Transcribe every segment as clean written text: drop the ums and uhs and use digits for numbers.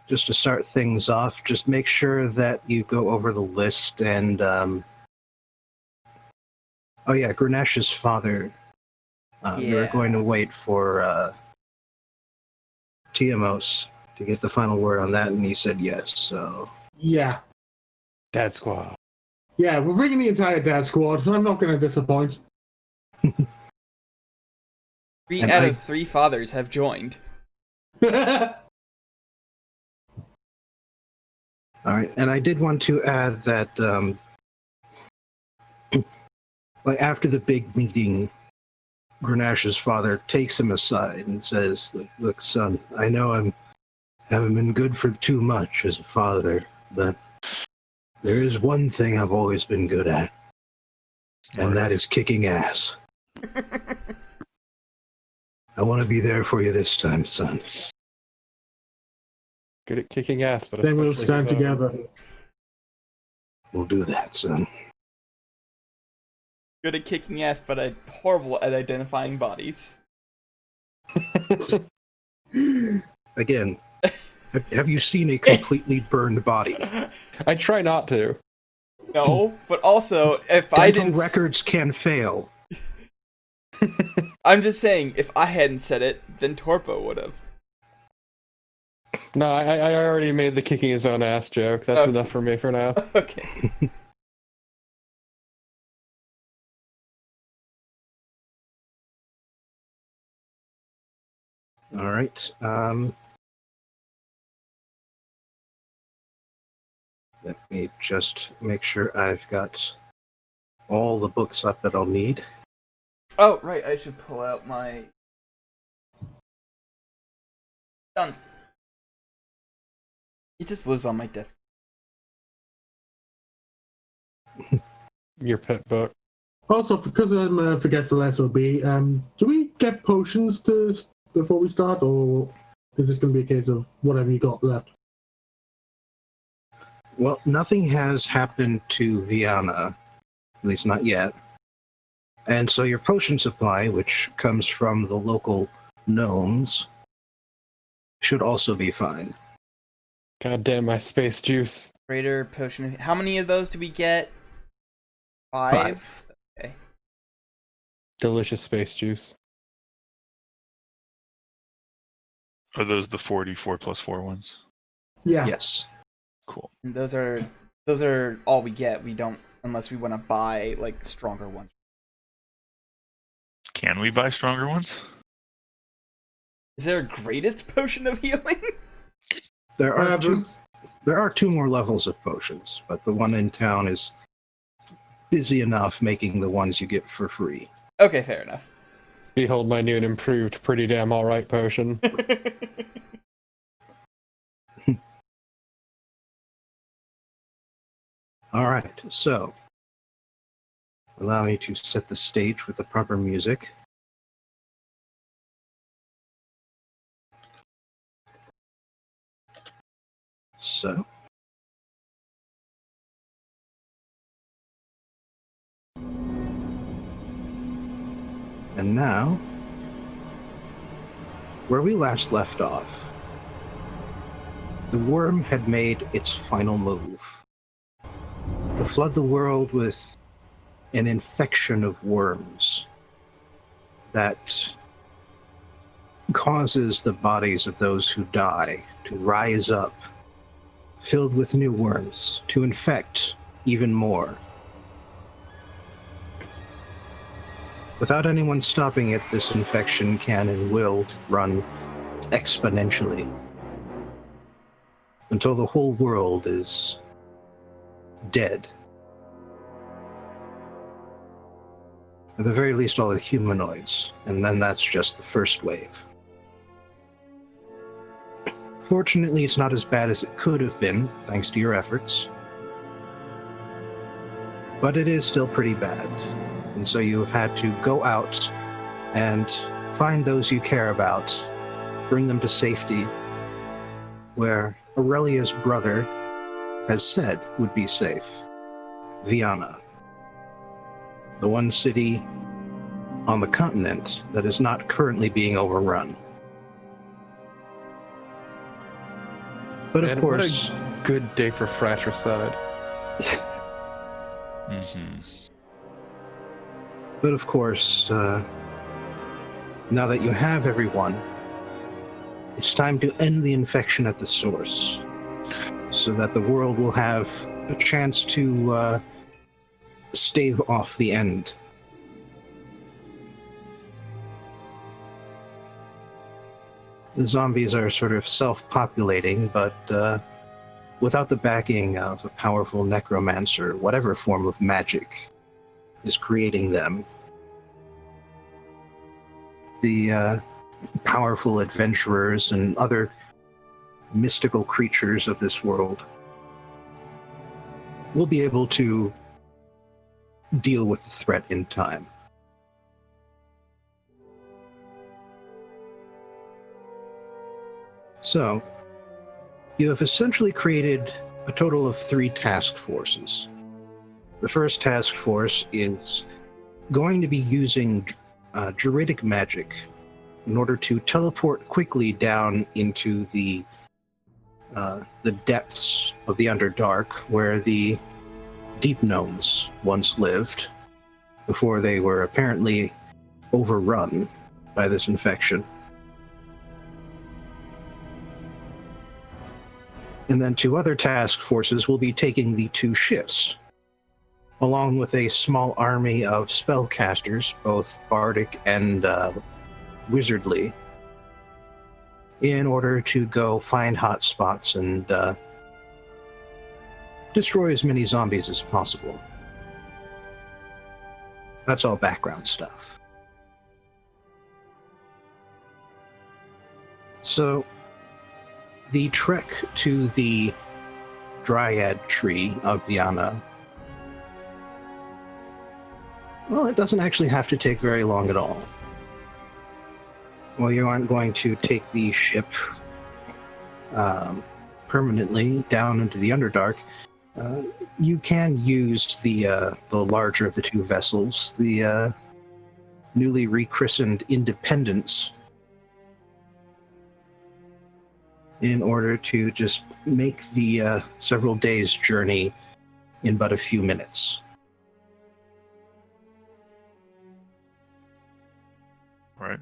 Just to start things off, just make sure that you go over the list and, oh yeah, Grenesh's father. We were going to wait for Tiamos to get the final word on that, and he said yes, so... Yeah. Dad Squad. Yeah, we're bringing the entire Dad Squad. I'm not going to disappoint. 3 out of 3 fathers have joined. All right, and I did want to add that, like after the big meeting, Grenesh's father takes him aside and says, "Look, son, I know I haven't been good for too much as a father, but there is one thing I've always been good at, and that is kicking ass. I want to be there for you this time, son." Good at kicking ass, but then we'll stand together. We'll do that, son. Good at kicking ass, but horrible at identifying bodies. Again, have you seen a completely burned body? I try not to. No, but also, if Dental I didn't... records can fail. I'm just saying, if I hadn't said it, then Torpo would have. No, I already made the kicking his own ass joke. That's Okay. enough for me for now. Okay. All right. Let me just make sure I've got all the books up that I'll need. Oh, right, I should pull out my... Done. It just lives on my desk. Your pet book. Also, because I'm a forgetful SOB, do we get potions before we start, or is this going to be a case of whatever you got left? Well, nothing has happened to Viana, at least not yet. And so your potion supply, which comes from the local gnomes, should also be fine. God damn my space juice. Greater potion. How many of those do we get? 5? Okay. Delicious space juice. Are those the 4d4 plus 4 ones? Yeah. Yes. Cool. And those are all we get. We don't, unless we want to buy like stronger ones. Can we buy stronger ones? Is there a greatest potion of healing? There are two more levels of potions, but the one in town is busy enough making the ones you get for free. Okay, fair enough. Behold my new and improved pretty damn alright potion. All right, so allow me to set the stage with the proper music. So, and now, where we last left off, the worm had made its final move to flood the world with an infection of worms that causes the bodies of those who die to rise up, filled with new worms, to infect even more. Without anyone stopping it, this infection can and will run exponentially until the whole world is dead. At the very least, all the humanoids, and then that's just the first wave. Fortunately, it's not as bad as it could have been, thanks to your efforts. But it is still pretty bad, and so you have had to go out and find those you care about, bring them to safety, where Aurelia's brother has said would be safe. Viana. The one city on the continent that is not currently being overrun. But Man, of course, what a good day for fratricide. but of course, now that you have everyone, it's time to end the infection at the source, so that the world will have a chance to stave off the end. The zombies are sort of self-populating, but without the backing of a powerful necromancer, whatever form of magic is creating them, the powerful adventurers and other mystical creatures of this world will be able to deal with the threat in time. So, you have essentially created a total of 3 task forces. The first task force is going to be using druidic magic in order to teleport quickly down into the depths of the Underdark, where the deep gnomes once lived, before they were apparently overrun by this infection. And then 2 other task forces will be taking the 2 ships, along with a small army of spellcasters, both bardic and wizardly, in order to go find hot spots and destroy as many zombies as possible. That's all background stuff. So, the trek to the Dryad tree of Viana, well, it doesn't actually have to take very long at all. Well, you aren't going to take the ship permanently down into the Underdark. You can use the larger of the 2 vessels, the newly rechristened Independence, in order to just make the several days journey in but a few minutes. Right.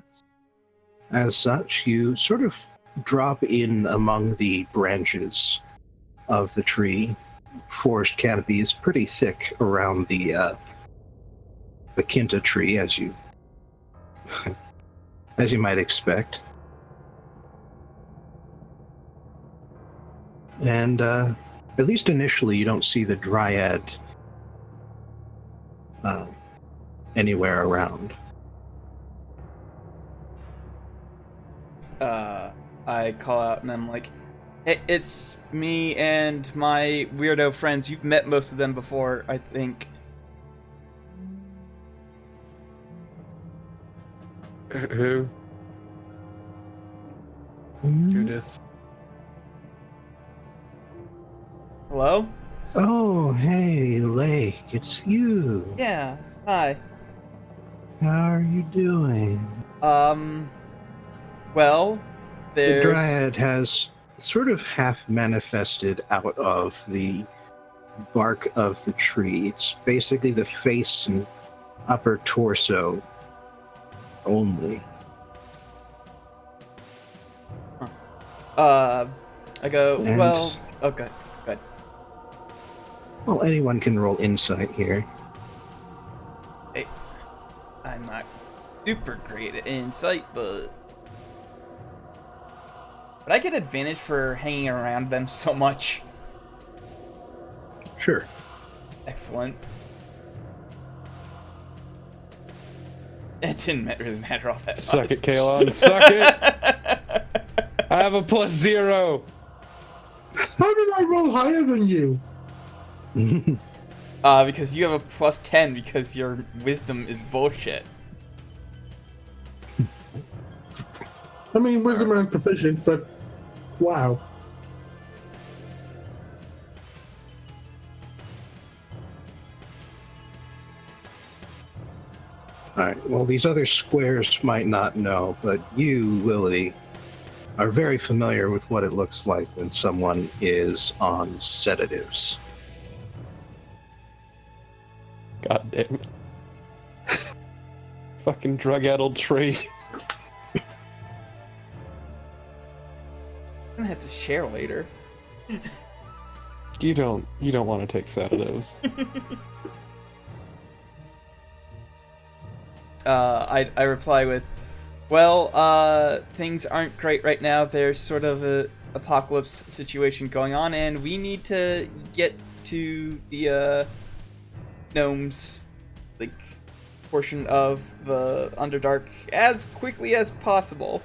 As such, you sort of drop in among the branches of the tree. Forest canopy is pretty thick around the Quinta tree, as you might expect. And at least initially, you don't see the Dryad anywhere around. I call out and I'm like, hey, it's me and my weirdo friends. You've met most of them before, I think. Who? Judith. Hello? Oh, hey, Lake, it's you. Yeah, hi. How are you doing? Well, there's... The Dryad has sort of half manifested out of the bark of the tree. It's basically the face and upper torso only. I go, And- well, okay, good. Well, anyone can roll insight here. Hey, I'm not super great at insight, but I get advantage for hanging around them so much. Sure. Excellent. It didn't really matter all that much. Suck it, Kalon. Suck it! I have a +0! How did I roll higher than you? Because you have a +10 because your wisdom is bullshit. I mean, wisdom and proficient, but wow. Alright, well, these other squares might not know, but you, Willie, are very familiar with what it looks like when someone is on sedatives. God damn it. Fucking drug-addled tree. I'm gonna have to share later. You don't want to take sedatives. I reply with, well, things aren't great right now. There's sort of a apocalypse situation going on, and we need to get to the gnomes, like, portion of the Underdark as quickly as possible.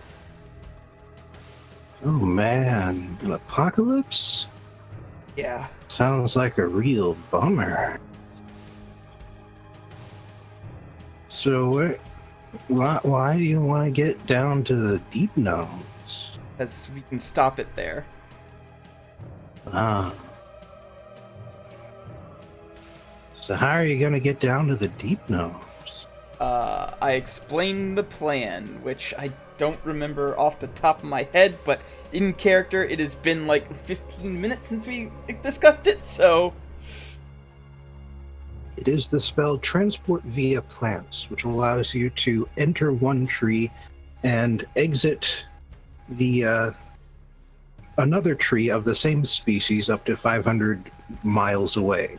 Oh man, an apocalypse? Yeah. Sounds like a real bummer. So, why do you want to get down to the deep gnomes? Because we can stop it there. Ah. So how are you going to get down to the deep gnomes? I explained the plan, which I don't remember off the top of my head, but in character, it has been like 15 minutes since we discussed it, so... It is the spell Transport via Plants, which allows you to enter one tree and exit the another tree of the same species up to 500 miles away.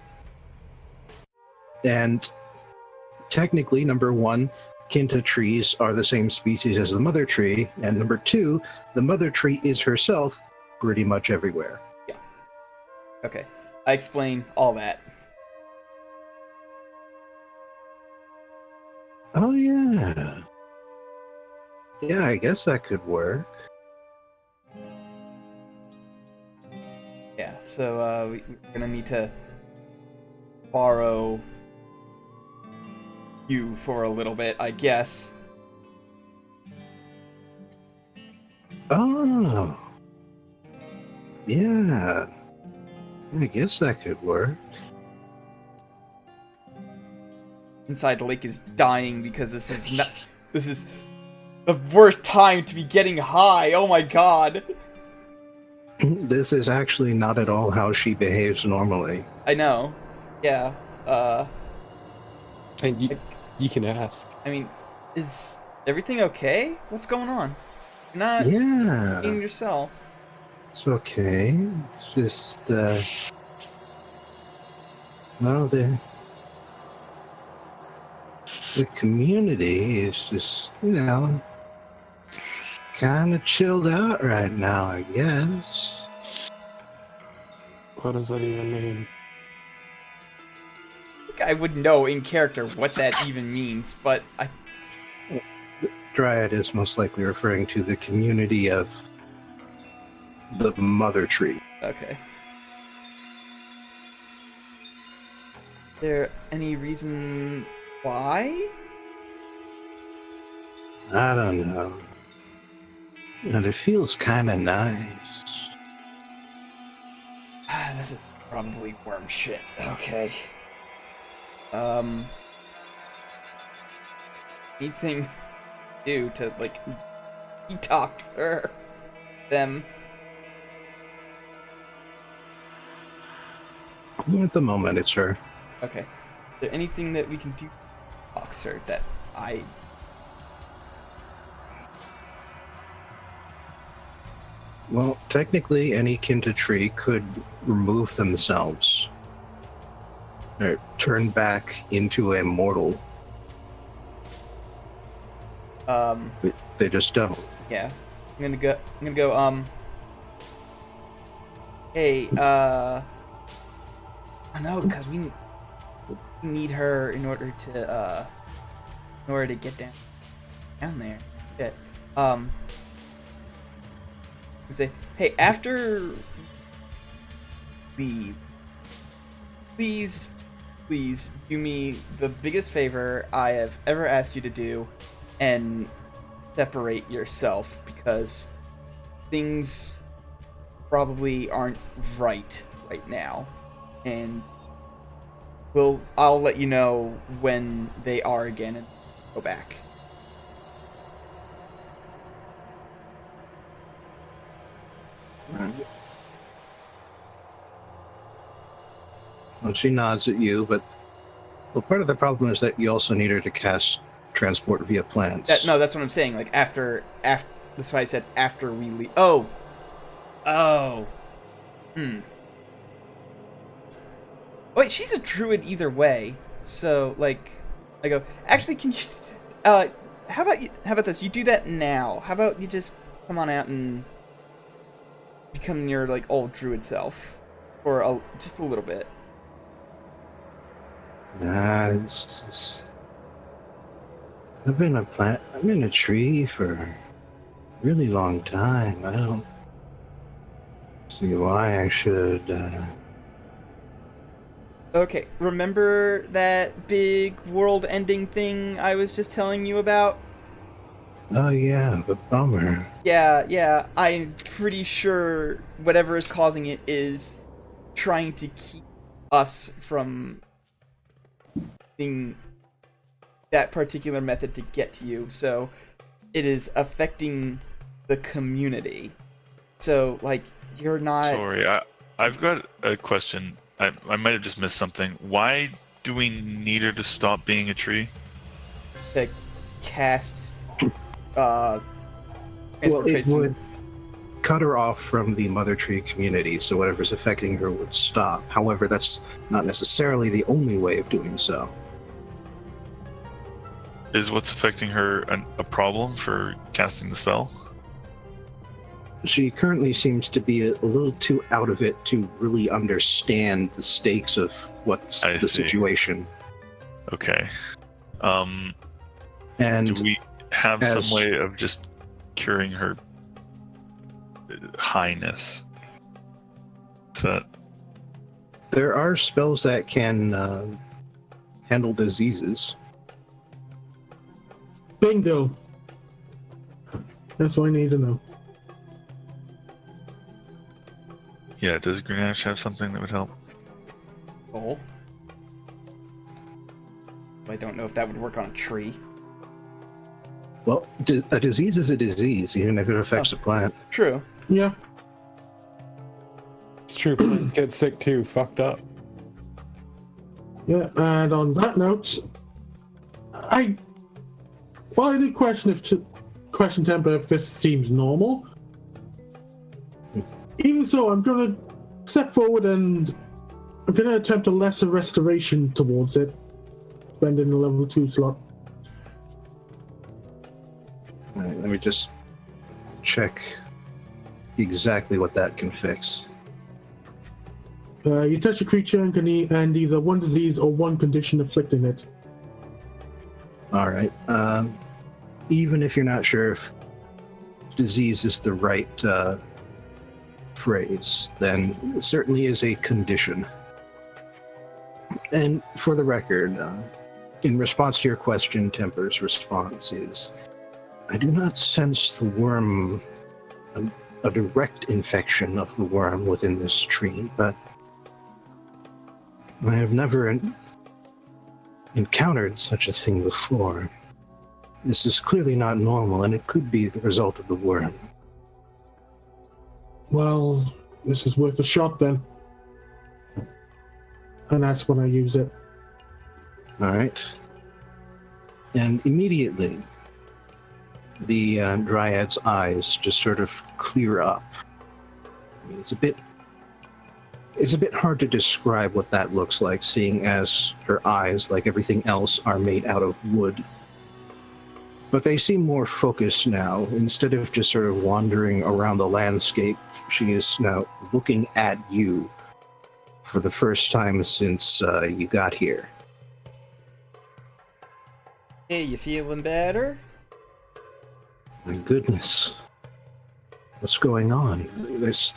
And technically, number one, Kinta trees are the same species as the mother tree, and number two, the mother tree is herself pretty much everywhere. Yeah. Okay. I explain all that. Oh yeah. Yeah, I guess that could work. Yeah, so we're gonna need to borrow you for a little bit, I guess. Oh. Yeah. I guess that could work. Inside Lake is dying because this is the worst time to be getting high. Oh my god. This is actually not at all how she behaves normally. I know. Yeah. And you can ask. I mean, is everything okay? What's going on? You're not Yeah. being yourself. It's okay. It's just, well, the community is just, kind of chilled out right now, I guess. What does that even mean? I think I would know in character what that even means, but Dryad is most likely referring to the community of the mother tree. okay. Is there any reason why? I don't know. But it feels kind of nice. This is probably worm shit. Okay. Anything do to, like, detox her? Them? At the moment, it's her. Okay. Is there anything that we can do to detox her that I... Well, technically, any Kinta tree could remove themselves. Or turn back into a mortal. They just don't. Yeah. I'm gonna go, hey, I know, because we need her in order to get down there. Shit. Say, hey, after leave, please do me the biggest favor I have ever asked you to do, and separate yourself, because things probably aren't right now, and I'll let you know when they are again and go back. Well, she nods at you, but part of the problem is that you also need her to cast transport via plants. No, that's what I'm saying. Like after. That's why I said after we leave. Oh. Wait, she's a druid either way. So like, I go. Actually, can you? How about this? You do that now. How about you just come on out and become your like old druid self, for just a little bit. I've been a tree for a really long time. I don't see why I should. Okay, remember that big world-ending thing I was just telling you about? Oh yeah, the bummer. Yeah, I'm pretty sure whatever is causing it is trying to keep us from using that particular method to get to you, so it is affecting the community. So, like, you're not... Sorry, I've got a question. I might have just missed something. Why do we need her to stop being a tree? To cast... Well, it would cut her off from the Mother Tree community, so whatever's affecting her would stop. However, that's not necessarily the only way of doing so. Is what's affecting her a problem for casting the spell? She currently seems to be a little too out of it to really understand the stakes of what's the situation. Okay. And do we have some way of just curing her highness? There are spells that can handle diseases. Bingo. That's what I need to know. Yeah, does Grenache have something that would help? Oh. I don't know if that would work on a tree. Well, a disease is a disease, even if it affects a plant. True. Yeah. It's true, plants get sick too. Fucked up. Yeah, and on that note, I did question Temper if this seems normal. Even so, I'm gonna step forward and I'm gonna attempt a lesser restoration towards it, spending the level 2 slot. All right, let me just check exactly what that can fix. You touch a creature and can end either one disease or one condition afflicting it. All right. Even if you're not sure if disease is the right phrase, then it certainly is a condition. And for the record, in response to your question, Temper's response is, I do not sense the worm, a direct infection of the worm within this tree, but I have never encountered such a thing before. This is clearly not normal, and it could be the result of the worm. Well, this is worth a shot then. And that's when I use it. All right. And immediately, the Dryad's eyes just sort of clear up. I mean, it's a bit hard to describe what that looks like, seeing as her eyes, like everything else, are made out of wood. But they seem more focused now. Instead of just sort of wandering around the landscape, she is now looking at you for the first time since you got here. Hey, you feeling better? My goodness. What's going on? This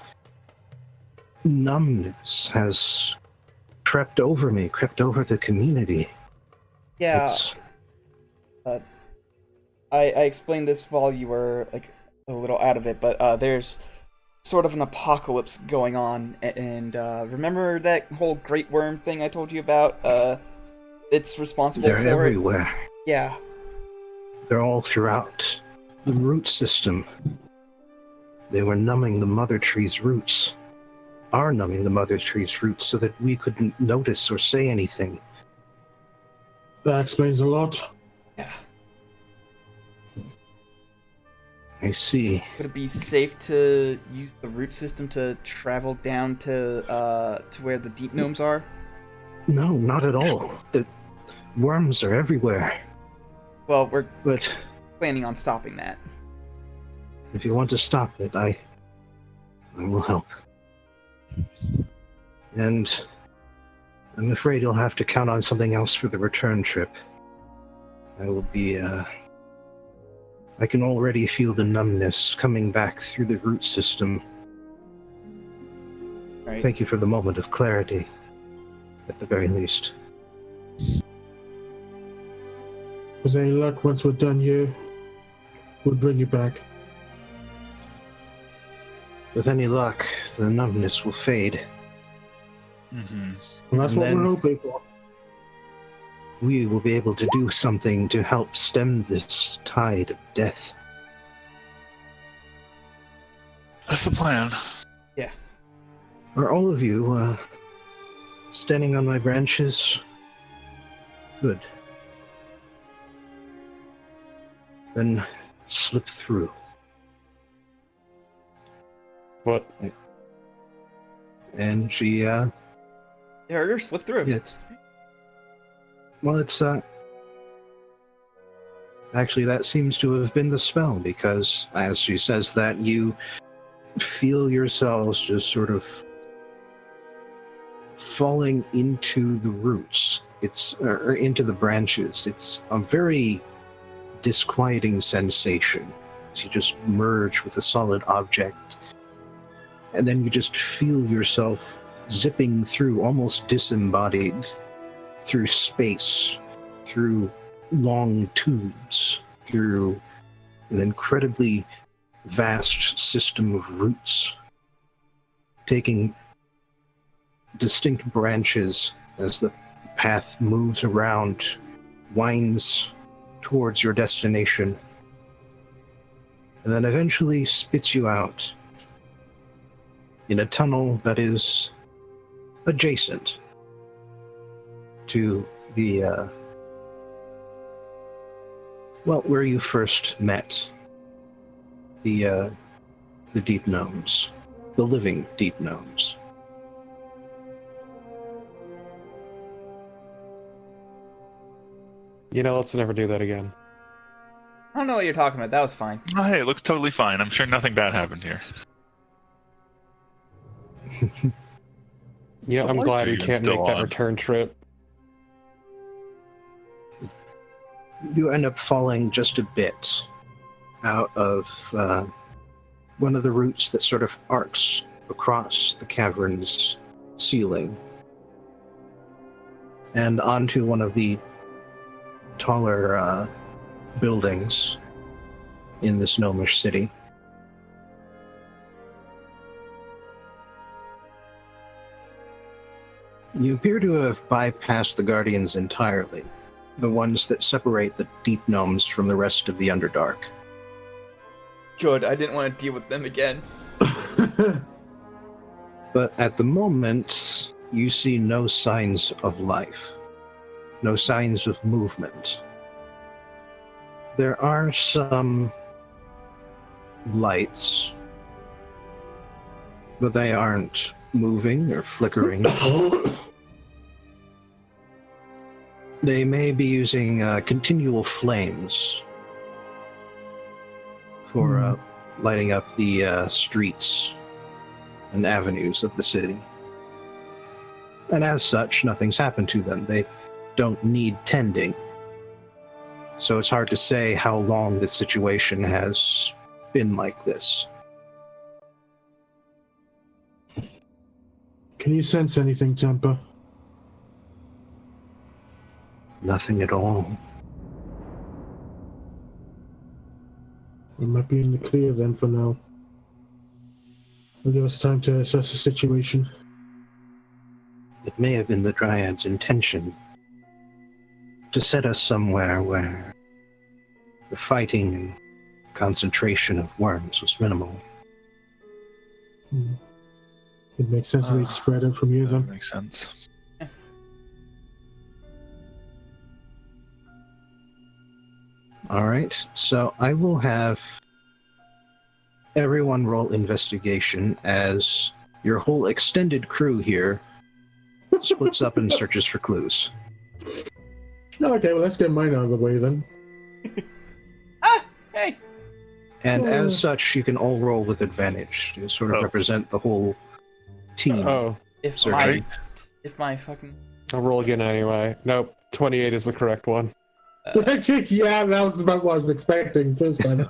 numbness has crept over me, crept over the community. Yeah. I explained this while you were like a little out of it, but there's sort of an apocalypse going on, and remember that whole great worm thing I told you about? It's responsible They're for everywhere. it. Yeah. They're all throughout the root system. They were numbing the mother tree's roots. Are numbing the mother tree's roots so that we couldn't notice or say anything. That explains a lot. Yeah. I see. Would it be safe to use the root system to travel down to where the deep gnomes are? No, not at all. The worms are everywhere. Well, we're But planning on stopping that. if you want to stop it, I will help. And I'm afraid you'll have to count on something else for the return trip. I will be, I can already feel the numbness coming back through the root system. Right. Thank you for the moment of clarity, at the very least. With any luck, once we're done here, we'll bring you back. With any luck, the numbness will fade. Mm-hmm. And that's And what then- we're hoping for. We will be able to do something to help stem this tide of death. That's the plan. Are all of you, standing on my branches? Good. Then slip through. What? And she, Yeah, you're slip through. it's... Well, it's, actually, that seems to have been the spell, because as she says that, you feel yourselves just sort of falling into the roots. Or into the branches. It's a very disquieting sensation. You just merge with a solid object, and then you just feel yourself zipping through, almost disembodied, through space, through long tubes, through an incredibly vast system of roots, taking distinct branches as the path moves around, winds towards your destination, and then eventually spits you out in a tunnel that is adjacent to the, where you first met the deep gnomes, the living deep gnomes. You know, let's never do that again. I don't know what you're talking about. That was fine. Oh, hey, it looks totally fine. I'm sure nothing bad happened here. You know, I'm lights glad are we even can't still make that on. return trip. You end up falling just a bit out of one of the roots that sort of arcs across the cavern's ceiling and onto one of the taller buildings in this gnomish city. You appear to have bypassed the Guardians entirely, the ones that separate the deep gnomes from the rest of the Underdark. Good. I didn't want to deal with them again. But at the moment, you see no signs of life, no signs of movement. There are some lights, but they aren't moving or flickering. They may be using continual flames for lighting up the streets and avenues of the city. And as such, nothing's happened to them. They don't need tending. So it's hard to say how long this situation has been like this. Can you sense anything, Temper? Nothing at all. We might be in the clear then for now. It'll give us time to assess the situation. It may have been the Dryad's intention to set us somewhere where the fighting and concentration of worms was minimal. It makes sense that they spread out from you That then. makes sense. All right, so I will have everyone roll investigation as your whole extended crew here splits up and searches for clues. Okay, well, let's get mine out of the way then. Hey! And as such, you can all roll with advantage to sort of represent the whole team. Oh, If Searching. my fucking... I'll roll again anyway. Nope, 28 is the correct one. Yeah, that was about what I was expecting first time.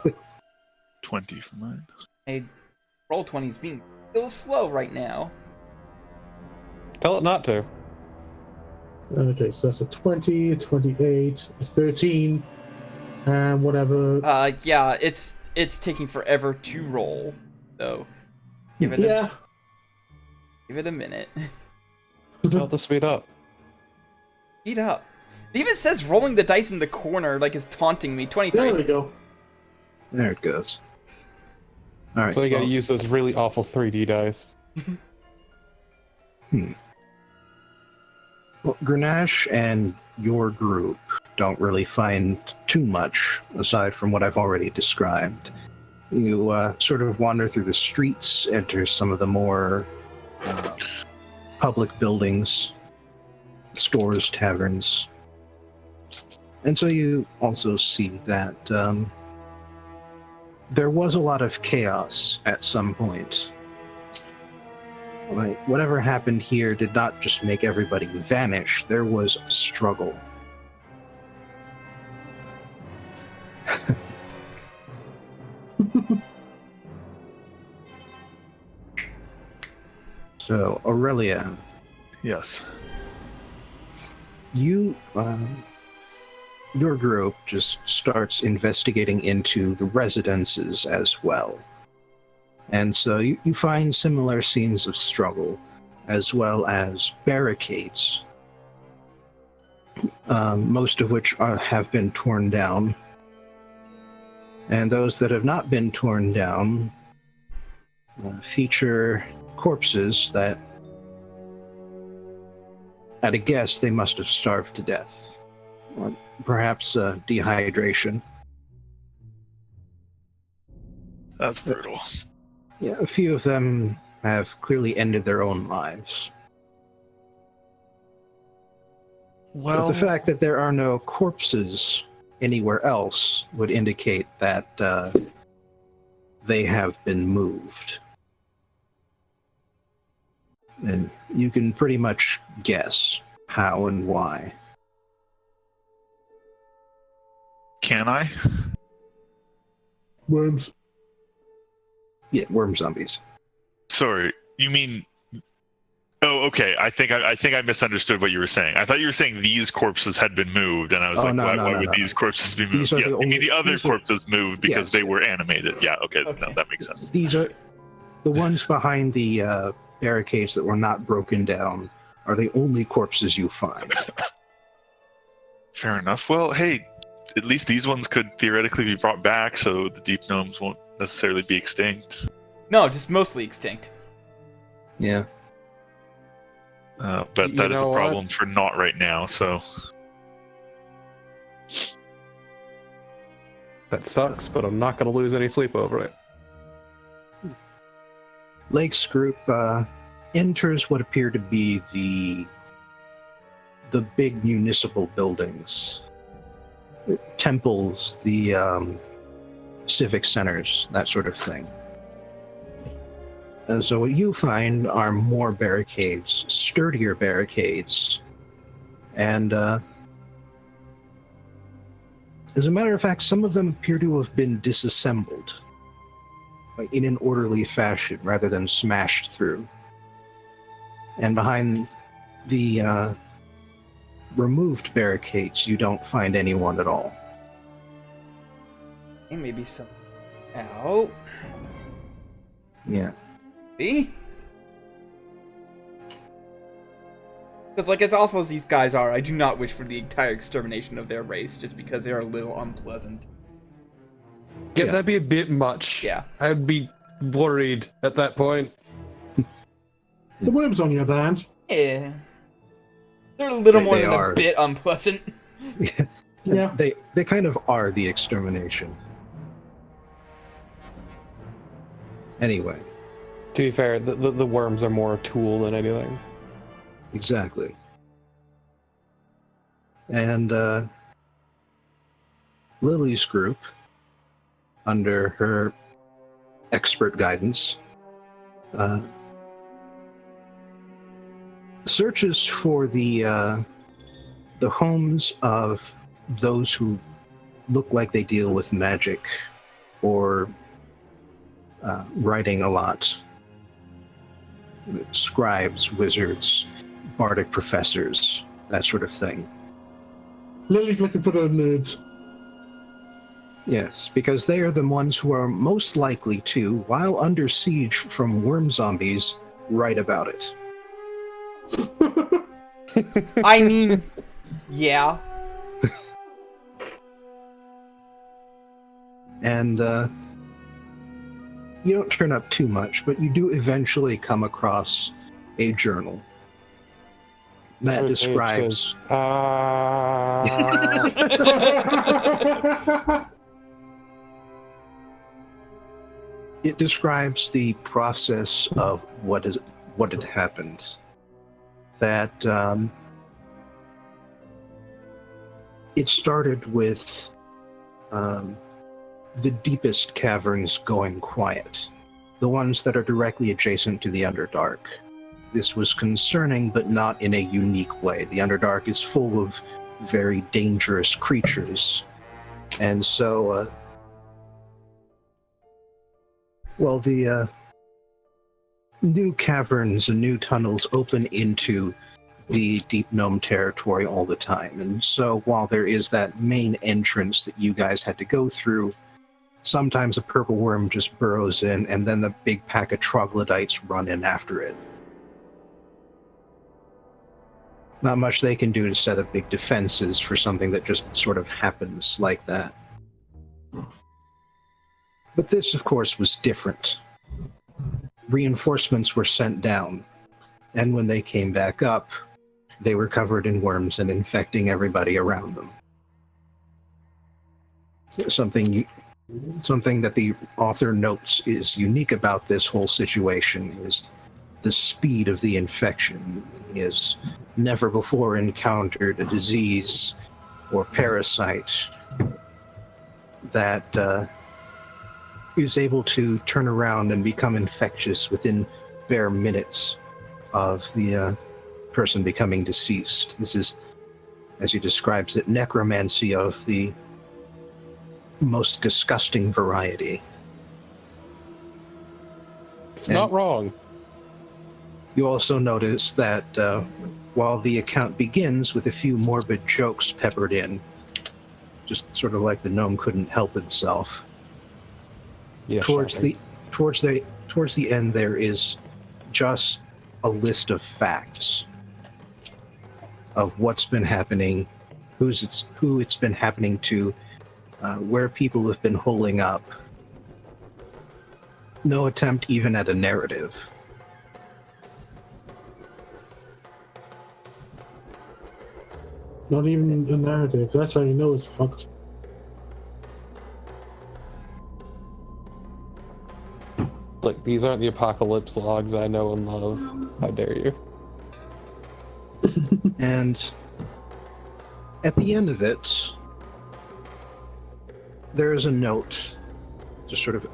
20 for mine. Hey, roll 20's being so slow right now. Tell it not to. Okay, so that's a 20, 28, a 13, and whatever. Yeah, it's taking forever to roll, so give it Yeah. give it a minute. Tell it to speed up. Speed up. It even says rolling the dice in the corner like it's taunting me. 23. There we go. There it goes. All right. So you gotta well, use those really awful 3D dice. well, Grenache and your group don't really find too much aside from what I've already described. You sort of wander through the streets, enter some of the more public buildings, stores, taverns. And so you also see that there was a lot of chaos at some point. Like, whatever happened here did not just make everybody vanish, there was a struggle. So, Aurelia, Yes. you, your group just starts investigating into the residences as well. And so you find similar scenes of struggle, as well as barricades, most of which have been torn down. And those that have not been torn down feature corpses that, at a guess, they must have starved to death. Perhaps dehydration. That's brutal. Yeah, a few of them have clearly ended their own lives. Well, But the fact that there are no corpses anywhere else would indicate that they have been moved. And you can pretty much guess how and why. can I? Worms. Yeah, worm zombies. Sorry, you mean? Oh, okay. I think I misunderstood what you were saying. I thought you were saying these corpses had been moved, and I was Oh, like, no, why would these corpses be moved? These are Yeah, the you only- mean the other these are- corpses moved because Yes. they were animated? Yeah, okay, Okay. No, that makes sense. These are the ones behind the barricades that were not broken down are the only corpses you find. Fair enough. Well, hey, at least these ones could theoretically be brought back, so the deep gnomes won't necessarily be extinct. No, just mostly extinct. Yeah. But You that is a know problem what? for not right now. So That sucks, but I'm not gonna lose any sleep over it. Lake's group enters what appear to be the big municipal buildings, temples, the civic centers, that sort of thing. And so what you find are more barricades, sturdier barricades, and as a matter of fact, some of them appear to have been disassembled, like in an orderly fashion rather than smashed through. And behind the removed barricades, you don't find anyone at all. Hey, maybe some out. Yeah. See? Because, like, as awful as these guys are, I do not wish for the entire extermination of their race just because they are a little unpleasant. Yeah, Yeah. that'd be a bit much. Yeah. I'd be worried at that point. The worms, on the other hand, Yeah. They're a little more They than are. a bit unpleasant. yeah. They kind of are the extermination. Anyway, To be fair, the worms are more a tool than anything. exactly. And Lily's group, under her expert guidance, searches for the homes of those who look like they deal with magic or writing a lot. Scribes, wizards, bardic professors, that sort of thing. Lily's looking for the nerds. Yes, because they are the ones who are most likely to, while under siege from worm zombies, write about it. I mean, yeah. And you don't turn up too much, but you do eventually come across a journal that Every page describes says, it describes the process of what had happened. That it started with the deepest caverns going quiet, the ones that are directly adjacent to the Underdark. This was concerning, but not in a unique way. The Underdark is full of very dangerous creatures, and so, the new caverns and new tunnels open into the Deep Gnome territory all the time. And so while there is that main entrance that you guys had to go through, sometimes a purple worm just burrows in, and then the big pack of troglodytes run in after it. Not much they can do to set up big defenses for something that just sort of happens like that. But this, of course, was different. Reinforcements were sent down, and when they came back up, they were covered in worms and infecting everybody around them. Something that the author notes is unique about this whole situation is the speed of the infection. He has never before encountered a disease or parasite that is able to turn around and become infectious within bare minutes of the person becoming deceased. This is, as he describes it, necromancy of the most disgusting variety. it's not wrong. You also notice that while the account begins with a few morbid jokes peppered in, just sort of like the gnome couldn't help himself, Yeah, towards shocking. the end there is just a list of facts of what's been happening, who it's been happening to, where people have been holding up. No attempt even at a narrative. Not even a narrative. That's how you know it's fucked. Look, these aren't the apocalypse logs I know and love. How dare you? And at the end of it, there is a note, just sort of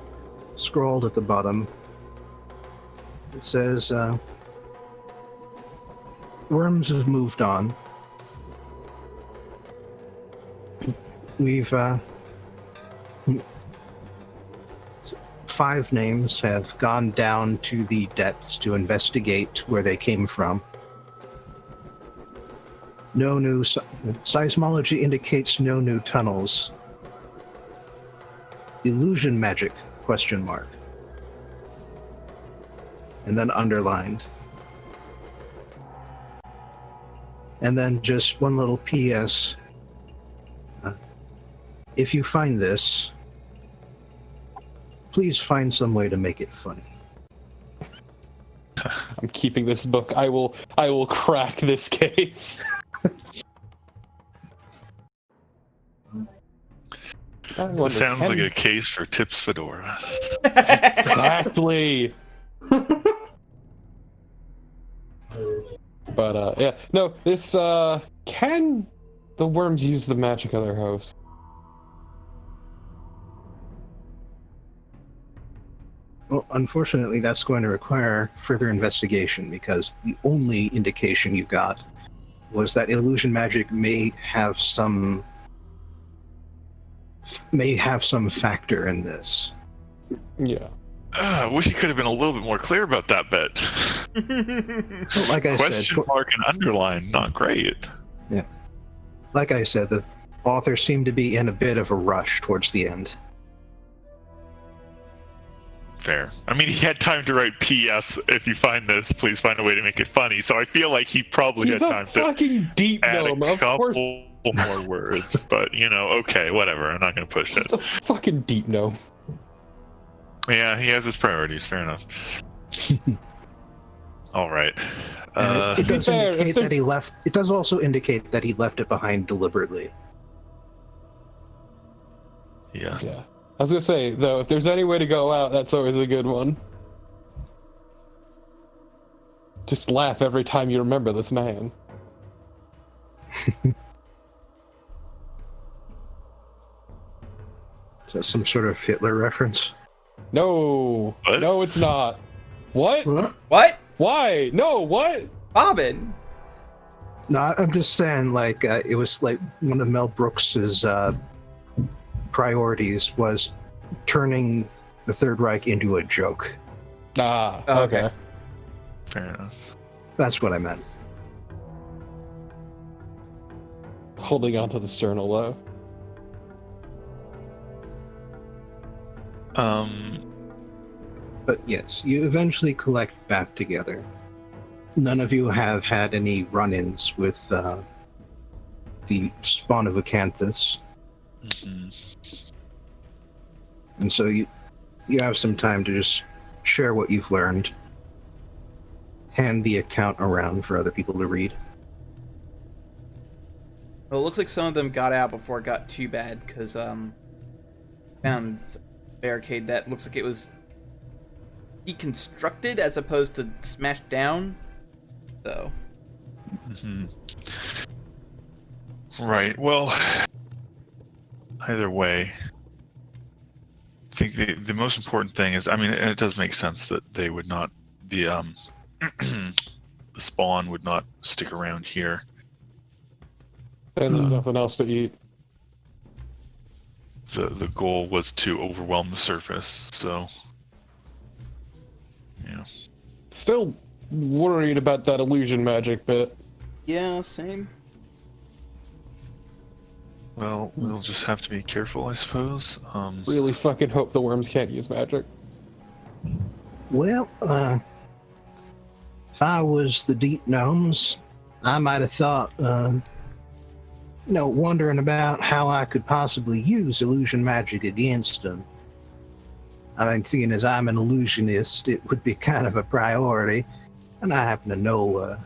scrawled at the bottom. It says, worms have moved on. We've 5 names have gone down to the depths to investigate where they came from. No new seismology indicates no new tunnels. Illusion magic? ? And then underlined. And then just one little PS. If you find this, please find some way to make it funny. I'm keeping this book. I will crack this case. This sounds like a case for Tips Fedora. Exactly. But yeah, no. This can the worms use the magic of their host? Well, unfortunately, that's going to require further investigation because the only indication you got was that illusion magic may have some factor in this. Yeah. I wish he could have been a little bit more clear about that bit. Well, like I said, Question mark and underline, not great. yeah. Like I said, the author seemed to be in a bit of a rush towards the end. Fair. I mean, he had time to write P.S. If you find this, please find a way to make it funny. So I feel like he probably He's had a time to fucking deep add gnome. a Of couple course, more words. But, you know, okay, whatever. I'm not going to push it. he's a fucking deep gnome. Yeah, he has his priorities. Fair enough. All right. And it does fair, indicate that he left. It does also indicate that he left it behind deliberately. Yeah. Yeah. I was gonna say though, if there's any way to go out, that's always a good one. Just laugh every time you remember this man. Is that some sort of Hitler reference? No, What? no, it's not. What? What? What? Why? No, what? Bobbin? No, I'm just saying, like, it was like one of Mel Brooks's priorities was turning the Third Reich into a joke. Ah, Oh, okay. okay. Fair enough. That's what I meant. Holding on to the sternal low. But yes, you eventually collect back together. None of you have had any run-ins with the spawn of Acanthus, and so you have some time to just share what you've learned, hand the account around for other people to read. Well, it looks like some of them got out before it got too bad, because found a barricade that looks like it was deconstructed as opposed to smashed down. So. Right. Well, either way, I think the most important thing is, I mean, it does make sense that they would not, the spawn would not stick around here. And there's nothing else to eat. The goal was to overwhelm the surface, so yeah. Still worried about that illusion magic bit. Yeah, same. Well, we'll just have to be careful, I suppose. Really fucking hope the worms can't use magic. Well, if I was the deep gnomes, I might have thought, wondering about how I could possibly use illusion magic against them. I mean, seeing as I'm an illusionist, it would be kind of a priority, and I happen to know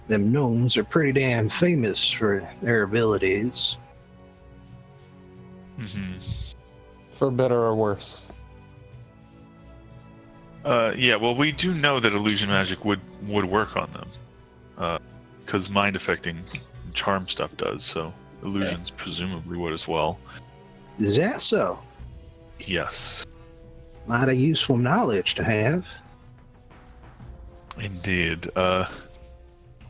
them gnomes are pretty damn famous for their abilities. For better or worse. Yeah, well, we do know that illusion magic would work on them, because mind affecting charm stuff does, so illusions presumably would as well. Is that so? Yes. Might a useful knowledge to have. Indeed.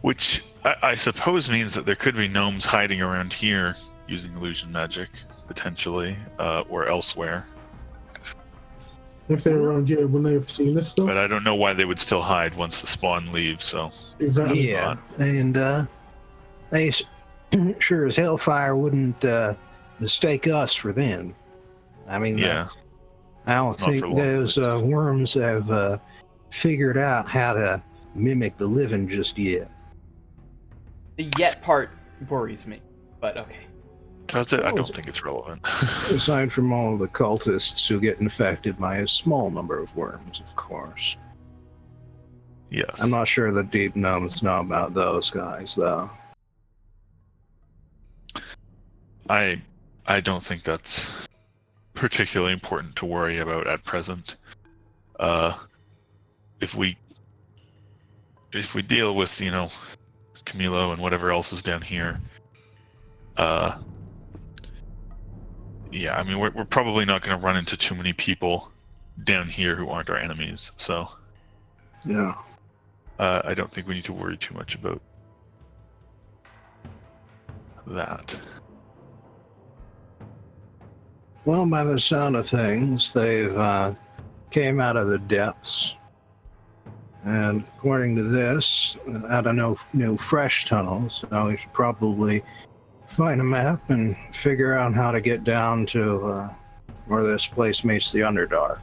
Which I suppose means that there could be gnomes hiding around here using illusion magic, potentially, or elsewhere. If they're around here, wouldn't they have seen this stuff? But I don't know why they would still hide once the spawn leaves, so... Exactly. Yeah, and they sure as hellfire wouldn't mistake us for them. I mean, Yeah. I don't Not think for long, those at least. worms have figured out how to mimic the living just yet. The yet part worries me, but okay. That's it. I don't think it's relevant. Aside from all the cultists who get infected by a small number of worms, of course. Yes. I'm not sure the deep gnomes know about those guys, though. I don't think that's particularly important to worry about at present. If we deal with, Camillio and whatever else is down here, yeah, I mean, we're probably not going to run into too many people down here who aren't our enemies, so Yeah. I don't think we need to worry too much about that. Well, by the sound of things, they've came out of the depths. And according to this, out of no fresh tunnels. So we should probably find a map and figure out how to get down to where this place meets the Underdark.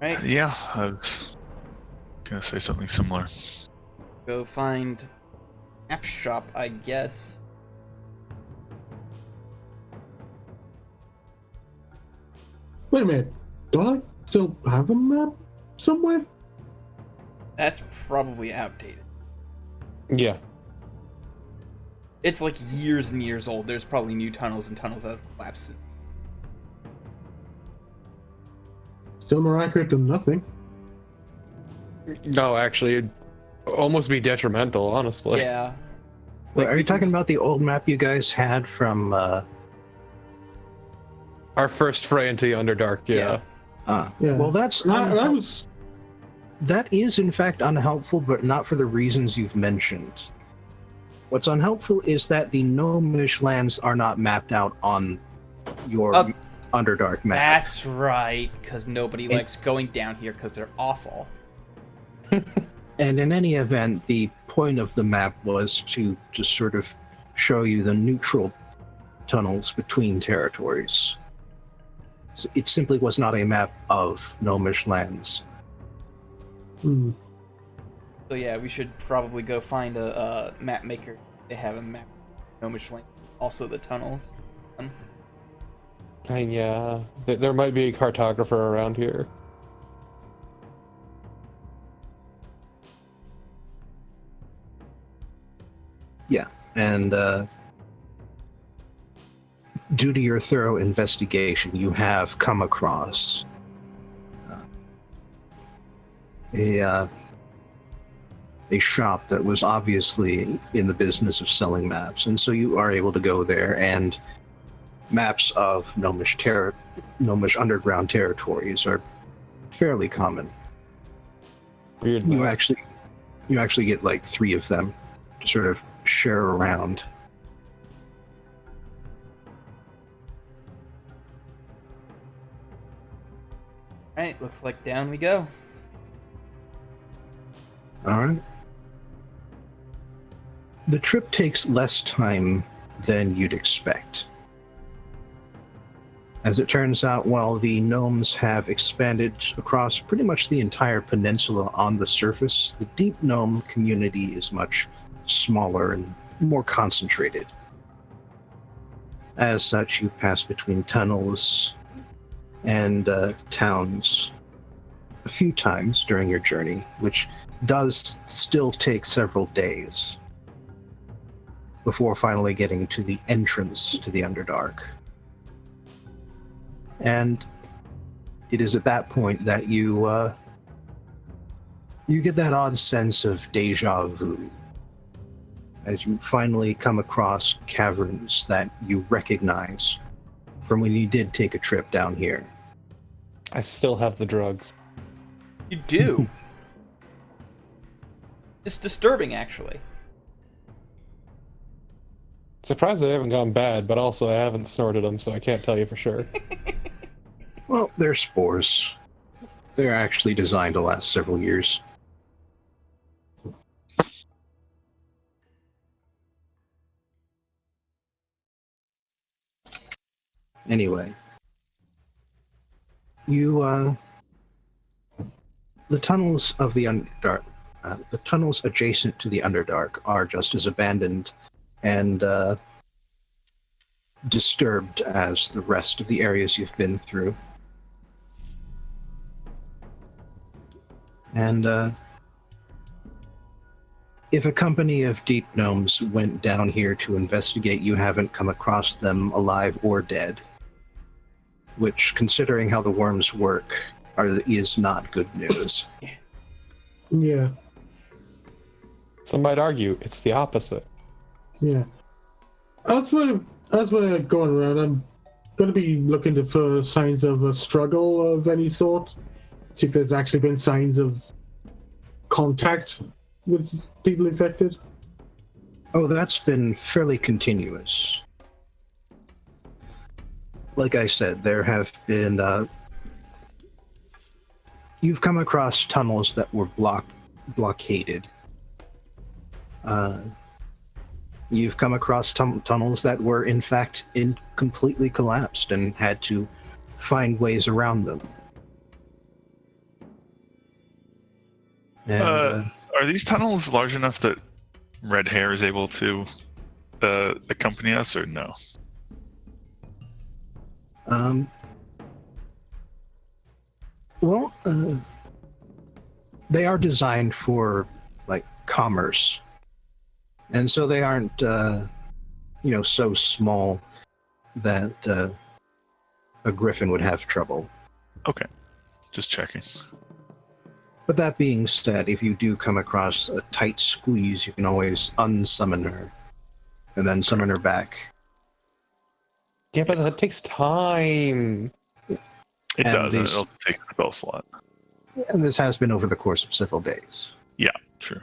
Right? Yeah, I was going to say something similar. Go find app shop, I guess. Wait a minute. Do I still have a map somewhere? That's probably outdated. Yeah. It's like years and years old. There's probably new tunnels and tunnels that have collapsed. Still more accurate than nothing. No, actually, it'd almost be detrimental, honestly. Yeah. Wait, are you talking about the old map you guys had from... Our first fray into the Underdark, yeah. Yeah. Well, that's... That was... That is, in fact, unhelpful, but not for the reasons you've mentioned. What's unhelpful is that the gnomish lands are not mapped out on your Underdark map. That's right, because nobody likes going down here because they're awful. And in any event, the point of the map was to just sort of show you the neutral tunnels between territories. So it simply was not a map of gnomish lands. So yeah, we should probably go find a map maker. They have a map of Gnomish Land. Also the tunnels. And yeah, there might be a cartographer around here. Yeah, and due to your thorough investigation, you have come across a shop that was obviously in the business of selling maps, and so you are able to go there, and maps of gnomish underground territories are fairly common. Weird. You actually get like 3 of them to sort of share around. Alright, looks like down we go. All right. The trip takes less time than you'd expect. As it turns out, while the gnomes have expanded across pretty much the entire peninsula on the surface, the deep gnome community is much smaller and more concentrated. As such, you pass between tunnels and towns a few times during your journey, which does still take several days before finally getting to the entrance to the Underdark. And it is at that point that you get that odd sense of deja vu as you finally come across caverns that you recognize from when you did take a trip down here. I still have the drugs. You do. It's disturbing, actually. Surprised they haven't gone bad, but also I haven't snorted them, so I can't tell you for sure. Well, they're spores. They're actually designed to last several years. Anyway, the tunnels of the Underdark, the tunnels adjacent to the Underdark are just as abandoned and disturbed as the rest of the areas you've been through. And if a company of deep gnomes went down here to investigate, you haven't come across them alive or dead. Which, considering how the worms work, is not good news. Yeah. Some might argue it's the opposite. Yeah. As we're going around, I'm going to be looking for signs of a struggle of any sort. See if there's actually been signs of contact with people infected. Oh, that's been fairly continuous. Like I said, there have been... you've come across tunnels that were blockaded. You've come across tunnels that were, in fact, completely collapsed and had to find ways around them. And, Are these tunnels large enough that Red Hair is able to accompany us, or no? Well, they are designed for, like, commerce. And so they aren't, so small that a griffin would have trouble. Okay, just checking. But that being said, if you do come across a tight squeeze, you can always unsummon her and then summon her back. Yeah, but that takes time. It And does, and these- it also takes a spell slot. And this has been over the course of several days. Yeah, true.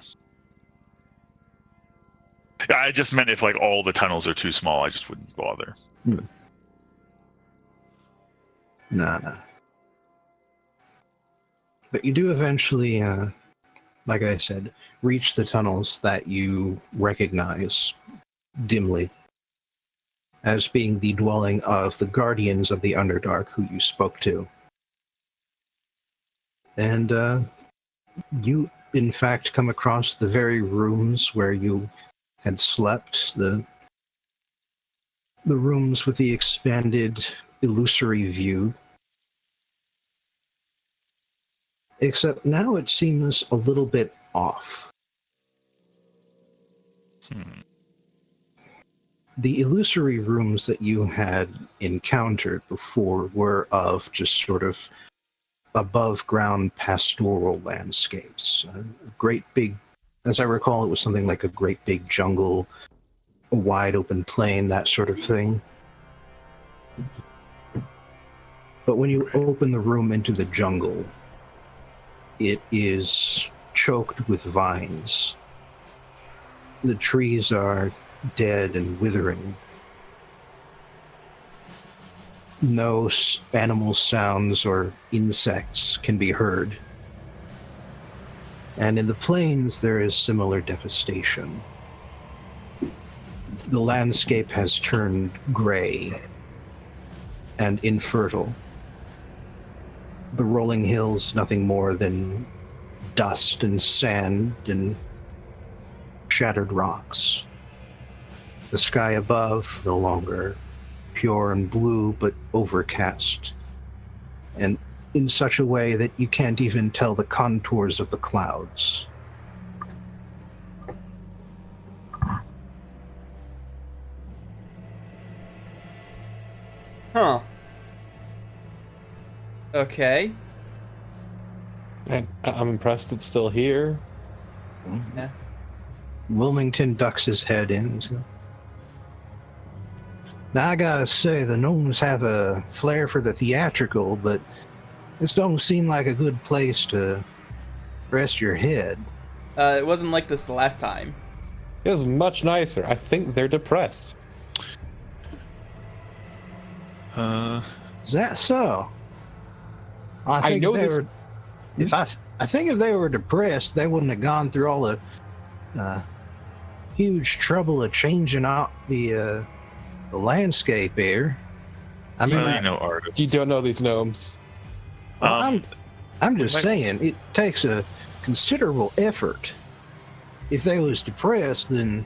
Yeah, I just meant if, like, all the tunnels are too small, I just wouldn't bother. Nah. But you do eventually, like I said, reach the tunnels that you recognize dimly as being the dwelling of the Guardians of the Underdark who you spoke to. And you, in fact, come across the very rooms where you had slept, the rooms with the expanded illusory view. Except now it seems a little bit off. The illusory rooms that you had encountered before were of just sort of above ground pastoral landscapes. A great big, as I recall, it was something like a great big jungle, a wide open plain, that sort of thing. But when you open the room into the jungle, it is choked with vines. The trees are dead and withering. No animal sounds or insects can be heard. And in the plains, there is similar devastation. The landscape has turned gray and infertile. The rolling hills, nothing more than dust and sand and shattered rocks. The sky above, no longer pure and blue, but overcast, and in such a way that you can't even tell the contours of the clouds. Huh. Okay. I'm impressed it's still here. Yeah. Wilmington ducks his head in. Now, I gotta say, the gnomes have a flair for the theatrical, but this don't seem like a good place to rest your head. It wasn't like this the last time. It was much nicer. I think they're depressed. Is that so? I think know if they this- were. If I think if they were depressed, they wouldn't have gone through all the huge trouble of changing out the landscape here. I mean, Well, you know, artists. You don't know these gnomes. well, I'm just might- saying it takes a considerable effort. If they was depressed, then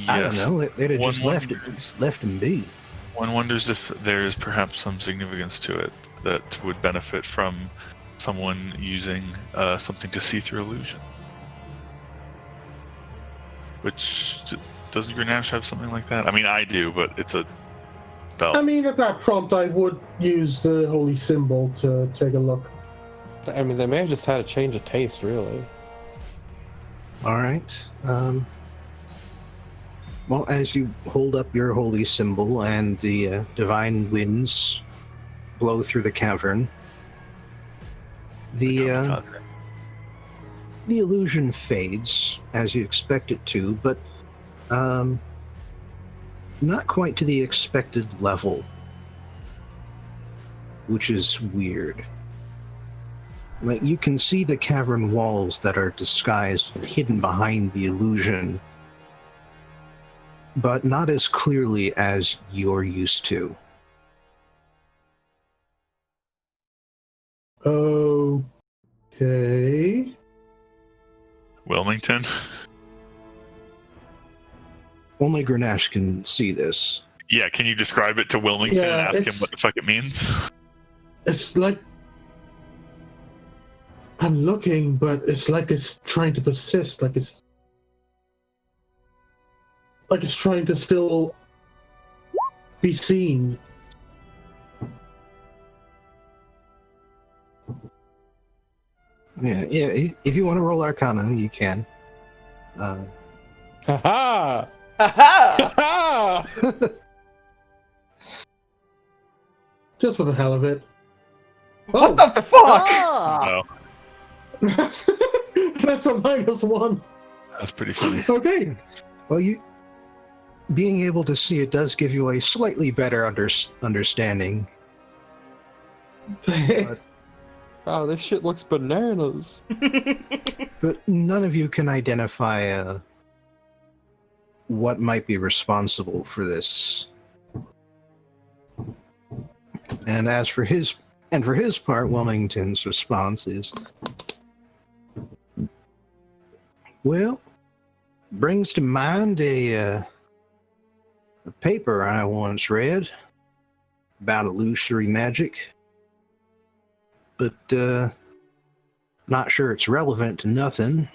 I don't Yes. know. They'd have One just wonders- left them be. One wonders if there is perhaps some significance to it that would benefit from someone using something to see through illusions. Which, doesn't Grenache have something like that? I mean, I do, but it's a spell. I mean, at that prompt, I would use the holy symbol to take a look. I mean, they may have just had a change of taste, really. All right. Well, as you hold up your holy symbol and the divine winds blow through the cavern, the illusion fades as you expect it to, but not quite to the expected level, which is weird. Like, you can see the cavern walls that are disguised and hidden behind the illusion, but not as clearly as you're used to. Okay. Wilmington? Only Grenache can see this. Yeah, can you describe it to Wilmington and ask him what the fuck it means? It's like... I'm looking, but it's like it's trying to persist, like it's trying to still be seen. Yeah, if you want to roll Arcana, you can. Ha ha! Ha Ha! Just for the hell of it. What the fuck? No, That's a -1. that's pretty funny. Okay. Well, being able to see it does give you a slightly better understanding. Wow, this shit looks bananas. But none of you can identify what might be responsible for this. And as for his part, Wilmington's response is, well, brings to mind a paper I once read about illusory magic, but not sure it's relevant to nothing.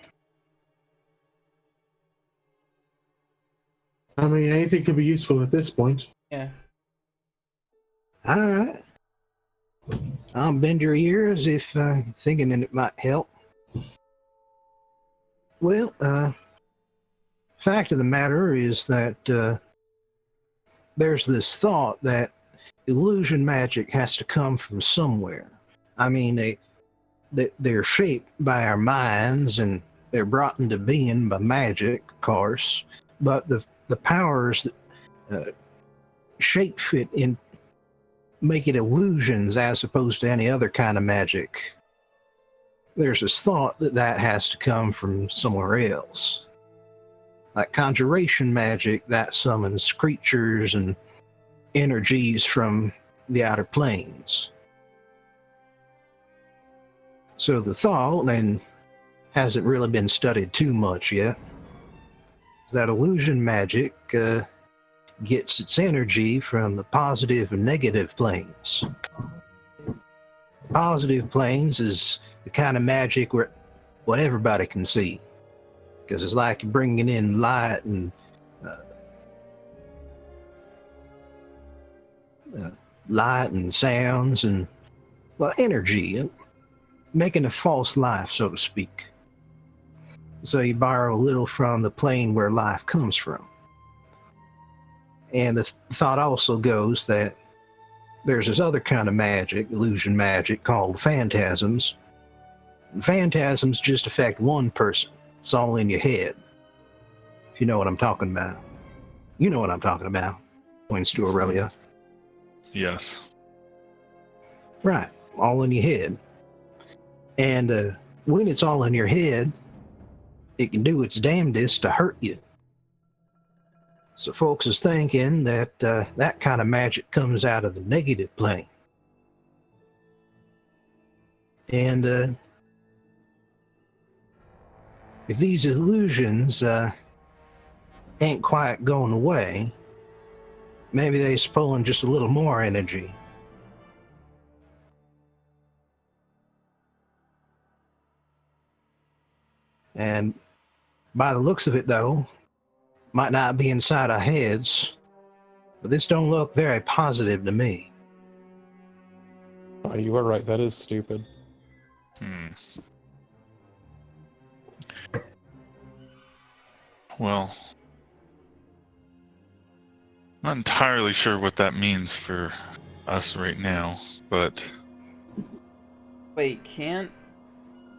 I mean, anything could be useful at this point. Yeah. All right. I'll bend your ears if thinking it might help. Well, fact of the matter is that there's this thought that illusion magic has to come from somewhere. I mean, they're shaped by our minds and they're brought into being by magic, of course, but the powers that shape fit in make it illusions as opposed to any other kind of magic. There's this thought that has to come from somewhere else. Like conjuration magic that summons creatures and energies from the outer planes. So the thought, and hasn't really been studied too much yet, is that illusion magic gets its energy from the positive and negative planes. Positive planes is the kind of magic where what everybody can see, because it's like you're bringing in light and sounds and, well, energy, and making a false life, so to speak. So you borrow a little from the plane where life comes from. And the thought also goes that there's this other kind of magic, illusion magic, called phantasms. Phantasms just affect one person. It's all in your head. If you know what I'm talking about. You know what I'm talking about. Points to Aurelia. Yes. Right. All in your head. And when it's all in your head, it can do its damnedest to hurt you. So folks is thinking that that kind of magic comes out of the negative plane. And if these illusions ain't quite going away, maybe they're pulling just a little more energy. And by the looks of it, though, might not be inside our heads, but this don't look very positive to me. Oh, you were right. That is stupid. Well, not entirely sure what that means for us right now, but Wait, can't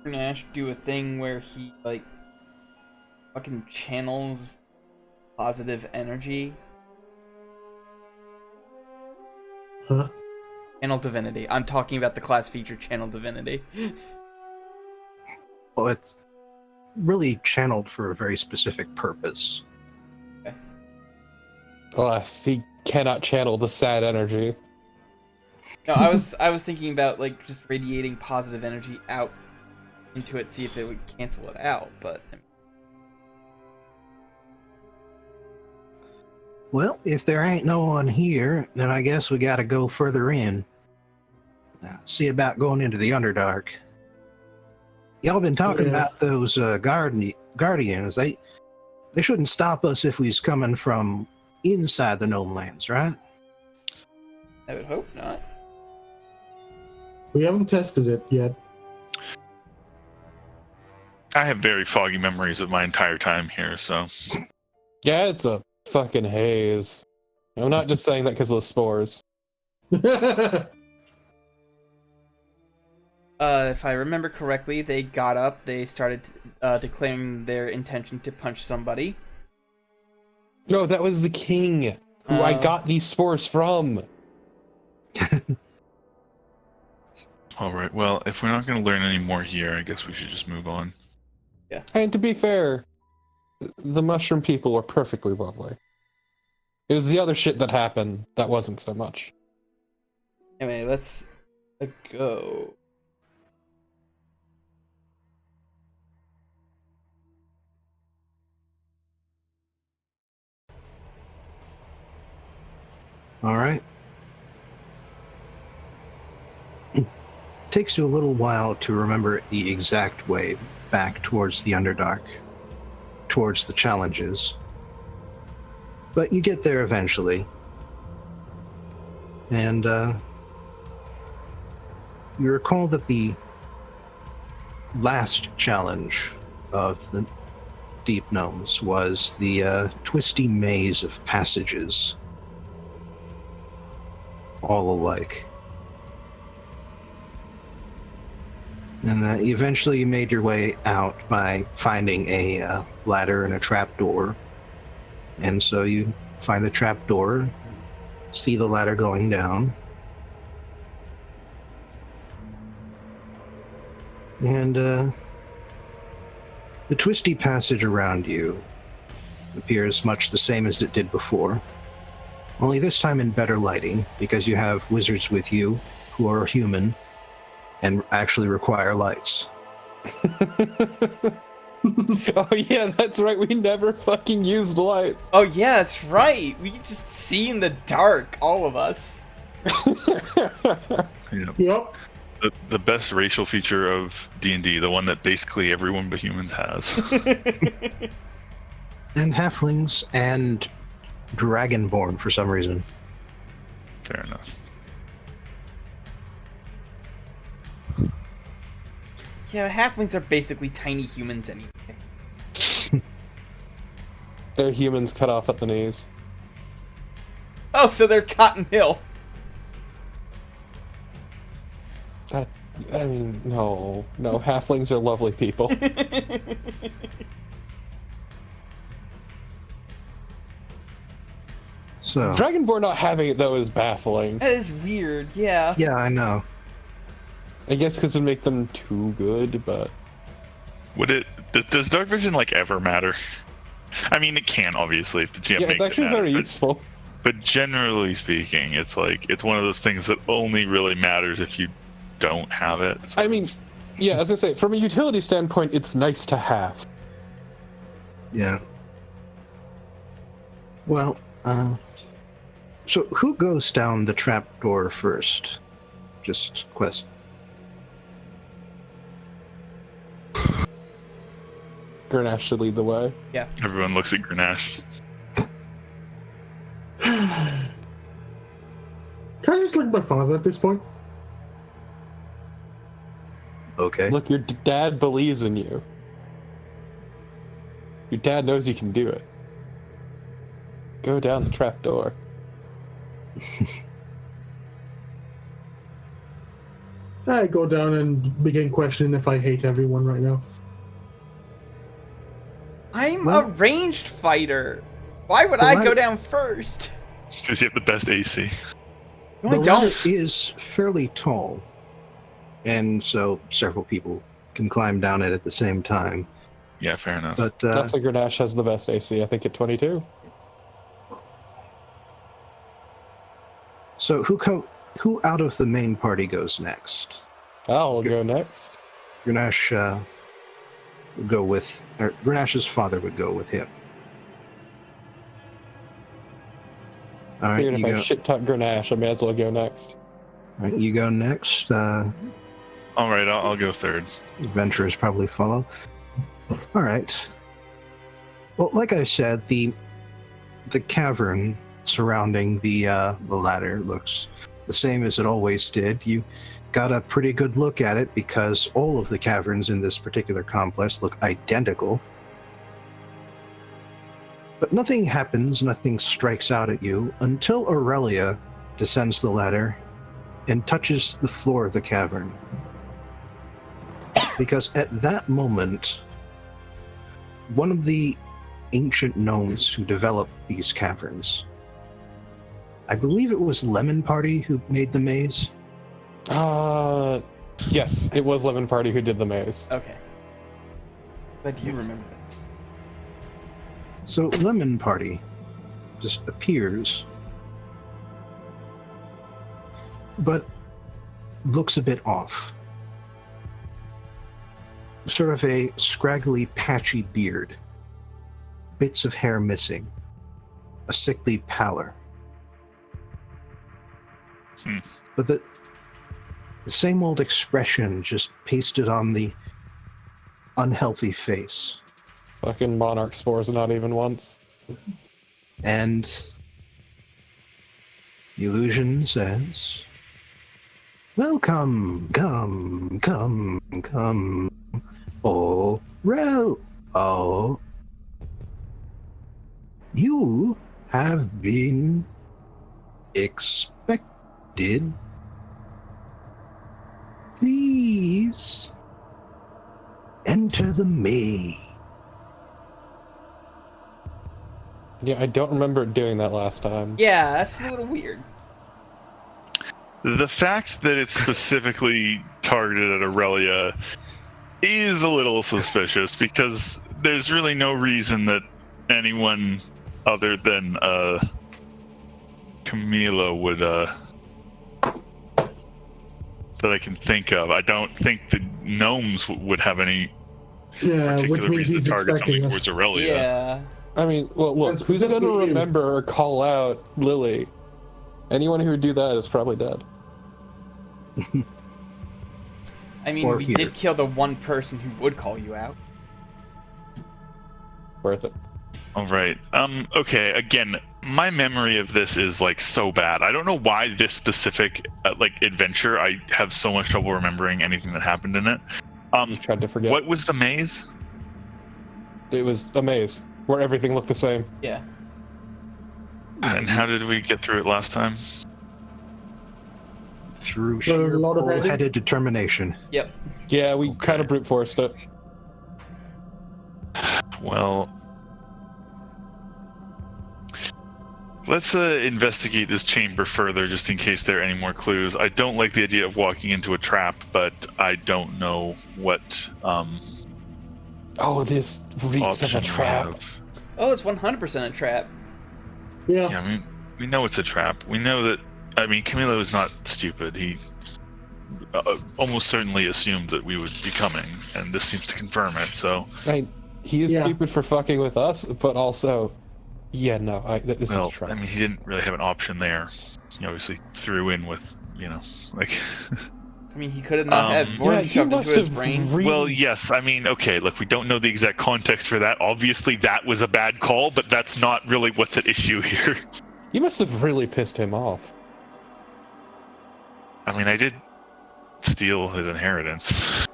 Nash do a thing where he, like, fucking channels positive energy? Huh? Channel Divinity. I'm talking about the class feature Channel Divinity. Well, it's really channeled for a very specific purpose. Alas, he cannot channel the sad energy. No, I was thinking about, like, just radiating positive energy out into it, see if it would cancel it out, but... Well, if there ain't no one here, then I guess we gotta go further in. See about going into the Underdark. Y'all been talking about those guardians. They shouldn't stop us if we's coming from inside the Gnome Lands, right? I would hope not. We haven't tested it yet. I have very foggy memories of my entire time here, so Yeah, it's a fucking haze. I'm not just saying that because of the spores. If I remember correctly, they got up, they started declaring their intention to punch somebody. No, that was the king who I got these spores from. all right. Well, if we're not going to learn any more here, I guess we should just move on. And to be fair, the mushroom people were perfectly lovely. It was the other shit that happened that wasn't so much. Anyway, let's go. All right. Takes you a little while to remember the exact way back towards the Underdark, towards the challenges. But you get there eventually. And you recall that the last challenge of the Deep Gnomes was the twisty maze of passages, all alike. And eventually you made your way out by finding a ladder and a trapdoor. And so you find the trapdoor, see the ladder going down. And the twisty passage around you appears much the same as it did before. Only this time in better lighting, because you have wizards with you who are human and actually require lights. Oh yeah, that's right, we never fucking used lights. Oh yeah, that's right. We just see in the dark, all of us. Yep. The best racial feature of D&D, the one that basically everyone but humans has. And halflings and dragonborn for some reason. Fair enough. Yeah, halflings are basically tiny humans anyway. They're humans cut off at the knees. Oh, so they're Cotton Hill. I mean, no, halflings are lovely people. So Dragonborn not having it though is baffling. That is weird, yeah. yeah, I know. I guess because it'd make them too good, but does dark vision like ever matter? I mean, it can obviously if the GM yeah, makes it's actually it matter, very useful. But generally speaking, it's one of those things that only really matters if you don't have it. So. I mean, yeah, as I say, from a utility standpoint, it's nice to have. Yeah. Well, so who goes down the trapdoor first? Just question. Grenache should lead the way. Everyone looks at Grenache. Can I just look at my father at this point? Okay. Look, your dad believes in you. Your dad knows you can do it. Go down the trap door. I go down and begin questioning if I hate everyone right now. I'm Well- a ranged fighter. Why would The I ladder- go down first? Because you have the best AC. No, The I ladder don't. is fairly tall, and so several people can climb down it at the same time. Yeah, fair enough. But That's why Grenache has the best AC, I think, at 22. so who out of the main party goes next? I'll go next. Grenache would go with, or Grenache's father would go with him. All right, Figured you if I go. shit-talk Grenache, I may as well go next. All right, you go next. All right, I'll go third. Adventurers probably follow. All right. Well, like I said, the cavern surrounding the ladder looks the same as it always did. You got a pretty good look at it because all of the caverns in this particular complex look identical. But nothing happens, nothing strikes out at you until Aurelia descends the ladder and touches the floor of the cavern. Because at that moment, one of the ancient gnomes who developed these caverns, I believe it was Lemon Party who made the maze. Yes, it was Lemon Party who did the maze. Okay. But do you remember that? So Lemon Party just appears, but looks a bit off. Sort of a scraggly, patchy beard, bits of hair missing, a sickly pallor. But the same old expression just pasted on the unhealthy face. Fucking monarch spores, not even once. And the illusion says, "Welcome, come, oh, you have been expected. Please enter the maze." Yeah, I don't remember it doing that last time. Yeah, that's a little weird. The fact that it's specifically targeted at Aurelia is a little suspicious because there's really no reason that anyone other than Camillio would that I can think of. I don't think the gnomes would have any Yeah, which particular means reason he's to target expecting something us. towards Aurelia. Yeah. I mean, well, look, That's who's gonna specifically you. remember or call out Lily? Anyone who would do that is probably dead. I mean, Or we here. did kill the one person who would call you out. Worth it. All right. Okay. Again, my memory of this is like so bad. I don't know why this specific like adventure. I have so much trouble remembering anything that happened in it. You tried to forget. What was the maze? It was a maze where everything looked the same. Yeah. And how did we get through it last time? Through A sheer lot of bullheaded determination. Yep. Yeah, we Okay. kind of brute forced it. Well, let's investigate this chamber further, just in case there are any more clues. I don't like the idea of walking into a trap, but I don't know what Oh, this reeks of a option we trap. have. Oh, it's 100% a trap. Yeah. Yeah, I mean, we know it's a trap. We know that. I mean, Camillio is not stupid. He almost certainly assumed that we would be coming, and this seems to confirm it. So, He is Yeah. stupid for fucking with us, but also, yeah, no, this is a well, trap. I mean, he didn't really have an option there. He obviously threw in with, like. I mean, he could have not had worms he shoved must into his have brain. Well, yes. I mean, okay. Look, we don't know the exact context for that. Obviously, that was a bad call, but that's not really what's at issue here. You must have really pissed him off. I mean, I did steal his inheritance.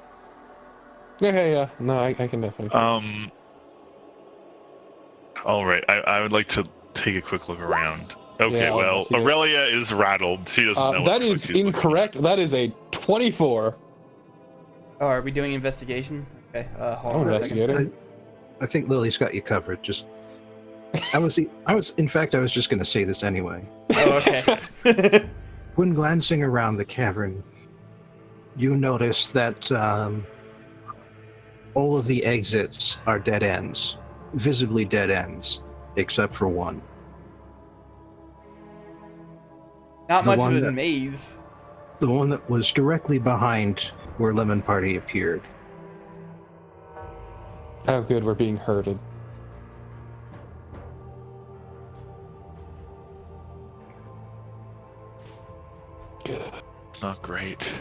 Yeah. No, I can definitely see. All right. I would like to take a quick look around. Okay, Yeah, I'll well, investigate. Aurelia is rattled. She doesn't know what That the fuck is she's looking incorrect. That is a 24. Oh, are we doing investigation? Okay, hold I'll on a second. investigate it. I think Lily's got you covered. Just, I was just going to say this anyway. Oh, okay. When glancing around the cavern, you notice that all of the exits are dead ends, visibly dead ends, except for one. Not The much one of a that- maze. The one that was directly behind where Lemon Party appeared. Oh, good, we're being herded. Good. It's not great.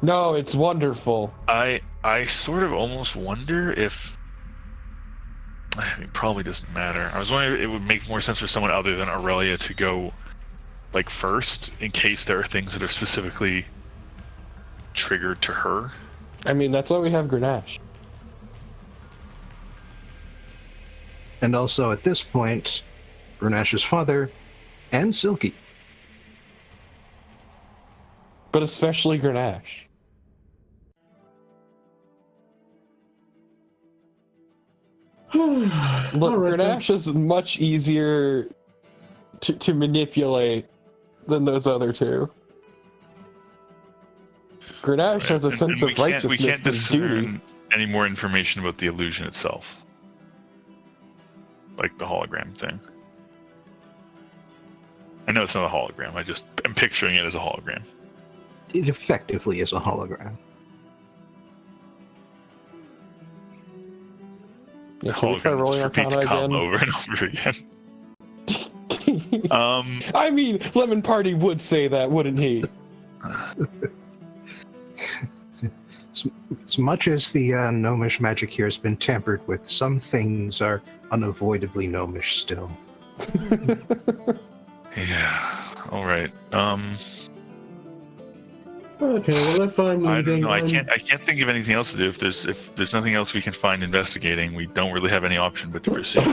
No, it's wonderful. I sort of almost wonder if. I mean, probably doesn't matter. I was wondering if it would make more sense for someone other than Aurelia to go, like, first, in case there are things that are specifically triggered to her. I mean, that's why we have Grenache. And also, at this point, Renash's father and Silky. But especially Grenache. Look, Alright, then. Grenache is much easier to manipulate than those other two. Grenache has a And sense we of can't righteousness and duty. discern any more information about the illusion itself. Like the hologram thing. I know it's not a hologram, I'm picturing it as a hologram. It effectively is a hologram. Yeah, can we try Hologram rolling just repeats Arcana come again? over and over again. I mean, Lemon Party would say that, wouldn't he? As much as the gnomish magic here has been tampered with, some things are unavoidably gnomish still. Yeah. All right. Okay, well, if I'm I don't leading, know. I can't think of anything else to do. If there's nothing else we can find investigating, we don't really have any option but to proceed.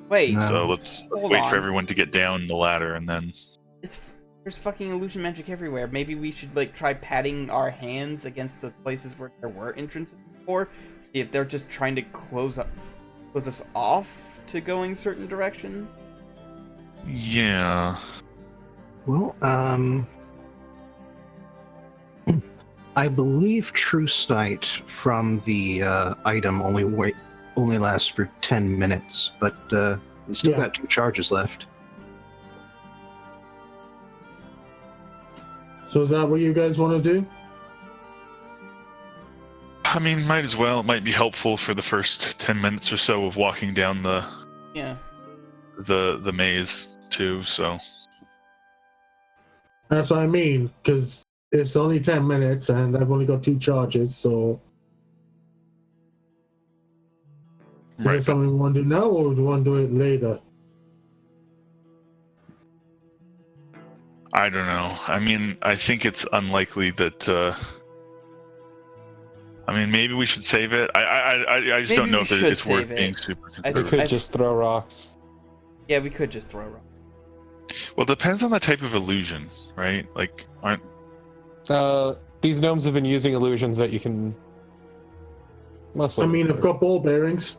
Wait, No. So let's Hold wait on. for everyone to get down the ladder and then. there's fucking illusion magic everywhere. Maybe we should like try patting our hands against the places where there were entrances before. See if they're just trying to close us off to going certain directions. Yeah. Well, I believe True Sight from the item only lasts for 10 minutes, but it's still Yeah. got 2 charges left. So is that what you guys want to do? I mean, might as well. It might be helpful for the first 10 minutes or so of walking down Yeah. the maze too. So That's what I mean, because it's only 10 minutes and I've only got 2 charges, so... Is right. it something we want to do now, or do you want to do it later? I don't know. I mean, I think it's unlikely that. I mean, maybe we should save it. I just Maybe don't know we if should it's worth save it. being super I We think- conservative. could just throw rocks. Yeah, we could just throw rocks. Well, it depends on the type of illusion, right? Like, aren't These gnomes have been using illusions that you can... Mostly. I mean, I've got ball bearings.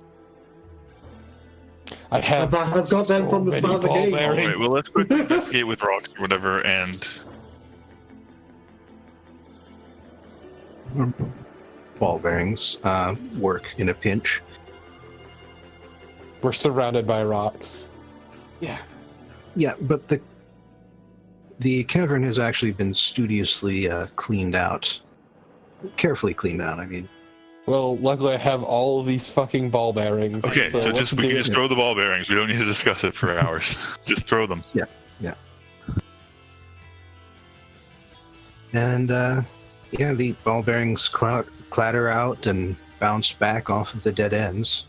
I have I've got them so from the many start of the ball game. all bearings. right? Well, let's quickly investigate with rocks or whatever, and Ball bearings work in a pinch. We're surrounded by rocks. Yeah. Yeah, but the cavern has actually been studiously cleaned out. Carefully cleaned out, I mean. Well, luckily I have all of these fucking ball bearings. okay, so let's just we do can just it. throw the ball bearings. We don't need to discuss it for hours. Just throw them. And Yeah, the ball bearings clatter out and bounce back off of the dead ends.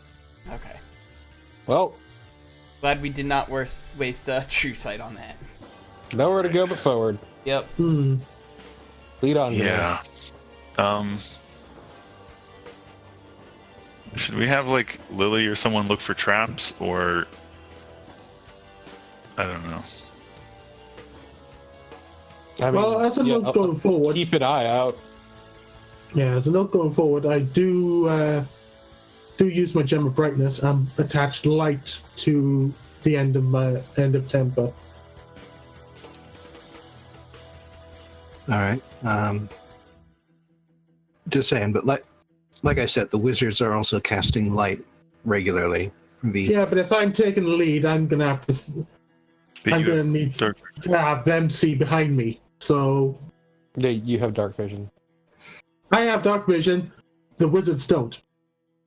Okay. Well, Glad we did not waste a true sight on that. nowhere to go but forward. Yep. Hmm. Lead on. Yeah. Should we have like Lily or someone look for traps, or I don't know. I mean, Well, as a note going forward, keep an eye out. yeah, as a note going forward, I do use my gem of brightness. I'm attached light to the end of temper. All right. Just saying, but like I said, the wizards are also casting light regularly. Yeah, but if I'm taking the lead, I'm gonna have to. But I'm you gonna have need dark- to have them see behind me. So Yeah, you have dark vision. I have dark vision. The wizards don't.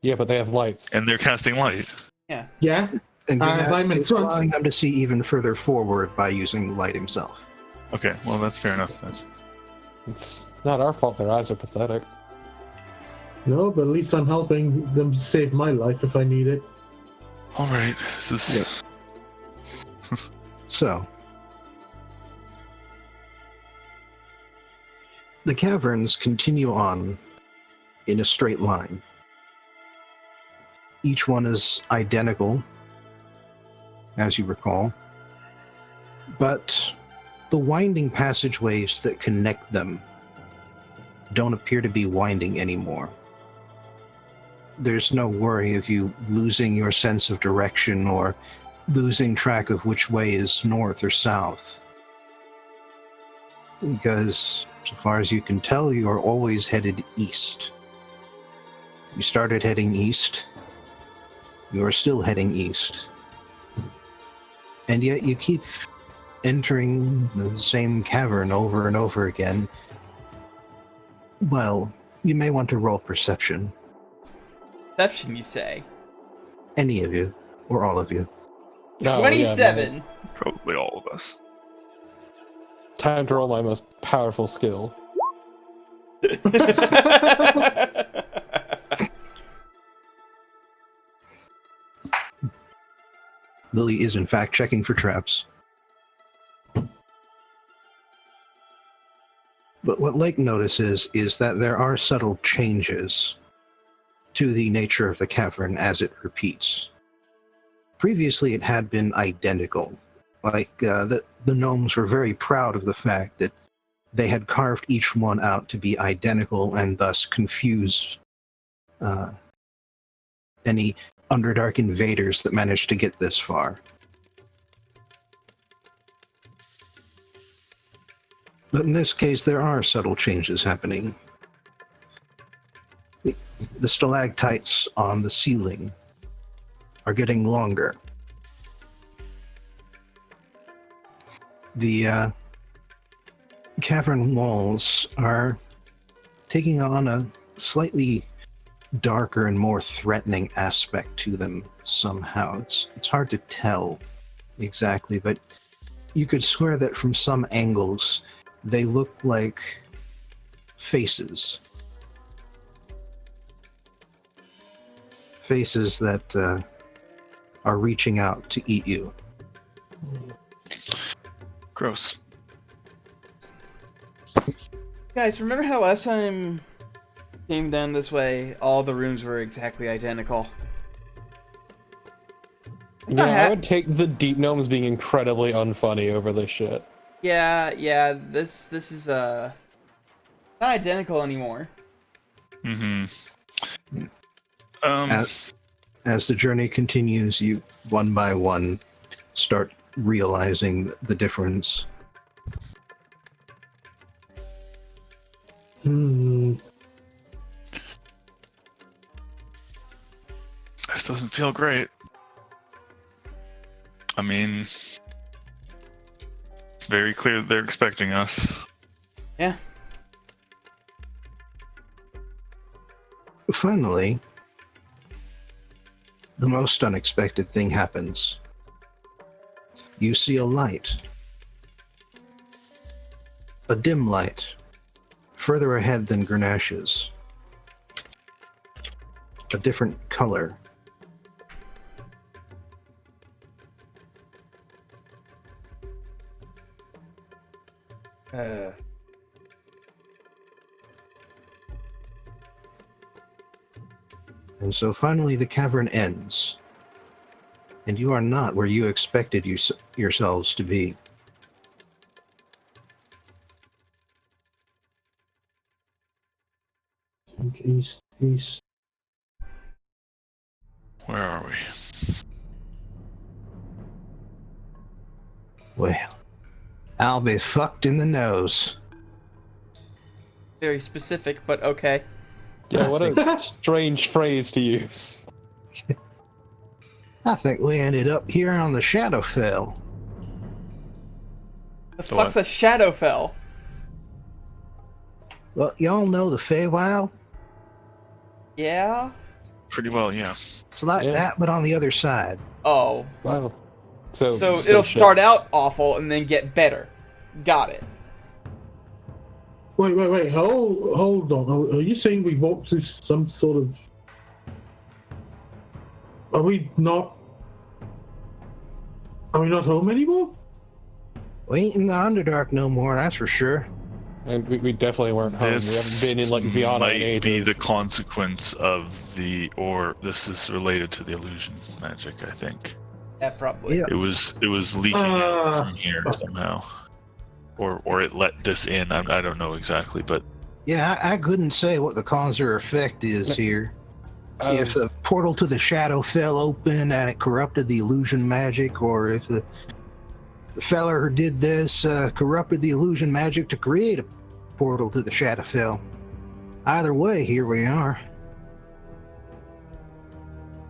Yeah, but they have lights. and they're casting light. Yeah. Yeah. And I'm in it's front. allowing them to see even further forward by using light himself. Okay, well that's fair enough then. It's not our fault their eyes are pathetic. No, but at least I'm helping them save my life if I need it. All right, this is. Yep. So, the caverns continue on in a straight line. Each one is identical, as you recall, but the winding passageways that connect them don't appear to be winding anymore. There's no worry of you losing your sense of direction or losing track of which way is north or south. Because, so far as you can tell, you are always headed east. You started heading east. You are still heading east. And yet you keep entering the same cavern over and over again. Well, you may want to roll perception. Perception, you say? Any of you, or all of you. Oh, 27. Yeah, Probably all of us. time to roll my most powerful skill. Lily is in fact checking for traps. But what Lake notices is that there are subtle changes to the nature of the cavern as it repeats. Previously, it had been identical. Like, the gnomes were very proud of the fact that they had carved each one out to be identical and thus confuse any Underdark invaders that managed to get this far. But in this case, there are subtle changes happening. The stalactites on the ceiling are getting longer. The cavern walls are taking on a slightly darker and more threatening aspect to them somehow. It's hard to tell exactly, but you could swear that from some angles they look like faces. Faces that are reaching out to eat you. Gross. Guys, remember how last time came down this way, all the rooms were exactly identical? Yeah, I would take the deep gnomes being incredibly unfunny over this shit. Yeah, this is not identical anymore. Mm-hmm. As the journey continues, you one by one start realizing the difference. This doesn't feel great. I mean, it's very clear that they're expecting us. Yeah. Finally, the most unexpected thing happens. You see a light. A dim light. further ahead than Grenache is. A different color. And so finally the cavern ends. And you are not where you expected yourselves to be. East. Where are we? Well, I'll be fucked in the nose. Very specific, but okay. Yeah, what a strange phrase to use. I think we ended up here on the Shadowfell. The fuck's a Shadowfell? Well, y'all know the Feywild? Yeah? Pretty well, yeah. It's like that, but on the other side. Oh. Wow. So it'll start out awful and then get better. Got it. Wait. Hold on. Are you saying we walked through some sort of... Are we not home anymore? We ain't in the Underdark no more, that's for sure. And we definitely weren't home. We haven't been in like Viana in might be ages. the consequence of or this is related to the illusion magic, I think. Yeah, probably. Yeah. It was leaking out from here somehow. Or it let this in. I don't know exactly, but Yeah, I couldn't say what the cause or effect is here. If the portal to the shadow fell open and it corrupted the illusion magic, or if the feller who did this corrupted the illusion magic to create a portal to the Shadowfell. Either way, here we are.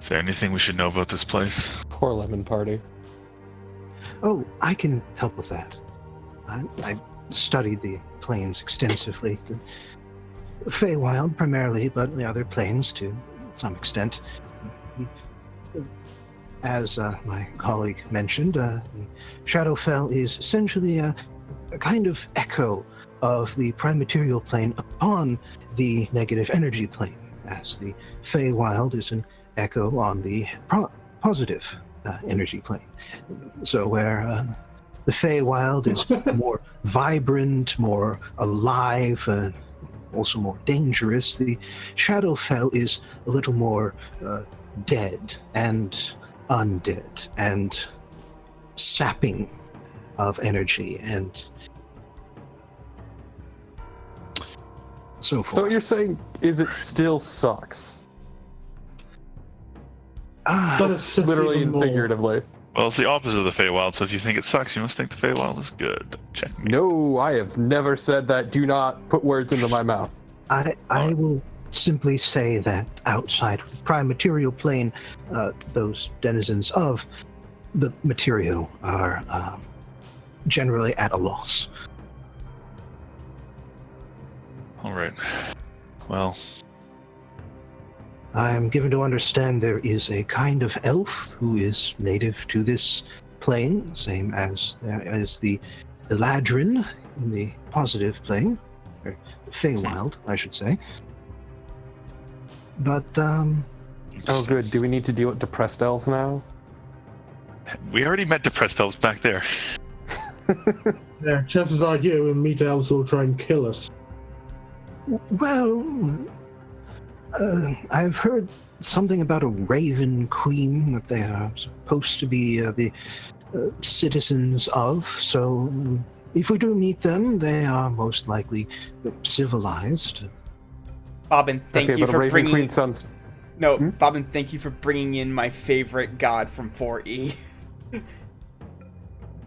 is there anything we should know about this place? Poor Lemon Party. Oh, I can help with that. I studied the planes extensively. The Feywild primarily, but the other planes to some extent. As my colleague mentioned, the Shadowfell is essentially a kind of echo of the prime material plane upon the negative energy plane, as the Feywild is an echo on the positive energy plane. So where the Feywild is more vibrant, more alive, also more dangerous, the Shadowfell is a little more dead and undead and sapping of energy and so forth. So what you're saying is it still sucks? But it's Literally even and more. figuratively. Well, it's the opposite of the Feywild, so if you think it sucks, you must think the Feywild is good. Check me. No, I have never said that. Do not put words into my mouth. I will simply say that outside of the prime material plane, those denizens of the material are generally at a loss. All right. Well, I am given to understand there is a kind of elf who is native to this plane, same as there is the Eladrin in the positive plane, or Feywild, I should say. But, Oh, good. Do we need to deal with depressed elves now? we already met depressed elves back there. Yeah, chances are you and Meat Elves will try and kill us. well, I've heard something about a Raven Queen that they are supposed to be the citizens of, so if we do meet them, they are most likely civilized. Bobbin, thank okay, you but a for Raven bringing... Queen sounds... No, Bobbin, thank you for bringing in my favorite god from 4E.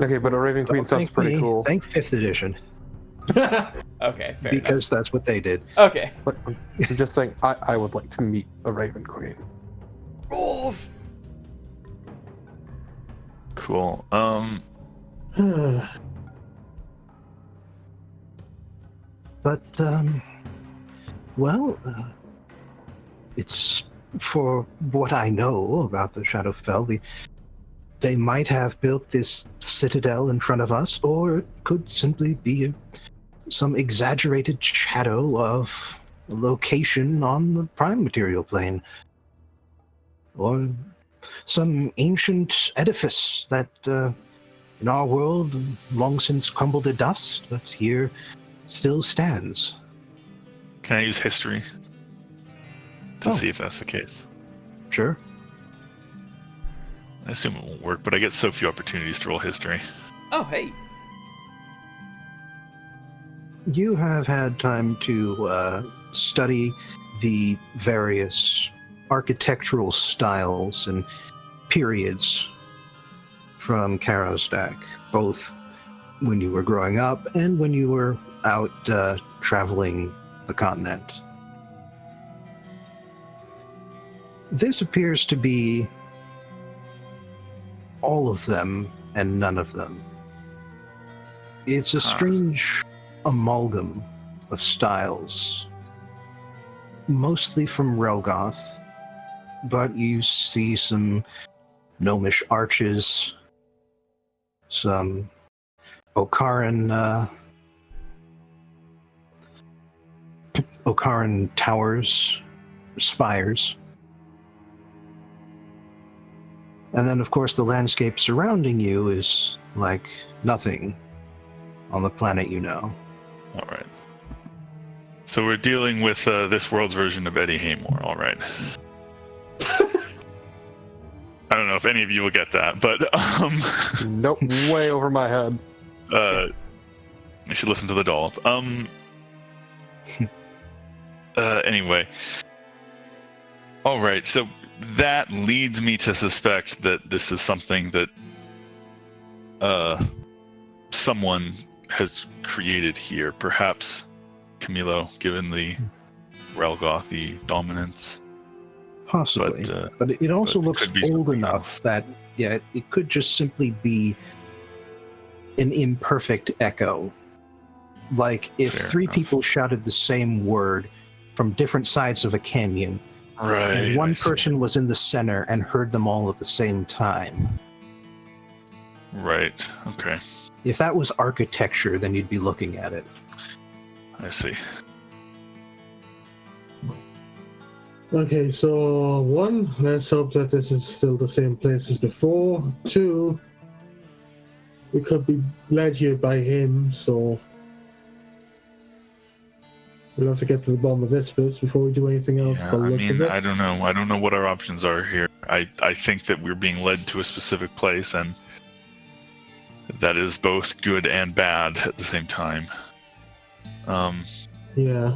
Okay, but a Raven Queen Don't sounds thank pretty me, cool. Thank 5th edition, Okay, fair because that's what they did. enough. Okay. But I'm just saying, I would like to meet a Raven Queen. Rules! Cool. But, well, it's for what I know about the Shadowfell, they might have built this citadel in front of us, or it could simply be a some exaggerated shadow of a location on the prime material plane. Or some ancient edifice that, in our world, long since crumbled to dust, but here still stands. Can I use history to Oh. see if that's the case? Sure. I assume it won't work, but I get so few opportunities to roll history. Oh, hey. You have had time to study the various architectural styles and periods from Karosdak, both when you were growing up and when you were out traveling the continent. This appears to be all of them and none of them. It's a strange amalgam of styles, mostly from Relgoth, but you see some gnomish arches, some Okaran towers, spires. And then, of course, the landscape surrounding you is like nothing on the planet you know. All right. So we're dealing with this world's version of Eddie Haymore. All right. I don't know if any of you will get that, but Nope, way over my head. you should listen to the doll. Anyway. All right. So that leads me to suspect that this is something that someone has created here. Perhaps Camillio, given the Relgothy dominance. Possibly. But it also but it looks could be old something enough else. that, yeah, it could just simply be an imperfect echo. Like if Fair three enough. people shouted the same word from different sides of a canyon, Right. and I one see. person was in the center and heard them all at the same time. Right. Okay. If that was architecture, then you'd be looking at it. I see. Okay, so one, let's hope that this is still the same place as before. Two, we could be led here by him, so we'll have to get to the bottom of this first before we do anything else. Yeah, by the I looks of mean, it. I don't know. I don't know what our options are here. I think that we're being led to a specific place, and that is both good and bad at the same time. Yeah.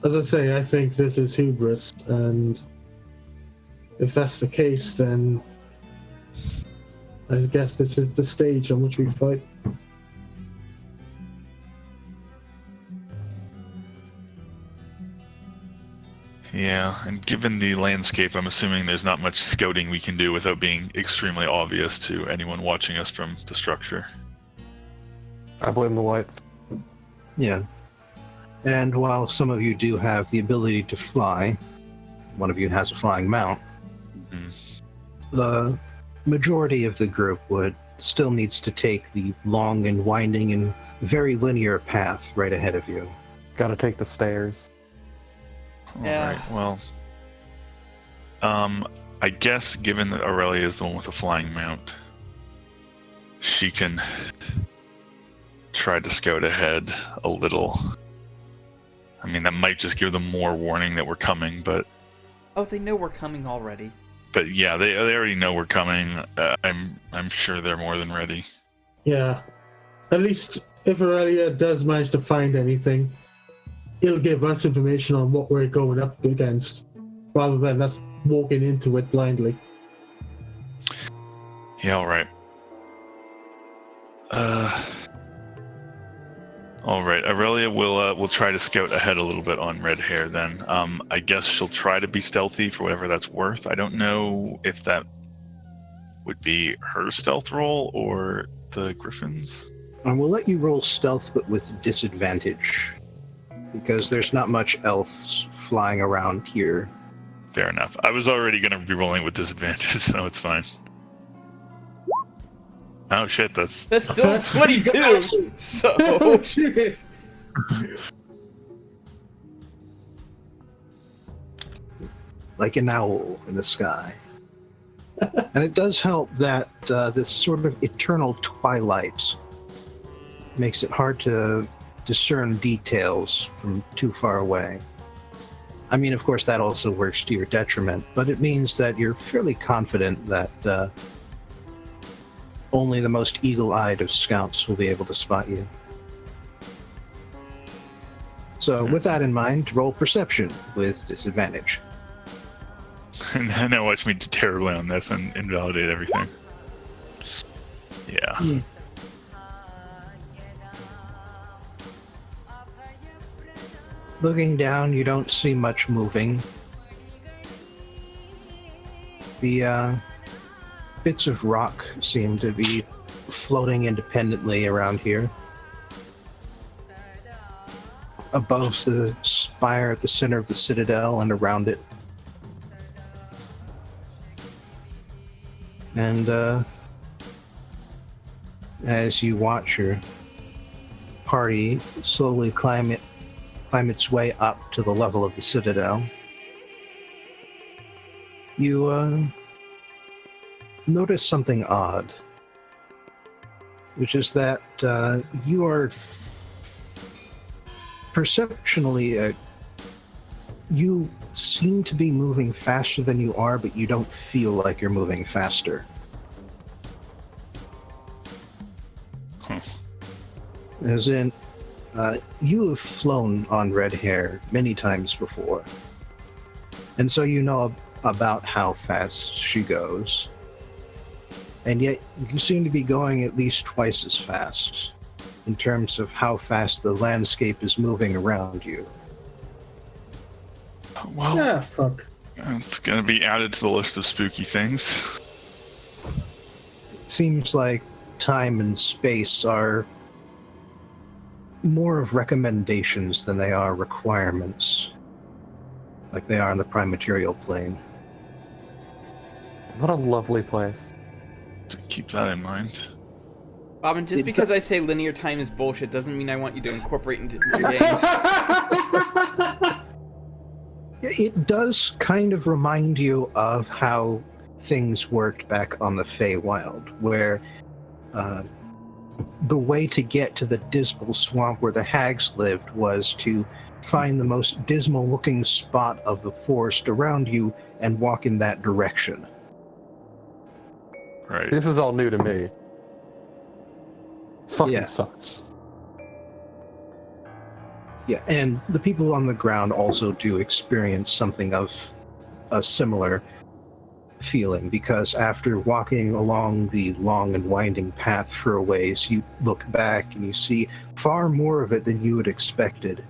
As I say, I think this is hubris, and if that's the case, then I guess this is the stage on which we fight. Yeah, and given the landscape, I'm assuming there's not much scouting we can do without being extremely obvious to anyone watching us from the structure. I blame the lights. Yeah. And while some of you do have the ability to fly, one of you has a flying mount, Mhm. the majority of the group still needs to take the long and winding and very linear path right ahead of you. Gotta take the stairs. Yeah. Alright, well. I guess given that Aurelia is the one with the flying mount, she can try to scout ahead a little. I mean, that might just give them more warning that we're coming, but Oh, they know we're coming already. yeah, they already know we're coming. I'm sure they're more than ready. Yeah. At least if Aurelia does manage to find anything, it'll give us information on what we're going up against, rather than us walking into it blindly. Yeah, alright. Alright, Aurelia will try to scout ahead a little bit on red hair then. I guess she'll try to be stealthy for whatever that's worth. I don't know if that would be her stealth roll or the Griffin's. I will let you roll stealth, but with disadvantage, because there's not much elves flying around here. Fair enough. I was already going to be rolling with disadvantage, so it's fine. Oh shit, that's That's still 22. So Oh shit! Like an owl in the sky. And it does help that this sort of eternal twilight makes it hard to discern details from too far away. I mean, of course, that also works to your detriment, but it means that you're fairly confident that only the most eagle-eyed of scouts will be able to spot you. So, with that in mind, roll perception with disadvantage. And now watch me do terribly on this and invalidate everything. Yeah. Looking down, you don't see much moving. The bits of rock seem to be floating independently around here. Above the spire at the center of the citadel and around it. And as you watch your party slowly climb its way up to the level of the citadel, you notice something odd, which is that you are perceptionally you seem to be moving faster than you are, but you don't feel like you're moving faster. Huh. As in, you have flown on Red Hair many times before, and so you know about how fast she goes. And yet, you seem to be going at least twice as fast in terms of how fast the landscape is moving around you. Well, Yeah, fuck. it's gonna be added to the list of spooky things. It seems like time and space are more of recommendations than they are requirements, like they are in the prime material plane. What a lovely place. Keep that in mind. Bobbin, just because I say linear time is bullshit doesn't mean I want you to incorporate into your games. It does kind of remind you of how things worked back on the Feywild, where the way to get to the dismal swamp where the hags lived was to find the most dismal-looking spot of the forest around you and walk in that direction. Right. This is all new to me. Fucking Yeah. sucks. Yeah, and the people on the ground also do experience something of a similar feeling, because after walking along the long and winding path for a ways, you look back and you see far more of it than you had expected.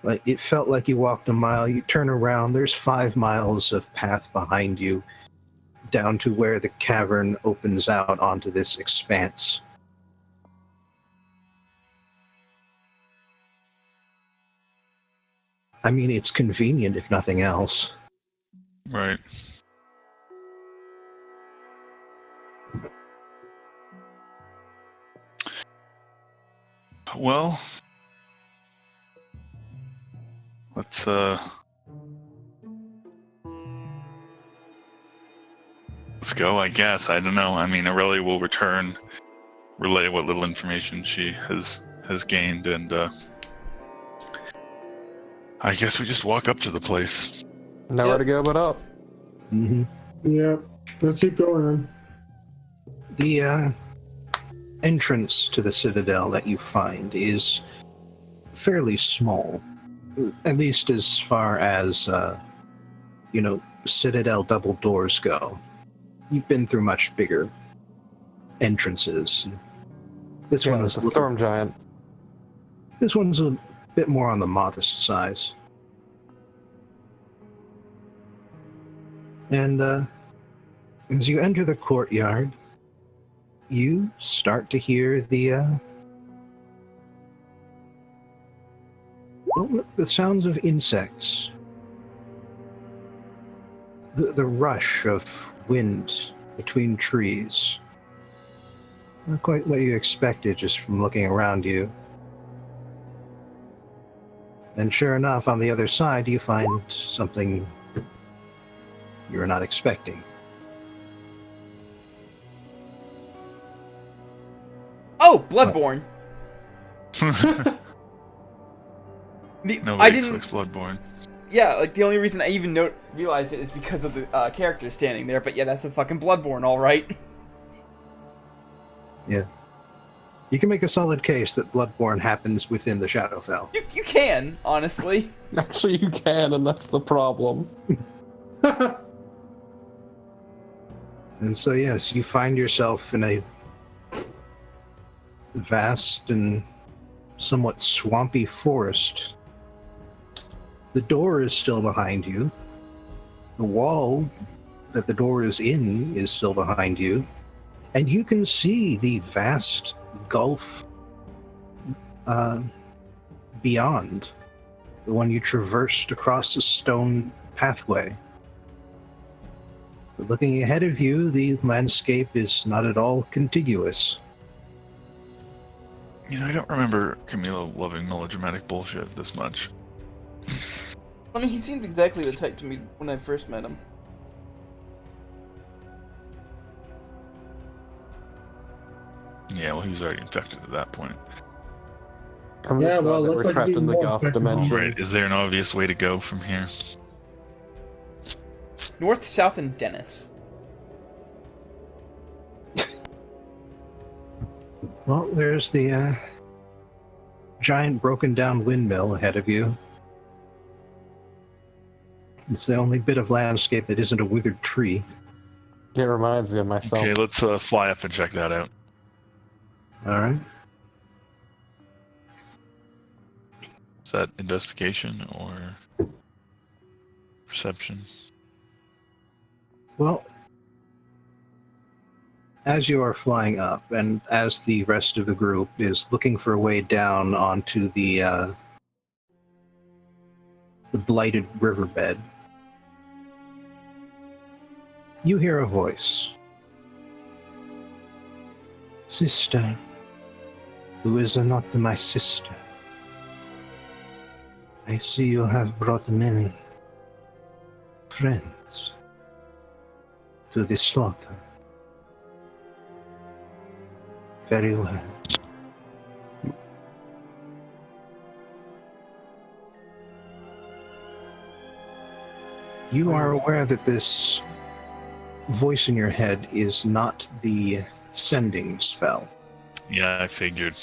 Like, it felt like you walked a mile, you turn around, there's 5 miles of path behind you, down to where the cavern opens out onto this expanse. I mean, it's convenient if nothing else. Right. Well, let's go, I guess. I don't know. I mean, Aurelia will return, relay what little information she has gained, and I guess we just walk up to the place. Nowhere to go but up. Mm-hmm. Yeah, let's keep going then. The entrance to the citadel that you find is fairly small, at least as far as, citadel double doors go. You've been through much bigger entrances. This one is a storm giant. This one's a bit more on the modest size. And as you enter the courtyard, you start to hear the sounds of insects. The rush of wind between trees. Not quite what you expected just from looking around you. And sure enough, on the other side, you find something you were not expecting. Oh, Bloodborne. Nobody I didn't. clicks Bloodborne. Yeah, like the only reason I even realized it is because of the character standing there. But yeah, that's a fucking Bloodborne, all right. Yeah. You can make a solid case that Bloodborne happens within the Shadowfell. You can, honestly. Actually, you can, and that's the problem. And so, yes, you find yourself in a vast and somewhat swampy forest. The door is still behind you. The wall that the door is in is still behind you. And you can see the vast gulf beyond, the one you traversed across the stone pathway. But looking ahead of you, the landscape is not at all contiguous. You know, I don't remember Camillio loving melodramatic bullshit this much. I mean, he seemed exactly the type to me when I first met him. Yeah, well, he was already infected at that point. I'm Yeah, just glad well, that looks we're like trapped we in the won't goth affect the dimension. Right, is there an obvious way to go from here? North, south, and Dennis. Well, there's the giant broken down windmill ahead of you. It's the only bit of landscape that isn't a withered tree. It reminds me of myself. Okay, let's fly up and check that out. All right. Is that investigation or perception? Well, as you are flying up, and as the rest of the group is looking for a way down onto the blighted riverbed, you hear a voice. Sister, who is not my sister? I see you have brought many friends to the slaughter. Very well. You are aware that this voice in your head is not the sending spell. Yeah, I figured.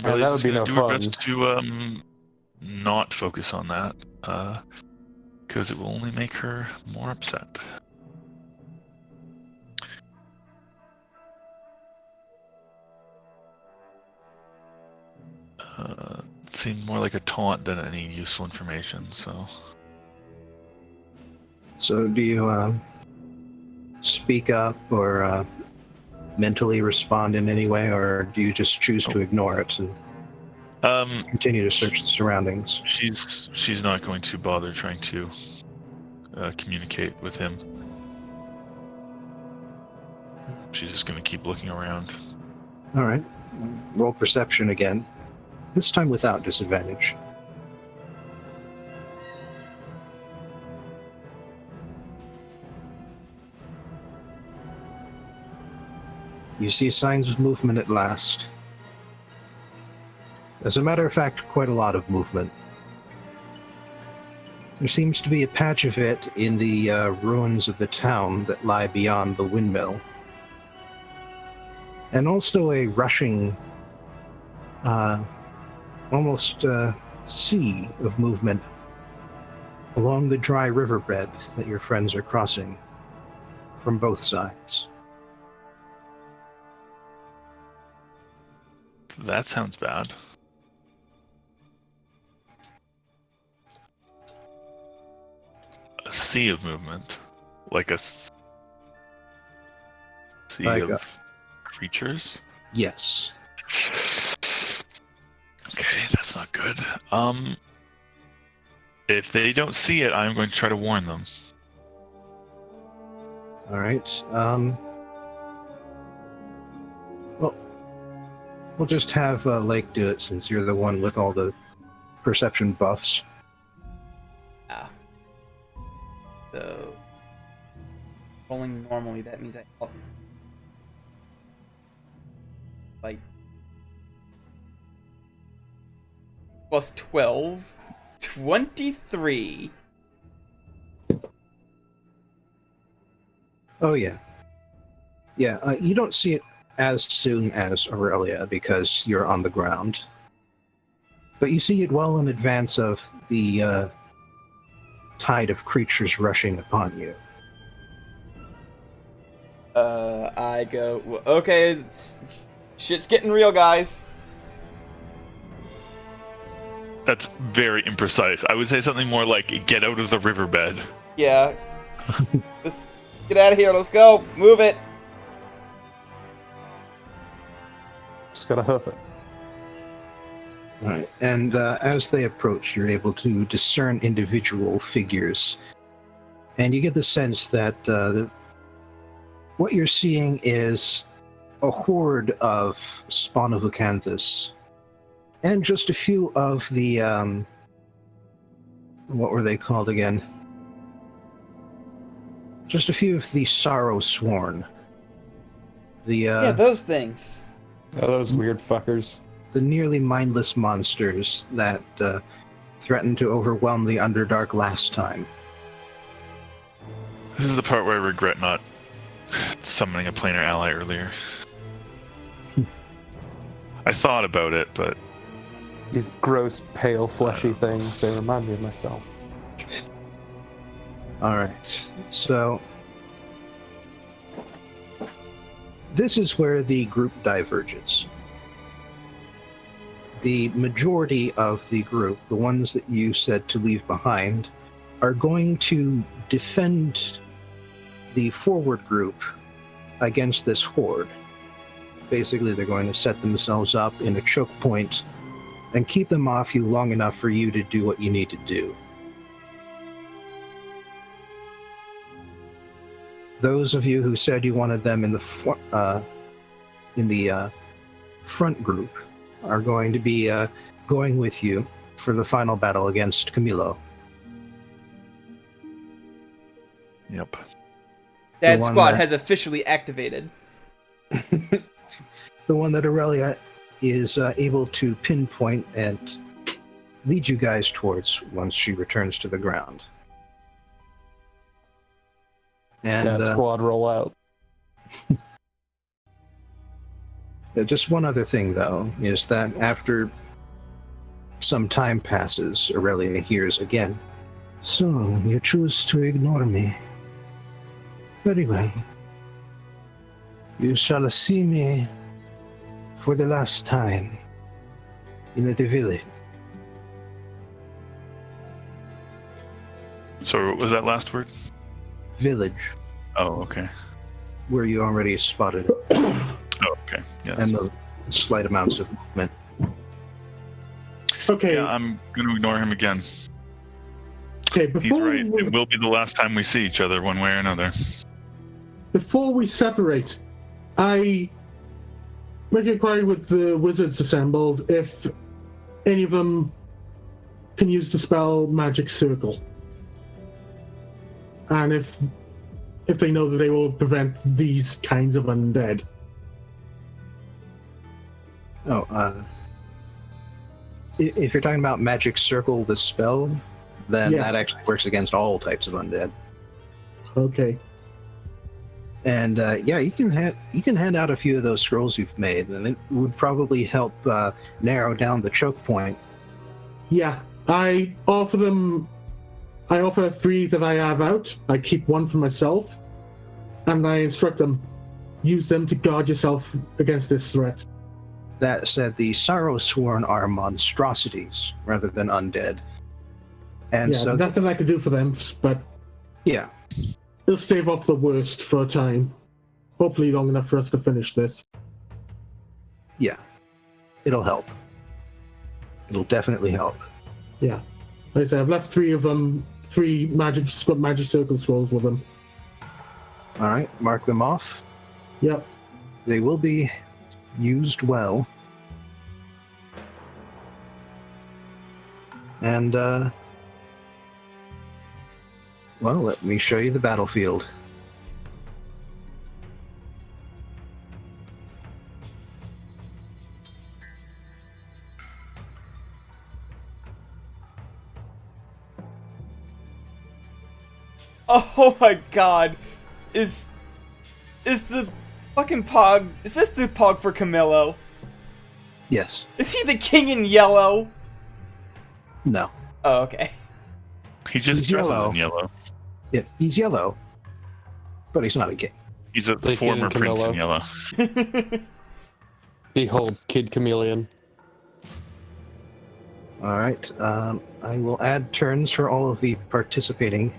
Yeah, that would be no do our fun. best to not focus on that, because it will only make her more upset. It seemed more like a taunt than any useful information, so... So do you speak up or mentally respond in any way, or do you just choose to ignore it and continue to search the surroundings? She's not going to bother trying to communicate with him. She's just going to keep looking around. All right. Roll perception again. This time without disadvantage. You see signs of movement at last. As a matter of fact, quite a lot of movement. There seems to be a patch of it in the ruins of the town that lie beyond the windmill. And also a rushing, almost sea of movement along the dry riverbed that your friends are crossing from both sides. That sounds bad. A sea of movement, like a sea Like of a- creatures. Yes. Okay, that's not good. If they don't see it, I'm going to try to warn them. All right. Well, we'll just have Lake do it since you're the one with all the perception buffs. Ah. So, rolling normally, that means I like plus 12, 23. Oh yeah, yeah. You don't see it as soon as Aurelia because you're on the ground, but you see it well in advance of the tide of creatures rushing upon you. I go, okay, shit's getting real, guys. That's very imprecise. I would say something more like, get out of the riverbed. Yeah. Let's get out of here, let's go, move it. Just gotta hoof it. All right, and as they approach, you're able to discern individual figures, and you get the sense that what you're seeing is a horde of Spawnovucanthus, and just a few of the what were they called again? Just a few of the Sorrow Sworn. Yeah, those things. Oh, those weird fuckers. The nearly mindless monsters that threatened to overwhelm the Underdark last time. This is the part where I regret not summoning a planar ally earlier. I thought about it, but... These gross, pale, fleshy things, they remind me of myself. Alright, so... this is where the group diverges. The majority of the group, the ones that you said to leave behind, are going to defend the forward group against this horde. Basically, they're going to set themselves up in a choke point and keep them off you long enough for you to do what you need to do. Those of you who said you wanted them in the front group are going to be going with you for the final battle against Camillio. Yep. That squad has officially activated. The one that Aurelia is able to pinpoint and lead you guys towards once she returns to the ground. And That squad roll out. Just one other thing, though, is that after some time passes, Aurelia hears again. So, you choose to ignore me. Very well. You shall see me for the last time in the village. So what was that last word? Village, Oh, okay. where you already spotted it, Oh, okay. Yes. and the slight amounts of movement. Okay. Yeah, I'm going to ignore him again. Okay. He's right. It will be the last time we see each other one way or another. Before we separate, I make an inquiry with the wizards assembled if any of them can use the spell Magic Circle, and if they know that they will prevent these kinds of undead. Oh, if you're talking about Magic Circle, the spell, then Yeah. that actually works against all types of undead. Okay. And yeah, you can hand out a few of those scrolls you've made, and it would probably help narrow down the choke point. Yeah, I offer 3 that I have out. I keep 1 for myself, and I instruct them, use them to guard yourself against this threat. That said, the Sorrow Sworn are monstrosities rather than undead. And Yeah, so, nothing I can do for them, but yeah, it'll stave off the worst for a time. Hopefully long enough for us to finish this. yeah, it'll help. It'll definitely help. Yeah. Like I said, I've left 3 of them, 3 magic circle scrolls with them. All right, mark them off. Yep. They will be used well. And, well, let me show you the battlefield. Oh my god. Is the fucking Pog... Is this the Pog for Camillio? Yes. Is he the king in yellow? No. Oh, okay. He just He's dresses yellow. in yellow. Yeah, he's yellow, but he's not a king. He's a The former King prince in Camillio. yellow. Behold, Kid Chameleon. All right. I will add turns for all of the participating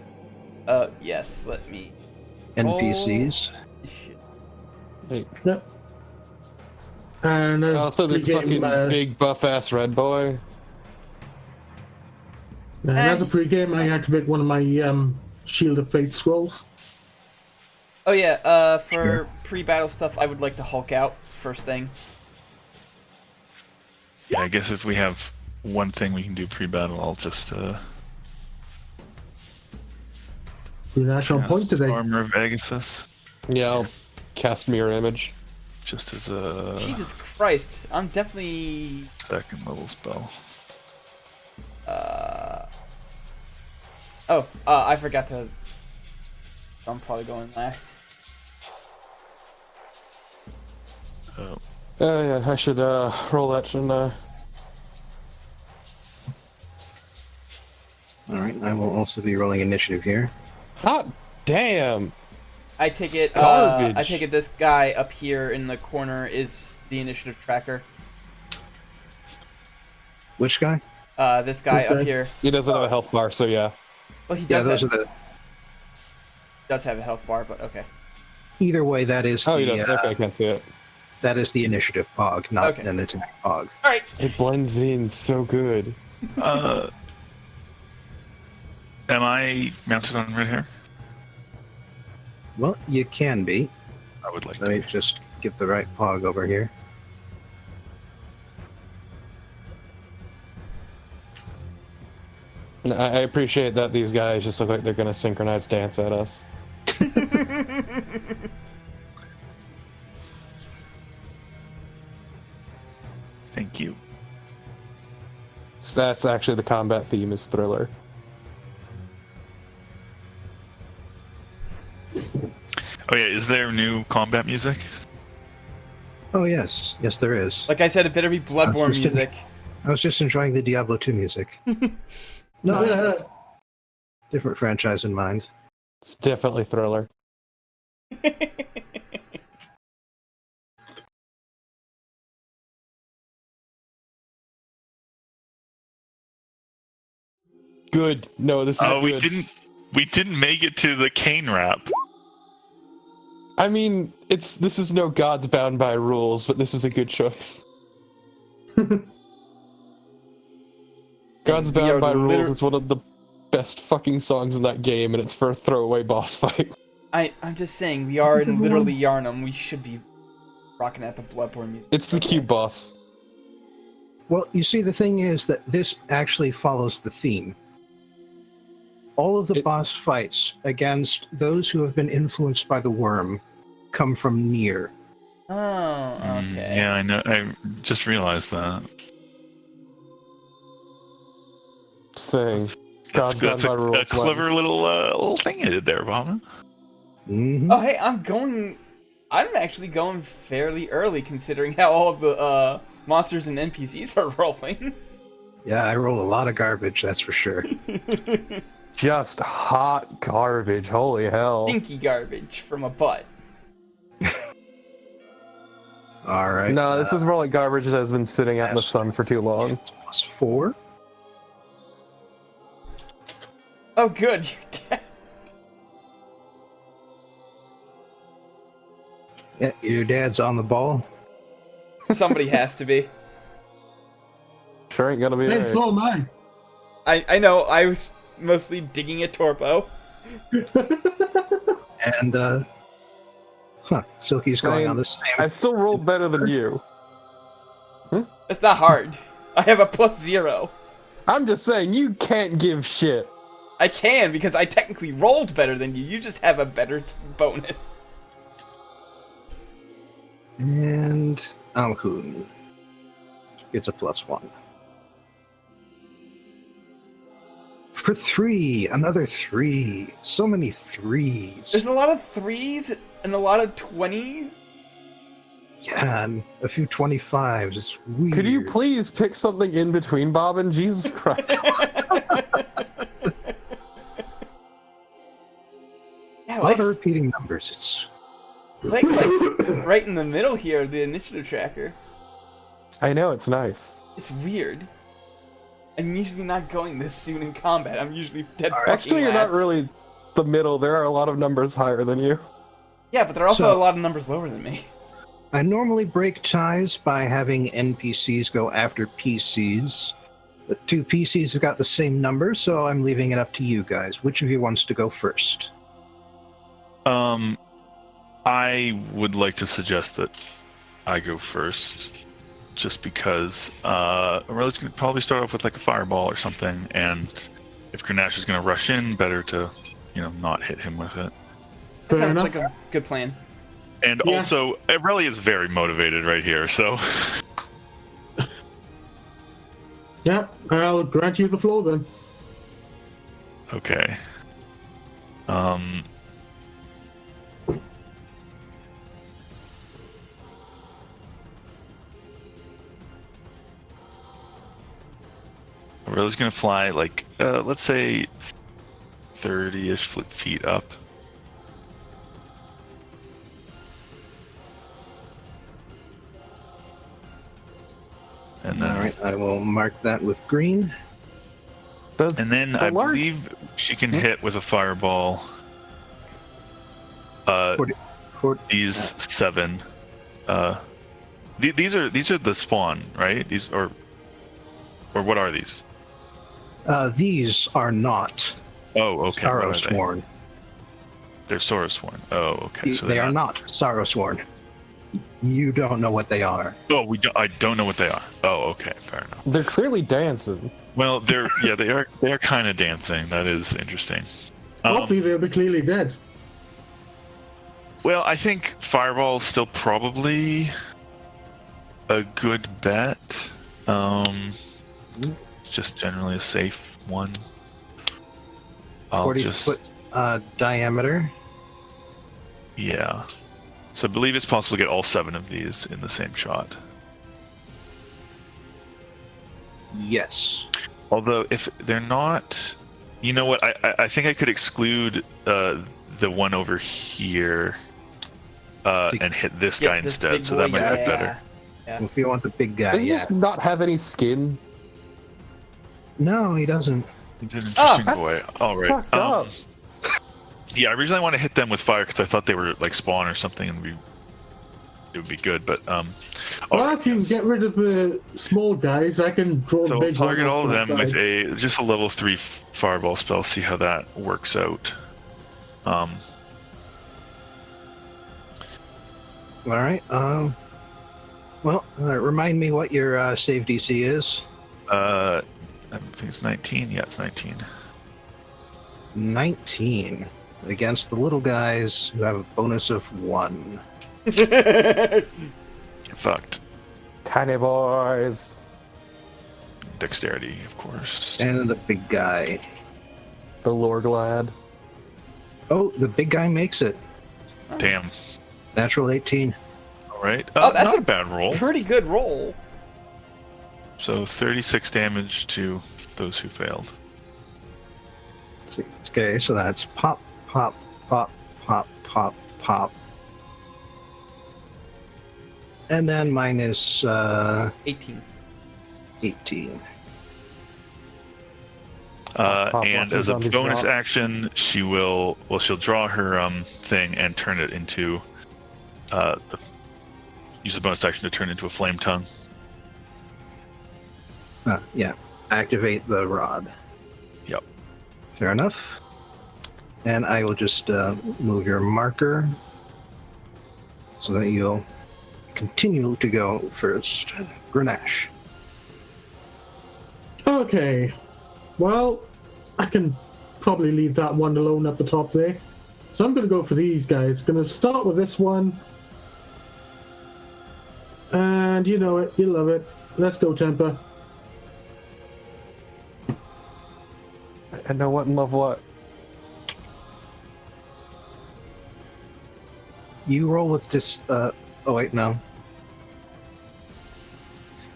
Yes, let me... NPCs. Shit. Hey. Yep. And Also, this fucking big buff-ass red boy. and as a pregame, I activate one of my Shield of Faith scrolls. Oh yeah, for Sure. pre-battle stuff, I would like to Hulk out first thing. Yeah, I guess if we have one thing we can do pre-battle, I'll just The national point today. Armor of Agathis, Yeah, I'll cast Mirror Image. just as a Jesus Christ, I'm definitely... second level spell. I forgot to... I'm probably going last. Oh, Oh yeah, I should roll that, shouldn't I? All right. I will also be rolling initiative here. Hot damn! I take it, Garbage. I take it this guy up here in the corner is the initiative tracker. Which guy? This guy up Okay. here. He doesn't have a health bar, so yeah. Well, he Yeah, does, those are have, the. does have a health bar, but okay. Either way, that is Oh, the. he does. Okay, I can't see it. That is the initiative pog, not Okay. an attack pog. Alright, It blends in so good. am I mounted on red hair? Well, you can be. I would like Let me to. just get the right pog over here. And I appreciate that these guys just look like they're gonna synchronize dance at us. Thank you. So that's actually the combat theme is Thriller. Oh yeah, is there new combat music? Oh yes, yes there is. like I said, it better be Bloodborne just gonna- music. I was just enjoying the Diablo 2 music. No, Yeah. different franchise in mind. It's definitely Thriller. Good. No, this is Oh, good. we didn't make it to the cane rap. I mean, this is no God's bound by rules, but this is a good choice. God's We are bound by rules liter- is one of the best fucking songs in that game, and it's for a throwaway boss fight. I'm just saying, we are in literally Yarnum. We should be rocking at the Bloodborne music. It's the cube boss. Well, you see, the thing is that this actually follows the theme. All of the boss fights against those who have been influenced by the worm come from Neir. Oh, okay. Yeah, I know. I just realized that. Saying God's bound That's by a rules. clever little thing you did there, Bob. Mm-hmm. Oh, hey, I'm actually going fairly early considering how all the monsters and NPCs are rolling. Yeah, I roll a lot of garbage, that's for sure. Just hot garbage. Holy hell. Stinky garbage from a butt. All right. No, this is more like garbage that has been sitting out in the sun for too long. +4. Oh, good, you're dead. Yeah, your dad's on the ball. Somebody has to be. Sure ain't gonna be Hey, right. so am I. I know, I was mostly digging at Torpo. And Huh. Silky's going on the same. I still rolled better than you. It's not hard. I have a +0. I'm just saying, you can't give shit. I can, because I technically rolled better than you. You just have a better bonus. And Alhoon gets a +1. For 3, another 3. So many 3s. There's a lot of 3s and a lot of 20s. Yeah, and a few 25s. It's weird. Could you please pick something in between, Bob, and Jesus Christ? Yeah, A lot of repeating numbers. It's like right in the middle here of the initiative tracker. I know, it's nice. It's weird. I'm usually not going this soon in combat. I'm usually dead. All right. fucking Actually, you're not last. really the middle. There are a lot of numbers higher than you. Yeah, but there are also So- a lot of numbers lower than me. I normally break ties by having NPCs go after PCs. The 2 PCs have got the same number, so I'm leaving it up to you guys. Which of you wants to go first? I would like to suggest that I go first, just because Aurelia's going to probably start off with like a fireball or something, and if Grenache is going to rush in, better to, not hit him with it. That Fair sounds enough. like a good plan. And Yeah. also, Aurelia is very motivated right here, so Yeah, I'll grant you the floor then. okay. Aurelia's gonna fly like, let's say 30-ish feet up. And then, Alright, I will mark that with green. Does and then the I large- believe she can hit with a fireball. 40, These 7. These are the spawn, right? These or what are these? these are not Oh, okay. what are they? Sorrowsworn. They're Sorrowsworn. Oh, okay. So They they're are not Sorrowsworn. You don't know what they are. Oh, I don't know what they are. Oh, okay. Fair enough. They're clearly dancing. Well, they are kind of dancing. That is interesting. Hopefully they'll be clearly dead. Well, I think Fireball's still probably a good bet. It's just generally a safe one. 40-foot diameter. Yeah. So I believe it's possible to get all 7 of these in the same shot. Yes. Although if they're not, you know what? I think I could exclude the one over here and hit this guy this instead. big So that boy, might be yeah. better. If you want the big guy, Does he yeah. just not have any skin? No, he doesn't. He's an interesting that's boy. All right. fucked up. Yeah, originally I want to hit them with fire because I thought they were like spawn or something, and it would be good. But all Well, right, if you yes. get rid of the small guys, I can draw So the we'll big target one all of off to them the with side. just a level 3 fireball spell. See how that works out. All right. Well, remind me what your save DC is. I think it's 19. Yeah, it's 19. 19 against the little guys who have a bonus of 1. Get fucked. Tiny boys. Dexterity, of course. And the big guy. The Lord lad. Oh, the big guy makes it. Damn. Natural 18. All right. Oh, that's not a a bad roll. Pretty good roll. So 36 damage to those who failed. Okay, so that's pop, pop, pop, pop, pop, pop. And then minus 18. 18. Pop And lots of as a zombies bonus drop. action, she'll draw her thing and turn it into use a bonus action to turn it into a flame tongue. Yeah, activate the rod. Yep. Fair enough. And I will just move your marker So that you'll continue to go first. Grenache. Okay. Well, I can probably leave that one alone at the top there. So I'm going to go for these guys. Going to start with this one. And you know it. You love it. Let's go, Temper. I know what and love what. You roll with this. Oh wait, no.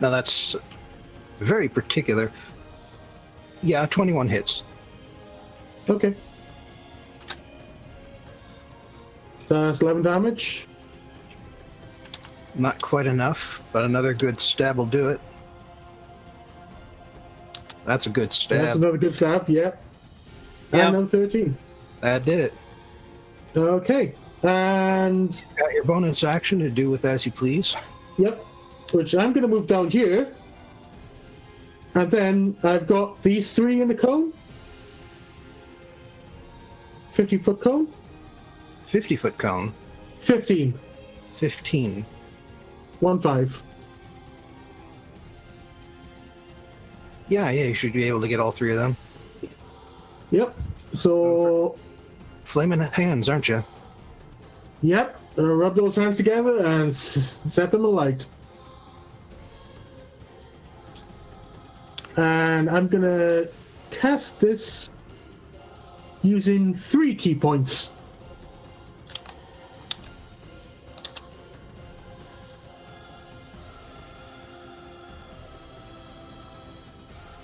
No, that's very particular. Yeah, 21 hits. Okay. That's 11 damage. Not quite enough, but another good stab will do it. That's a good stab. That's another good stab, yeah. And Yeah. another 13. That did it. Okay. And, Got your bonus action to do with as you please. yep. Which I'm going to move down here. And then I've got these three in the cone. 50-foot cone. 50-foot cone. 15. 15. 1-5. Yeah, you should be able to get all three of them. Yep. So, Flaming hands, aren't you? yep. Rub those hands together and set them alight. And I'm gonna cast this using 3 key points.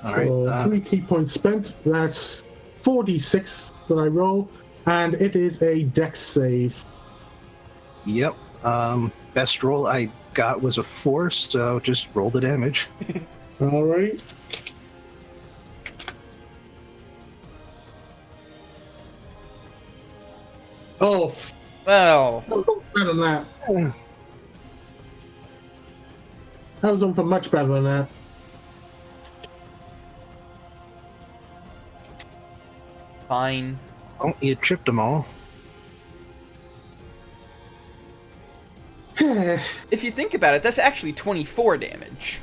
All right. So 3 key points spent. That's 4d6 that I roll, and it is a dex save. Yep. Best roll I got was a 4, so just roll the damage. All right. Oh, Well, better than that. Eh, I was on for much better than that. fine. Oh, you tripped them all. If you think about it, that's actually 24 damage.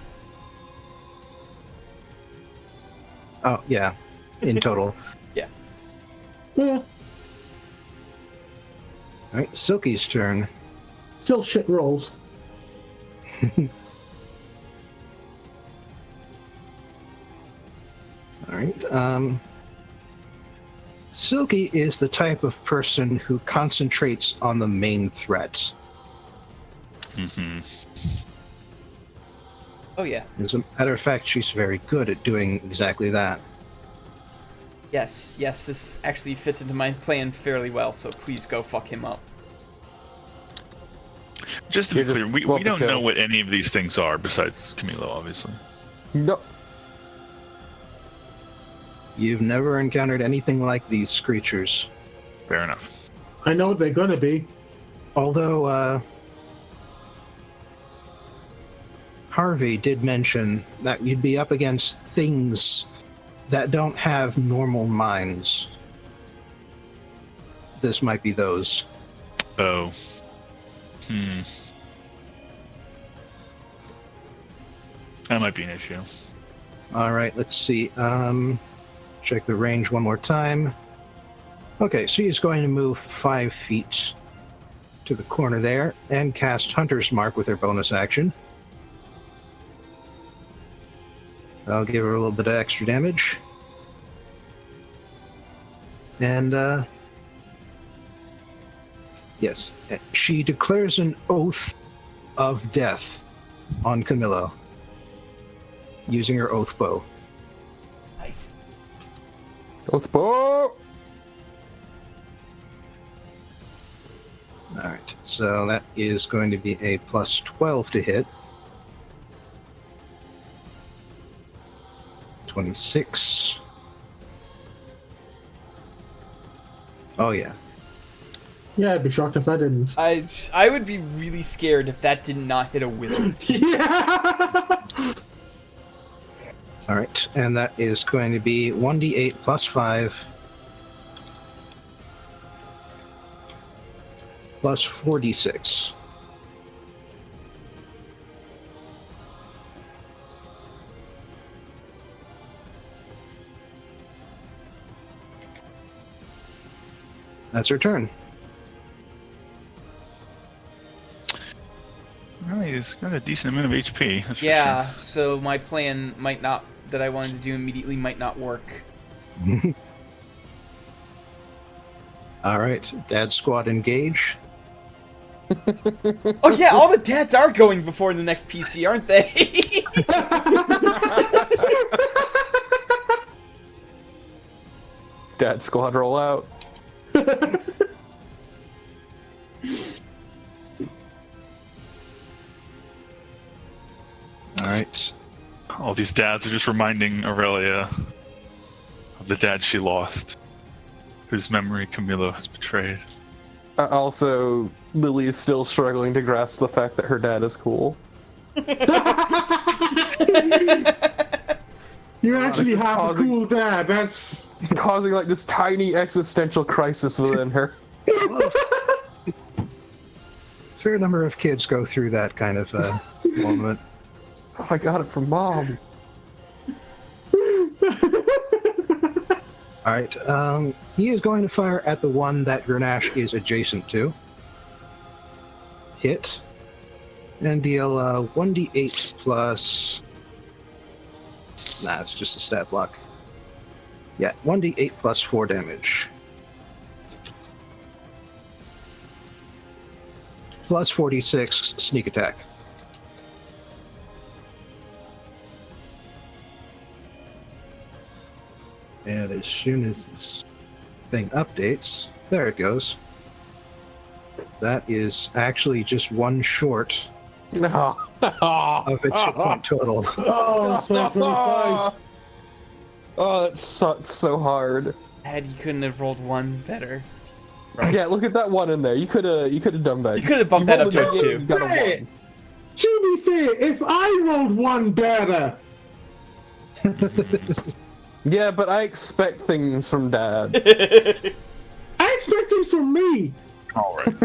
Oh, yeah. In total. Yeah. Yeah, All right, Silky's turn. still shit rolls. All right. Silky is the type of person who concentrates on the main threat. Mm-hmm. Oh yeah. As a matter of fact, she's very good at doing exactly that. Yes, this actually fits into my plan fairly well, so please go fuck him up. Just to be You're clear, just we welcome don't to know it. what any of these things are besides Camillio, obviously. No. You've never encountered anything like these creatures. Fair enough. I know what they're gonna be. Although, Harvey did mention that you'd be up against things that don't have normal minds. This might be those. Oh. That might be an issue. All right, let's see. Check the range one more time. Okay, so he's going to move 5 feet to the corner there and cast Hunter's Mark with her bonus action. I'll give her a little bit of extra damage. And, yes, she declares an oath of death on Camillio using her oath bow. Nice. Oathbow! All right, so that is going to be a plus 12 to hit. 26. Oh, yeah. Yeah, I'd be shocked if I didn't. I would be really scared if that did not hit a wizard. Yeah! All right, and that is going to be 1d8 plus 5 plus 4d6. That's her turn. Well, he's got a decent amount of HP. That's Yeah, for sure. so my plan might not, that I wanted to do immediately, might not work. All right, Dad Squad engage. Oh yeah, all the dads are going before the next PC, aren't they? Dad squad roll out. All right. All these dads are just reminding Aurelia of the dad she lost, whose memory Camillio has betrayed. Also, Lily is still struggling to grasp the fact that her dad is cool. You actually This is have a causing- cool dad. That's It's causing like this tiny existential crisis within her. Fair number of kids go through that kind of moment. Oh, I got it from Mom. All right. He is going to fire at the one that Grenache is adjacent to. Hit. And deal 1d8 plus... Nah, it's just a stat block. Yeah, 1d8 plus 4 damage. Plus 46 sneak attack. And as soon as this thing updates, there it goes. That is actually just one short No. of its hit point total. oh, so 25. Oh, that sucks so hard. Dad, you couldn't have rolled one better. Yeah, look at that one in there. You could have done that. You could have bumped that up to a rolled 2. You got a Hey! 1. To be fair, if I rolled one better, Yeah, but I expect things from Dad. I expect things from me. All right.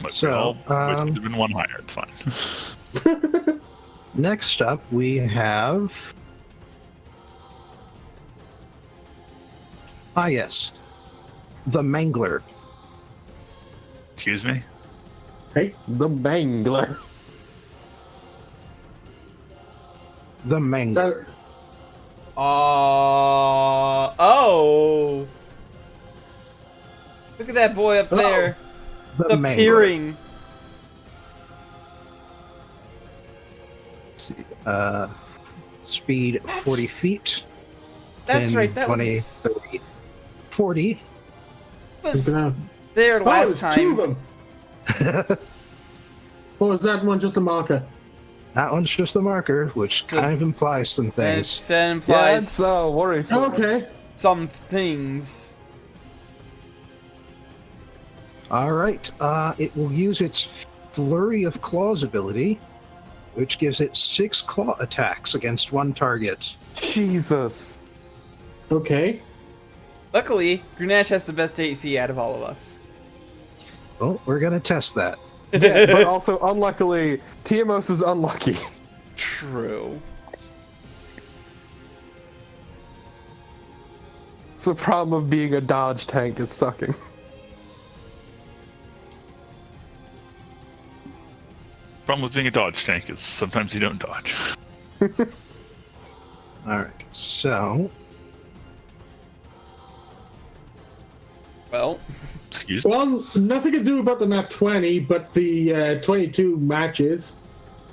Look, So, it would have been one higher. It's fine. Next up, we have... Ah, yes. The Mangler. Excuse me? Hey, The Mangler. The Mangler. that, Oh. Look at that boy up there. The The Mangler. peering. Let's see, speed 40 feet. That's 10, right, that 20, was, 30, 40. was oh, there last it's two of time. them. Or is that one just a marker? That one's just the marker, which So- kind of implies some And things. that Yeah, implies that's worrisome. Okay. some things. All right. It will use its Flurry of Claws ability, which gives it 6 claw attacks against one target. Jesus. Okay. Luckily, Grenache has the best AC out of all of us. Well, we're going to test that. Yeah, but also, unluckily, Tiamos is unlucky. True. It's the problem of being a dodge tank is sucking. Problem with being a dodge tank is sometimes you don't dodge. All right. So, Well, Excuse me? Well, nothing to do about the nat 20, but the 22 matches.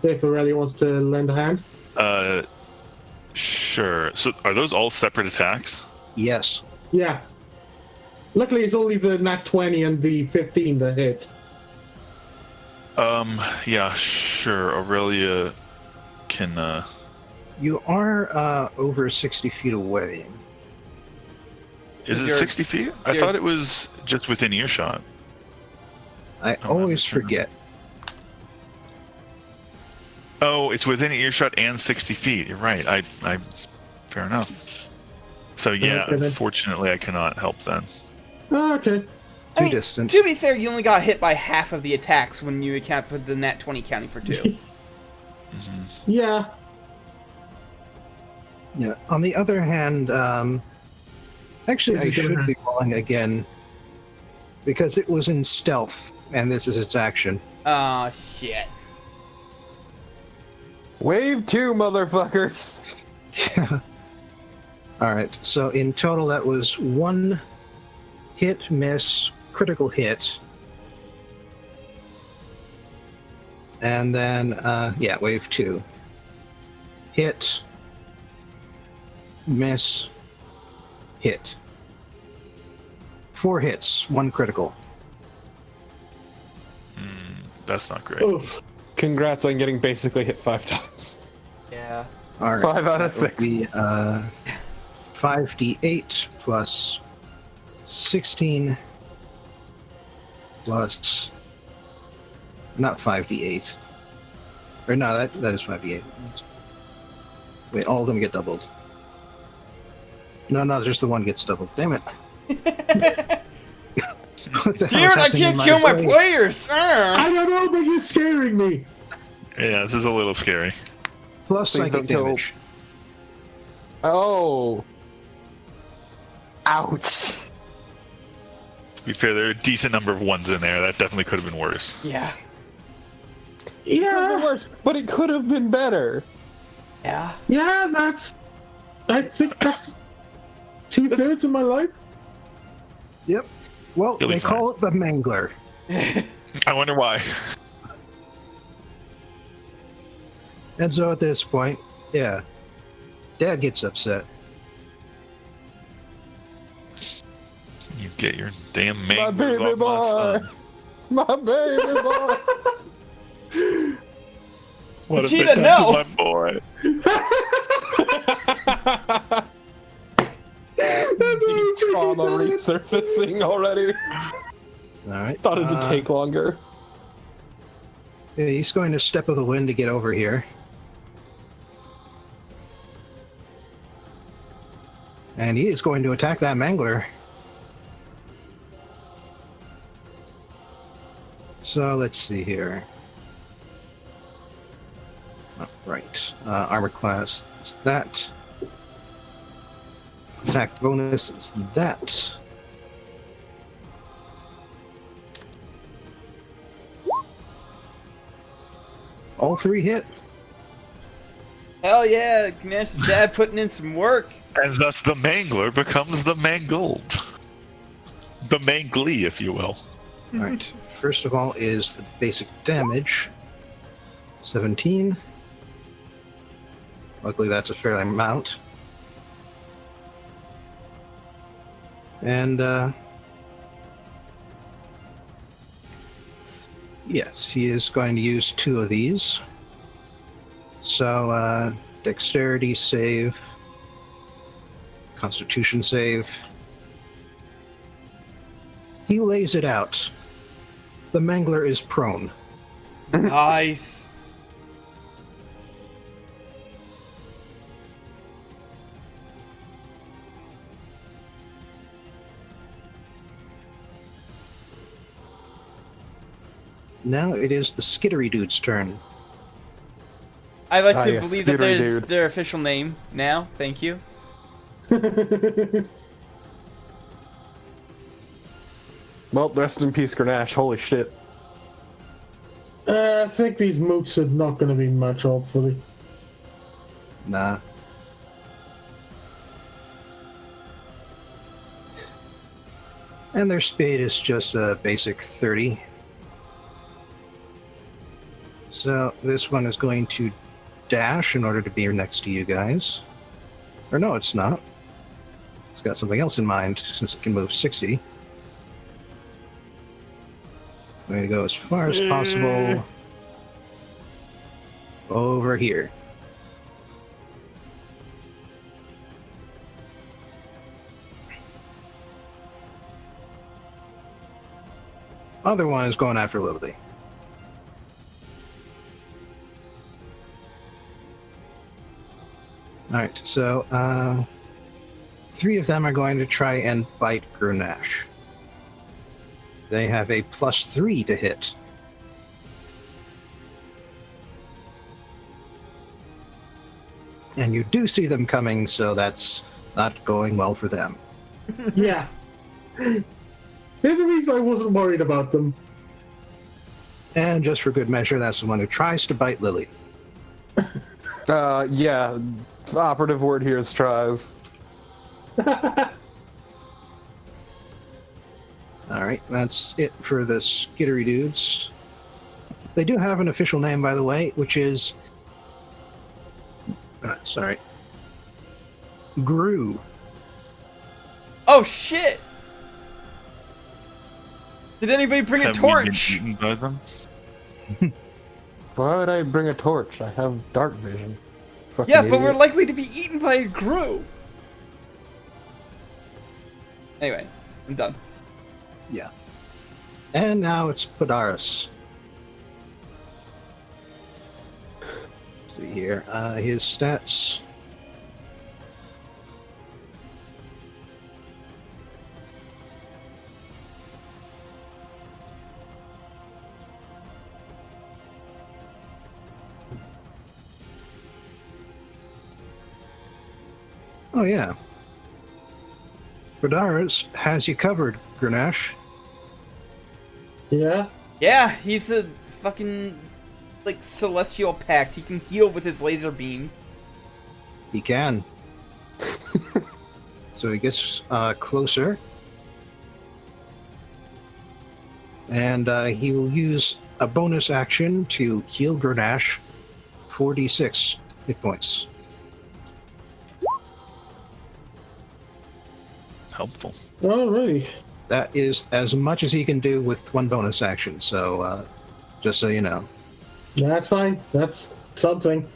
If Aurelia wants to lend a hand. Sure. So are those all separate attacks? yes. Yeah. Luckily, it's only the nat 20 and the 15 that hit. Yeah, sure. Aurelia can, You are over 60 feet away. Is it Your- 60 feet? I your- thought it was just within earshot. I Oh, always I'm sure. forget. Oh, it's within earshot and 60 feet. You're right. I fair enough. So yeah, Okay, then. fortunately I cannot help then. Oh, okay. I Too mean, distant. to be fair, you only got hit by half of the attacks when you account for the nat 20 counting for 2. Mhm. Yeah. Yeah. On the other hand, actually, This I is gonna should hurt. be rolling again because it was in stealth, and this is its action. Oh, shit. Wave 2, motherfuckers! Yeah. Alright, so in total that was 1 hit, miss, critical hit. And then, yeah, wave 2. Hit, miss, hit. 4 hits, 1 critical. That's not great. Oof. Congrats on getting basically hit 5 times. Yeah. Alright. 5 out of that would 6. Be, 5d8 plus 16 plus... Not 5d8. Or no, that is 5d8. Wait, all of them get doubled. No, just the one gets doubled. Damn it. What the hell is Damn it, I happening in can't kill my brain? players! I don't know, but you're scaring me. Yeah, this is a little scary. Plus Please psychic don't kill- damage. Oh! Ouch! To be fair, there are a decent number of ones in there. That definitely could have been worse. Yeah. It could have Yeah, been worse, but it could have been better. Yeah. yeah, I think that's 2/3 of my life. Yep. Well, You'll be they call it the Mangler. I wonder why. And so at this point, yeah, Dad gets upset. You get your damn My manglers baby off my boy! son. My baby boy! What have Vegeta, they done no! to my boy? Deep trauma resurfacing already. Alright. Thought it'd take longer. Yeah, he's going to step of the wind to get over here. And he is going to attack that Mangler. So let's see here. Oh, right. Armor class is that. Attack bonus is that. All 3 hit. Hell yeah, Gnash's dad putting in some work. And thus the mangler becomes the mangled. The mangly, if you will. Alright. First of all is the basic damage. 17. Luckily that's a fair amount. And yes, he is going to use 2 of these. So dexterity save, constitution save. He lays it out. The Mangler is prone. Nice. Now it is the Skittery Dude's turn. I like to yes, believe that skittery there's dude. their official name now. Thank you. Well, rest in peace, Grenache. Holy shit. I think these mooks are not going to be much, hopefully. Nah. And their speed is just a basic 30. So this one is going to dash in order to be next to you guys. Or no, it's not. It's got something else in mind since it can move 60. I'm going to go as far as possible over here. Other one is going after Lily. Alright, so 3 of them are going to try and bite Grenache. They have a +3 to hit. And you do see them coming, so that's not going well for them. Yeah. There's a reason I wasn't worried about them. And just for good measure, that's the one who tries to bite Lily. Yeah. The operative word here is tries. Alright, that's it for the skittery dudes. They do have an official name, by the way, which is... sorry. Gru. Oh shit! Did anybody bring a Have we been torch? eaten by them? Why would I bring a torch? I have dark vision. Fucking Yeah, but we're idiot. likely to be eaten by a Gru. Anyway, I'm done. Yeah. And now it's Podaris. Let's see here. His stats. Oh, yeah. Podaris has you covered, Grenache. Yeah? Yeah, he's a fucking like celestial pact. He can heal with his laser beams. He can. So he gets closer. And he will use a bonus action to heal Grenache 4d6 hit points. Helpful. Alrighty. That is as much as he can do with one bonus action, so just so you know. That's fine. That's something.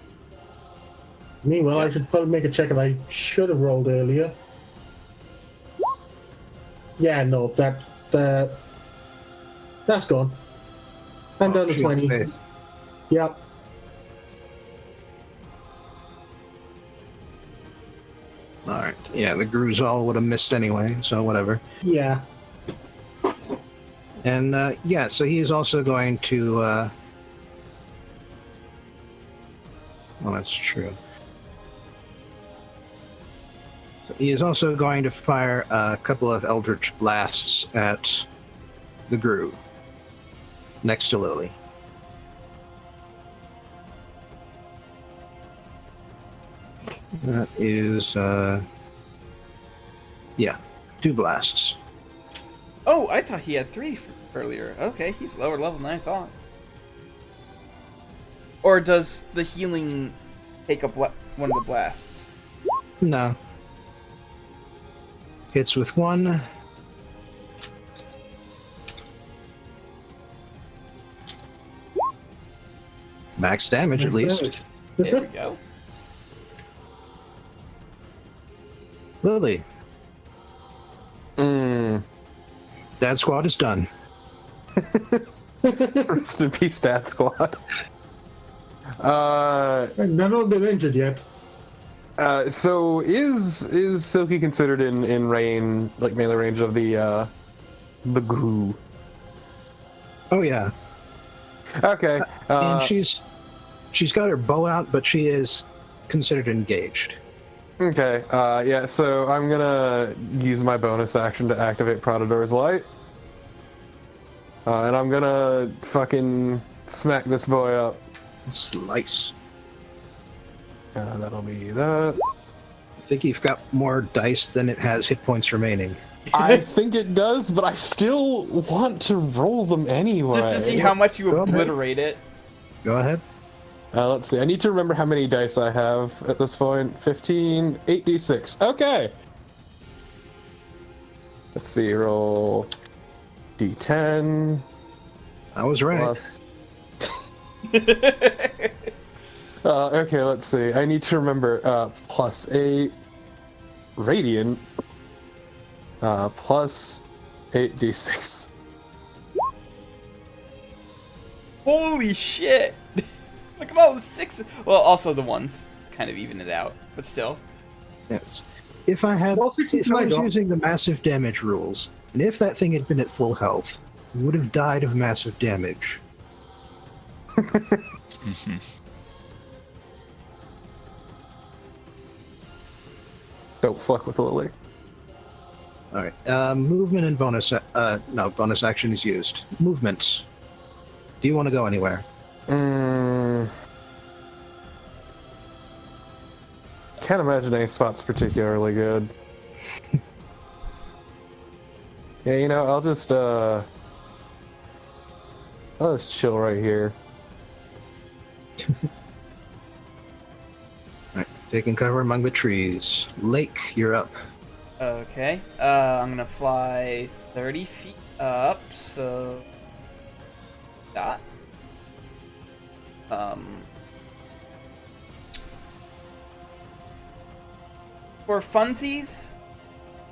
Meanwhile, I should probably make a check if I should have rolled earlier. Yeah, no, that's gone. I'm down to Shield 20. Faith. Yep. Alright. Yeah, the Gruzal would have missed anyway, so whatever. Yeah. And yeah, so he is also going to. Well, that's true. So he is also going to fire a couple of Eldritch Blasts at the Gru next to Lily. That is, yeah, 2 blasts. Oh, I thought he had 3 earlier. Okay, he's lower level than I thought. Or does the healing take up one of the blasts? No. Hits with 1. Max damage, at least. There we go. Lily, Mm. Dad Squad is done. Rest in peace, Dad Squad. None of them been injured yet. So is Silky considered in range, like melee range of the Gru? Oh yeah, Okay. and she's got her bow out, but she is considered engaged. Okay. Yeah. So I'm gonna use my bonus action to activate Predator's Light, and I'm gonna fucking smack this boy up. Slice. That'll be that. I think you've got more dice than it has hit points remaining. I think it does, but I still want to roll them anyway. Just to see how much you Go ahead. obliterate it. Go ahead. Let's see. I need to remember how many dice I have at this point. 15, 8d6. Okay. Let's see. Roll d10 I was right. plus. Okay, let's see. I need to remember plus 8 radiant plus 8d6. Holy shit! Look at all the 6. Well, also the ones kind of even it out, but still. Yes. If I had, Well, 16 if I was might go. using the massive damage rules, and if that thing had been at full health, it would have died of massive damage. Don't fuck with Lily. All right. Movement and bonus. No, bonus action is used. Movement. Do you want to go anywhere? Can't imagine any spot's particularly good. Yeah, you know, I'll just chill right here. All right. Taking cover among the trees. Lake, you're up. Okay. I'm gonna fly 30 feet up, so dot. For funsies,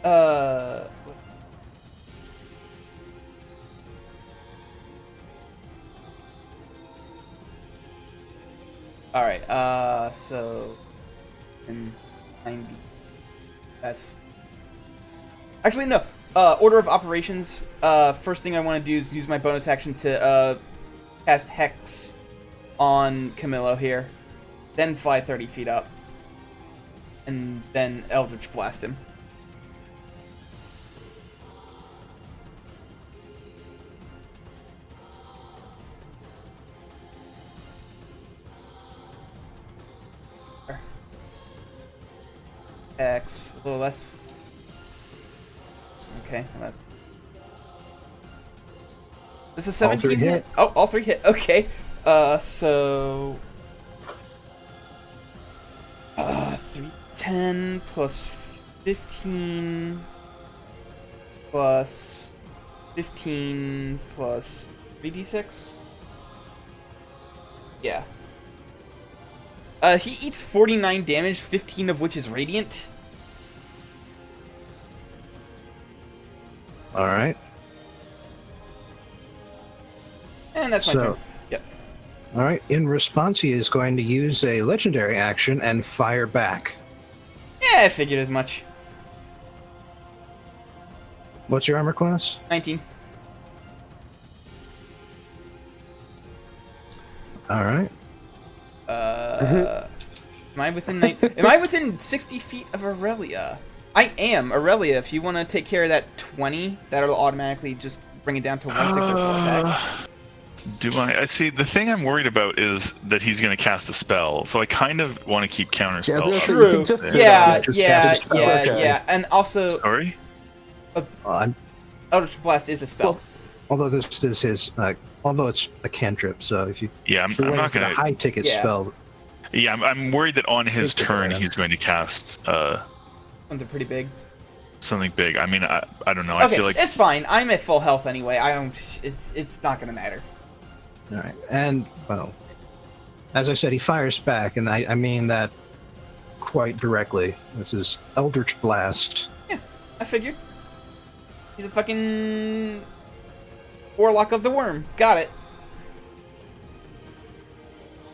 all right. So in 90. That's actually no. Order of operations. First thing I want to do is use my bonus action to cast Hex on Camillio here, then fly 30 feet up, and then Eldritch Blast him. X, a little less. Okay, well that's. This is 17 All three hit. Oh, all three hit. Okay. So. 310 plus 15 plus 15 plus 3d6. Yeah. He eats 49 damage, 15 of which is radiant. All right. And that's my So- turn. Yep. All right. In response, he is going to use a legendary action and fire back. Yeah, I figured as much. What's your armor class? 19. All right. Am I within am I within 60 feet of Aurelia? I am. Aurelia, if you want to take care of that 20, that'll automatically just bring it down to 1/6 or full attack. Do I see, the thing I'm worried about is that he's going to cast a spell, so I kind of want to keep counter Yeah, spells. so you True. can just sit Yeah, on it. yeah, cast a spell. yeah, Okay. yeah. And also, Sorry? Eldritch Blast is a spell. Although this is his, although it's a cantrip, so if you Yeah, I'm if you're not waiting for going the to. high ticket Yeah. spell, Yeah, I'm worried that on his Take it turn around. he's going to cast Something pretty big. something big. I mean, I don't know. Okay, I feel like it's fine. I'm at full health anyway. I don't. It's not gonna matter. all right. And well, as I said, he fires back, and I mean that quite directly. This is Eldritch Blast. I figured. He's a fucking Warlock of the Worm. Got it.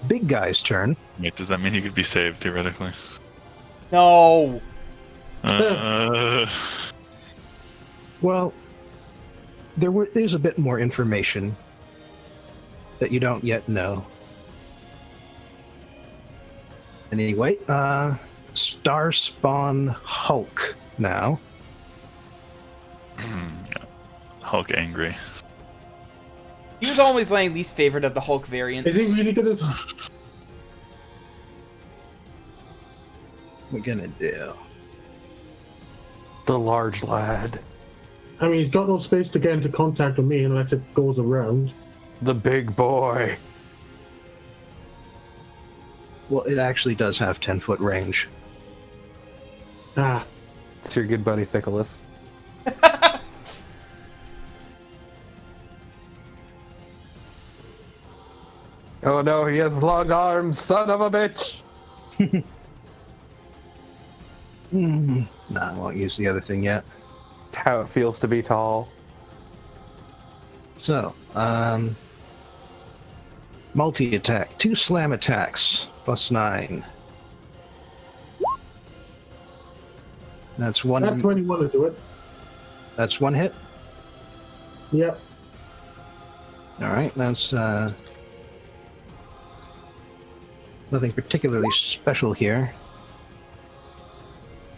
Big guy's turn. wait, does that mean he could be saved theoretically? No. Well, there's a bit more information that you don't yet know. Anyway, Star Spawn Hulk now. Hulk angry. He was always my least favorite of the Hulk variants. Is he really gonna? We're gonna do. The large lad. I mean, he's got no space to get into contact with me unless it goes around. The big boy. Well, it actually does have 10-foot range. Ah, It's your good buddy Thickles. Oh no, he has long arms, son of a bitch! Nah, I won't use the other thing yet. How it feels to be tall. So, multi-attack. 2 slam attacks. +9. That's one. that's when you want to do it. That's one hit. Yep. All right, that's nothing particularly special here.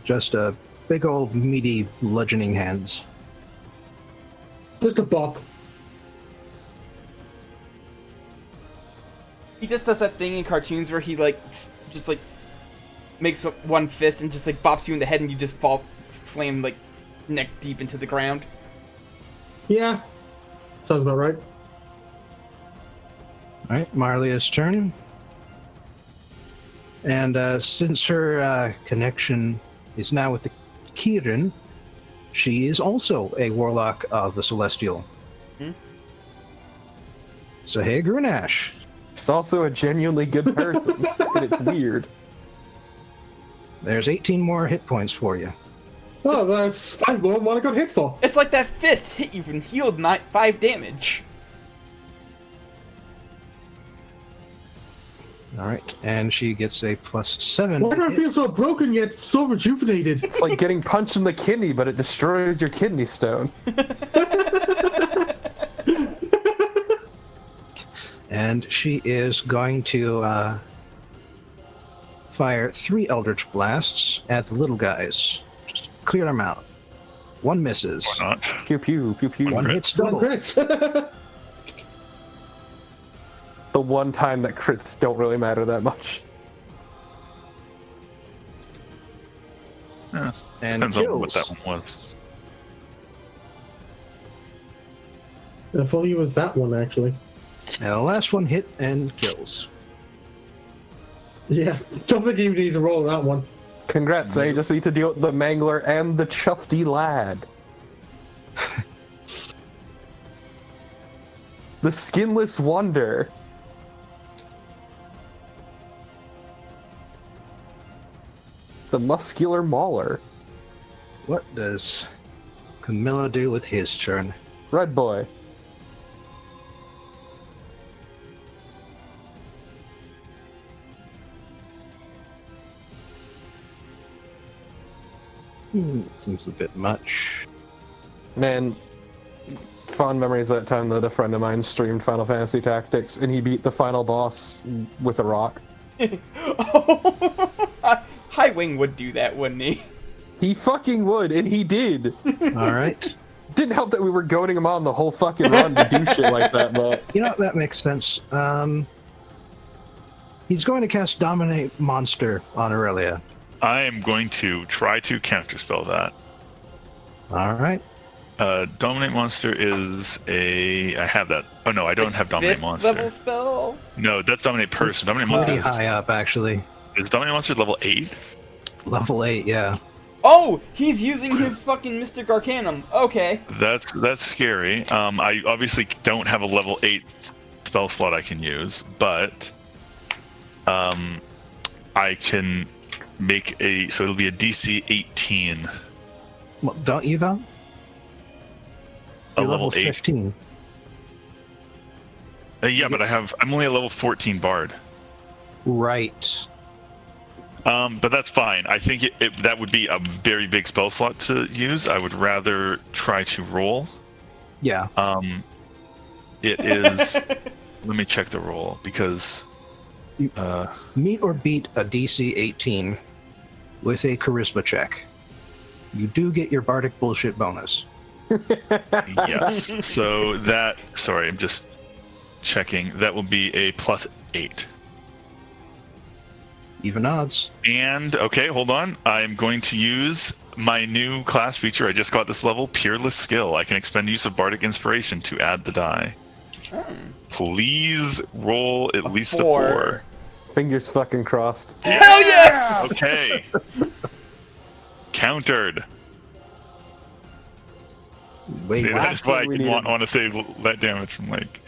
Just a big old meaty bludgeoning hands. Just a bop. He just does that thing in cartoons where he like just like makes one fist and just like bops you in the head and you just fall slam like neck deep into the ground. Yeah. Sounds about right. All right, Marlia's turn. And since her connection is now with the Kirin, she is also a warlock of the Celestial. So hey, Grunash. He's also a genuinely good person, and it's weird. There's 18 more hit points for you. Oh, that's 5 more than what I got hit for. It's like that fist hit you and healed 5 damage. All right, and she gets a +7. Why do I feel so broken yet so rejuvenated? It's like getting punched in the kidney, but it destroys your kidney stone. And she is going to fire 3 Eldritch Blasts at the little guys. Just clear them out. 1 misses. Or not. Pew pew pew pew. 1 hits One double. crits. The one time that crits don't really matter that much. Yeah, And depends on what kills. that one was. If only it was that one, actually. And the last one hit and kills. Yeah, don't think you need to roll that one. Congrats, I just need to deal with the Mangler and the Chufty Lad. The Skinless Wonder. The Muscular Mauler. What does Camillio do with his turn? Red Boy. Seems a bit much. Man, fond memories of that time that a friend of mine streamed Final Fantasy Tactics and he beat the final boss with a rock. Oh, High Wing would do that, wouldn't he? He fucking would, and he did. All right. Didn't help that we were goading him on the whole fucking run to do shit like that, but... You know, that makes sense. He's going to cast Dominate Monster on Aurelia. I am going to try to counterspell that. All right. Dominate Monster is a... I have that. Oh no, I don't have Dominate 5th Monster. level spell? No, that's Dominate Person. Dominate Pretty Monster high up, actually. is Dominate Monster level 8? Level 8, yeah. Oh, he's using his fucking Mystic Arcanum. Okay. That's scary. I obviously don't have a level 8 spell slot I can use, but I can make a... So it'll be a DC 18. Well, don't you, though? A You're level 8. 15. Yeah, but I'm only a level 14 bard. Right. But that's fine. I think that would be a very big spell slot to use. I would rather try to roll. Yeah. It is... Let me check the roll, because... Meet or beat a DC 18 with a charisma check. You do get your bardic bullshit bonus. Yes. So that... Sorry, I'm just checking. That will be a +8. Even odds. And, okay, hold on. I'm going to use my new class feature I just got this level, Peerless Skill. I can expend use of Bardic Inspiration to add the die. Please roll at least a 4. Fingers fucking crossed. Hell yes! Okay. Countered. Wave, See, that's why I we can needed- want to save that damage from Lake.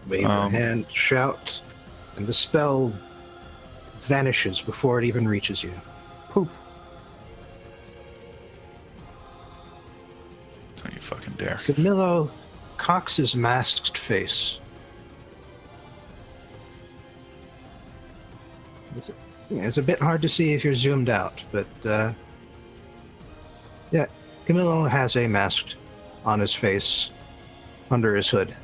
wave your hand, shout, and the spell vanishes before it even reaches you. Poof. Don't you fucking dare. Camillio cocks his masked face. It's a bit hard to see if you're zoomed out, but yeah, Camillio has a mask on his face under his hood.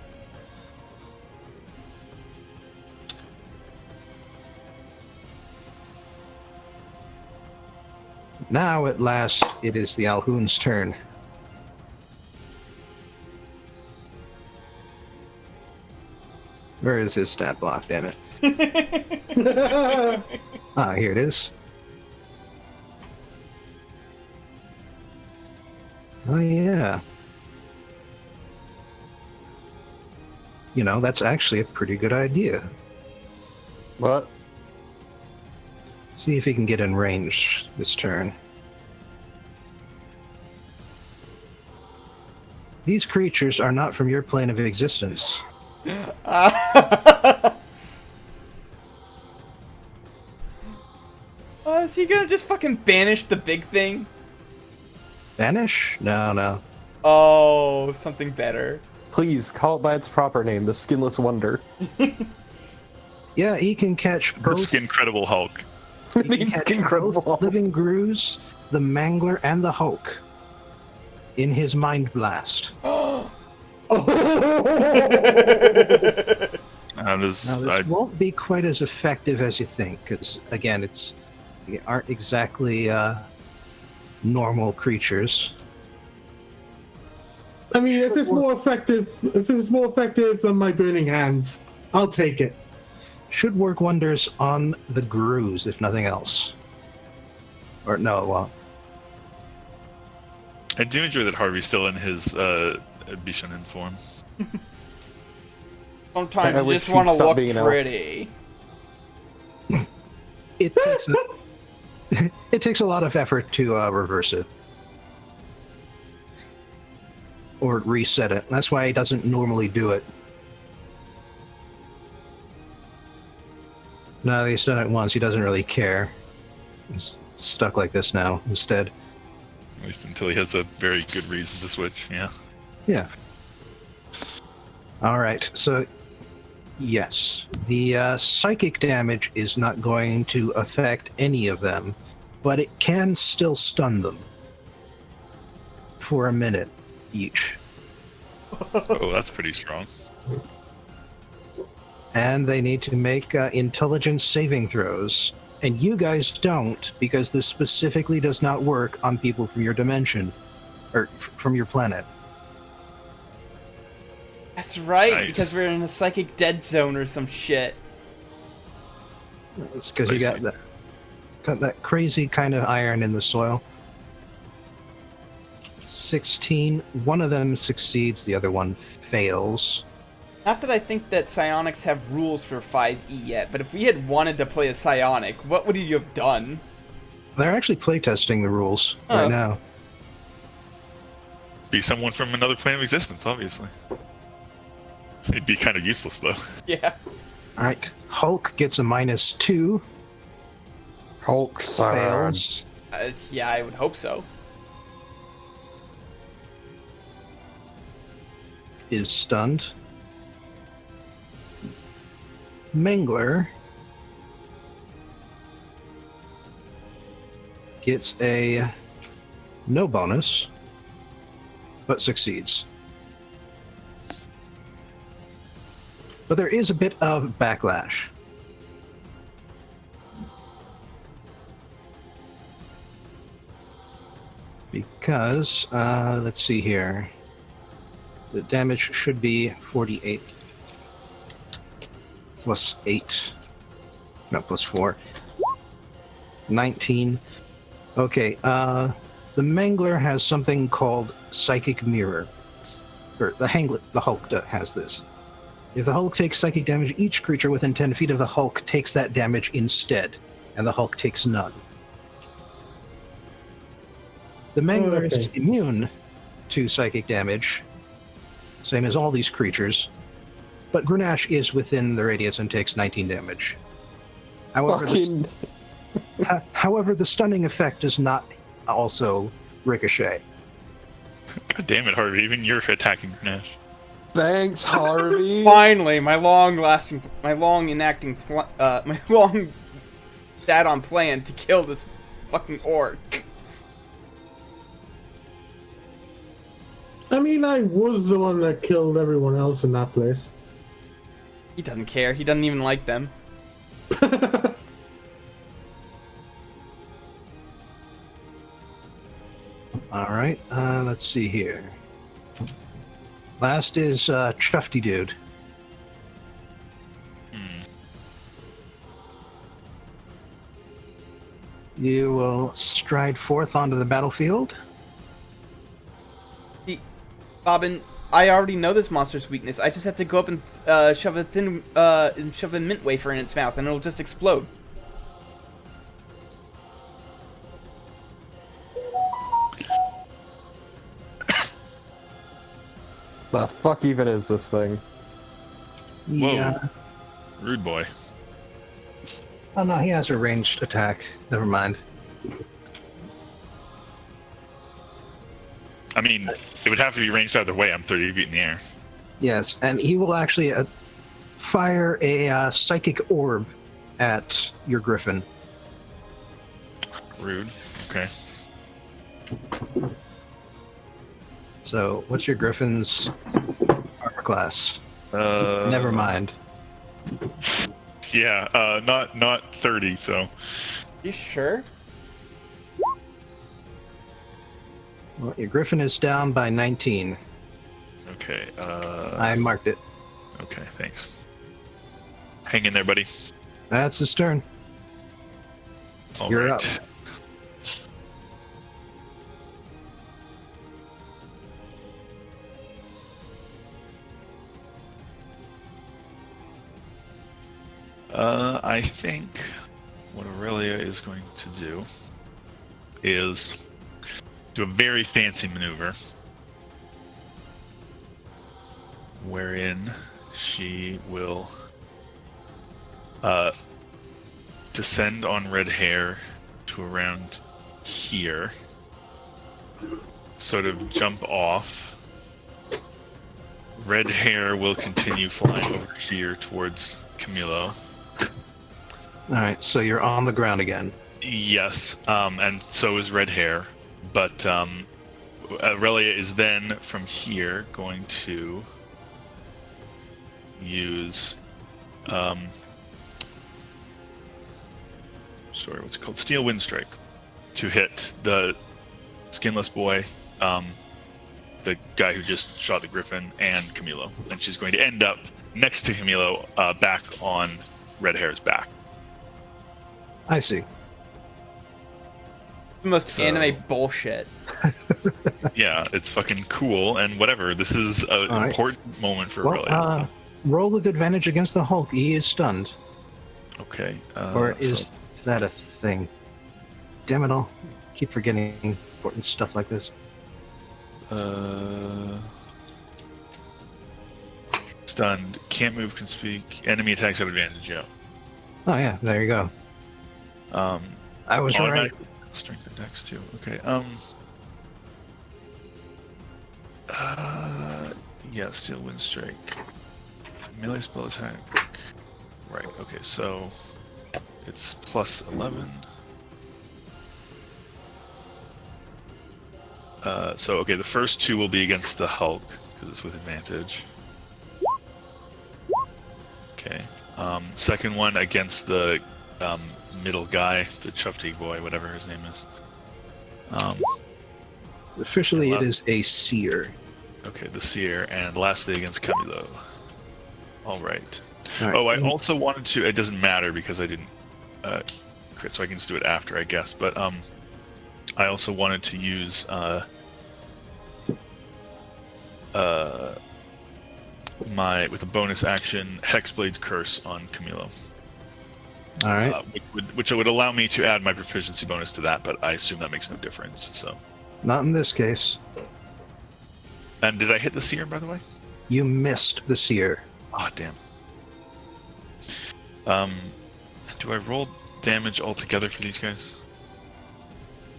Now, at last, it is the Alhoun's turn. Where is his stat block, damn it? Ah, here it is. Oh, yeah. You know, that's actually a pretty good idea. What? See if he can get in range this turn. These creatures are not from your plane of existence. Is he gonna just fucking banish the big thing? Banish? No, no. Oh, something better. Please, call it by its proper name, the Skinless Wonder. Yeah, he can catch both. Incredible Hulk. He can The catch Incredible both Hulk. living Grooves, the Mangler, and the Hulk in his Mind Blast. How does Now, this won't be quite as effective as you think, because again, they aren't exactly normal creatures. I mean, if it's more effective than my burning hands, I'll take it. Should work wonders on the Grooves, if nothing else. Or no, well, I do enjoy that Harvey's still in his Bishonen form. Sometimes I you wish just he'd want to stop look being an elf. pretty. it takes it takes a lot of effort to reverse it. Or reset it. That's why he doesn't normally do it. No, he's done it once. He doesn't really care. He's stuck like this now instead. At least until he has a very good reason to switch, yeah. Yeah. All right. So, yes, the psychic damage is not going to affect any of them, but it can still stun them for a minute each. Oh, that's pretty strong. And they need to make intelligence saving throws. And you guys don't, because this specifically does not work on people from your dimension, or from your planet. That's right, Nice. because we're in a psychic dead zone or some shit. It's because you got that crazy kind of iron in the soil. 16. One of them succeeds, the other one fails. Not that I think that psionics have rules for 5e yet, but if we had wanted to play a psionic, what would you have done? They're actually playtesting the rules Oh. right now. Be someone from another plane of existence, obviously. It'd be kind of useless, though. Yeah. All right, Hulk gets a -2, Hulk fails. Yeah, I would hope so. Is stunned. Mangler gets a no bonus, but succeeds. But there is a bit of backlash. Because, let's see here. The damage should be 48 plus 8. No, plus 4. 19. Okay, the Mangler has something called Psychic Mirror. Or the Hulk has this. If the Hulk takes psychic damage, each creature within 10 feet of the Hulk takes that damage instead, and the Hulk takes none. The Mangler is immune to psychic damage, same as all these creatures, but Grenache is within the radius and takes 19 damage. However, however, the stunning effect does not also ricochet. God damn it, Harvey. Even you're attacking Grenache. Thanks, Harvey. Finally, my long stat on plan to kill this fucking orc. I mean, I was the one that killed everyone else in that place. He doesn't care. He doesn't even like them. All right. Let's see here. Last is Chufty Dude. You will stride forth onto the battlefield. Bobbin, I already know this monster's weakness. I just have to go up and shove a mint wafer in its mouth, and it'll just explode. The fuck even is this thing? Yeah. Rude boy. Oh no, he has a ranged attack. Never mind. I mean, it would have to be ranged either way. I'm 30 feet in the air. Yes, and he will actually fire a psychic orb at your griffin. Rude. Okay. So, what's your griffin's armor class? Uh, Never mind. Yeah, not 30. So. You sure? Well, your griffin is down by 19. Okay. I marked it. Okay. Thanks. Hang in there, buddy. That's his turn. All You're right. up. I think what Aurelia is going to do is do a very fancy maneuver wherein she will descend on red hair to around here, sort of jump off. Red hair will continue flying over here towards Camillio. All right, so you're on the ground again. Yes, and so is red hair, but Aurelia is then from here going to use what's it called? Steel Wind Strike to hit the skinless boy, the guy who just shot the griffin, and Camillio. And she's going to end up next to Camillio, back on red hair's back. I see. The most So- anime bullshit. Yeah, it's fucking cool and whatever. This is an right. important moment for Well, Aurelia. roll with advantage against the Hulk. He is stunned. Okay. Or is that a thing? Damn it all. Keep forgetting important stuff like this. Stunned. Can't move, can speak. Enemy attacks have advantage, yeah. Oh yeah, there you go. I was right. Automatic strength and dex too. Okay. Yeah, Steel Wind Strike. Melee spell attack. Right, okay, so it's plus 11. So, okay, the first two will be against the Hulk, because it's with advantage. Okay. Second one against the middle guy, the Chufty boy, whatever his name is. Officially, it is a seer. Okay, the Seer, and lastly against Camillio. All right. All right. Oh, I also wanted to. It doesn't matter because I didn't crit, so I can just do it after, I guess. But I also wanted to use with a bonus action Hexblade's Curse on Camillio. All right. Which would allow me to add my proficiency bonus to that, but I assume that makes no difference. So. Not in this case. And did I hit the Seer, by the way? You missed the seer. Ah, damn. Do I roll damage altogether for these guys?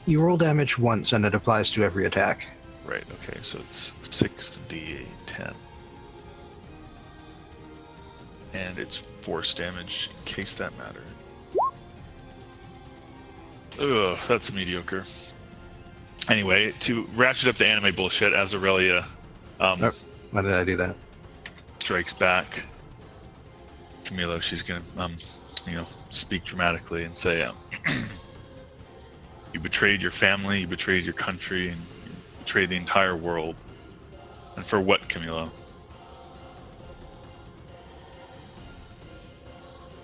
You roll damage once, and it applies to every attack. Right, okay, so it's 6d10. And it's force damage, in case that mattered. Ugh, that's mediocre. Anyway, to ratchet up the anime bullshit, as Aurelia Why did I do that? strikes back, Camillio, she's gonna, speak dramatically and say, you betrayed your family, you betrayed your country, and betray the entire world. And for what, Camillio?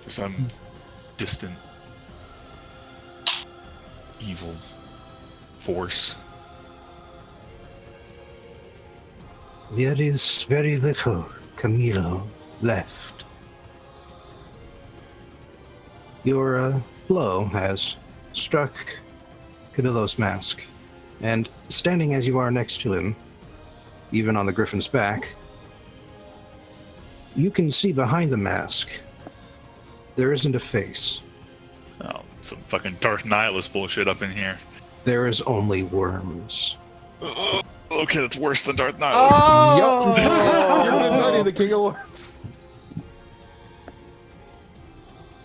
For some distant, evil force. There is very little, Camillio, left. Your blow has struck Camillo's mask, and standing as you are next to him, even on the griffin's back, you can see behind the mask there isn't a face. Oh, some fucking Darth Nihilist bullshit up in here. There is only worms. Okay, that's worse than Darth Nihilist. Oh! You're the nutty, the king of worms.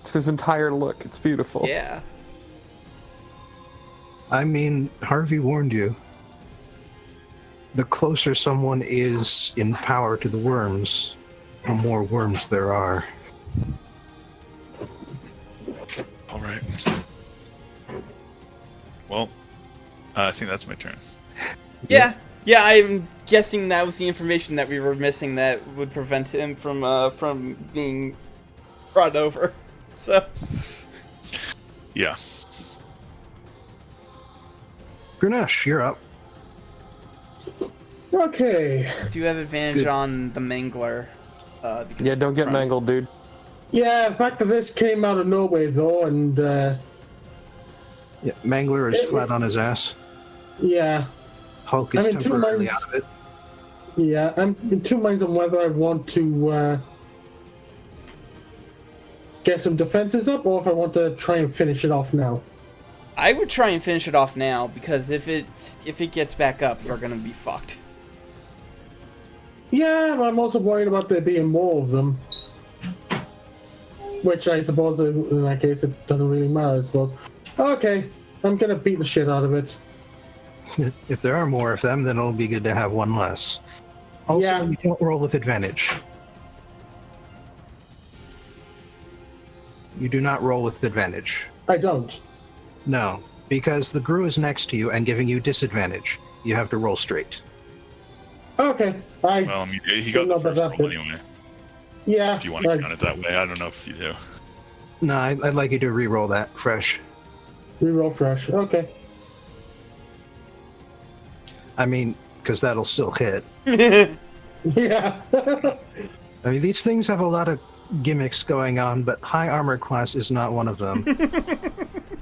It's his entire look. It's beautiful. Yeah. I mean, Harvey warned you. The closer someone is in power to the worms, the more worms there are. All right. Well, I think that's my turn. Yeah. Yeah, I'm guessing that was the information that we were missing that would prevent him from being brought over. So. Yeah. Grenache, you're up. Okay. Do you have advantage Good. on the Mangler? Yeah, don't get Right. mangled, dude. Yeah, the fact that this came out of nowhere though, and Yeah, Mangler is flat on his ass. yeah, Hulk is I'm in two temporarily minds. out of it. yeah, I'm in two minds on whether I want to get some defenses up or if I want to try and finish it off now. I would try and finish it off now because if it gets back up, you're gonna be fucked. Yeah, I'm also worried about there being more of them. Which I suppose in that case it doesn't really matter, I suppose. Okay, I'm gonna beat the shit out of it. If there are more of them, then it'll be good to have one less. Also, Yeah. you don't roll with advantage. You do not roll with advantage. I don't. No, because the Gru is next to you and giving you disadvantage. You have to roll straight. Okay, Well, I mean, he got Don't the know first about roll that. anyway. yeah. If you want to count it that way, I don't know if you do. No, I'd like you to re-roll that fresh. Reroll fresh. Okay. I mean, because that'll still hit. Yeah. I mean, these things have a lot of gimmicks going on, but high armor class is not one of them.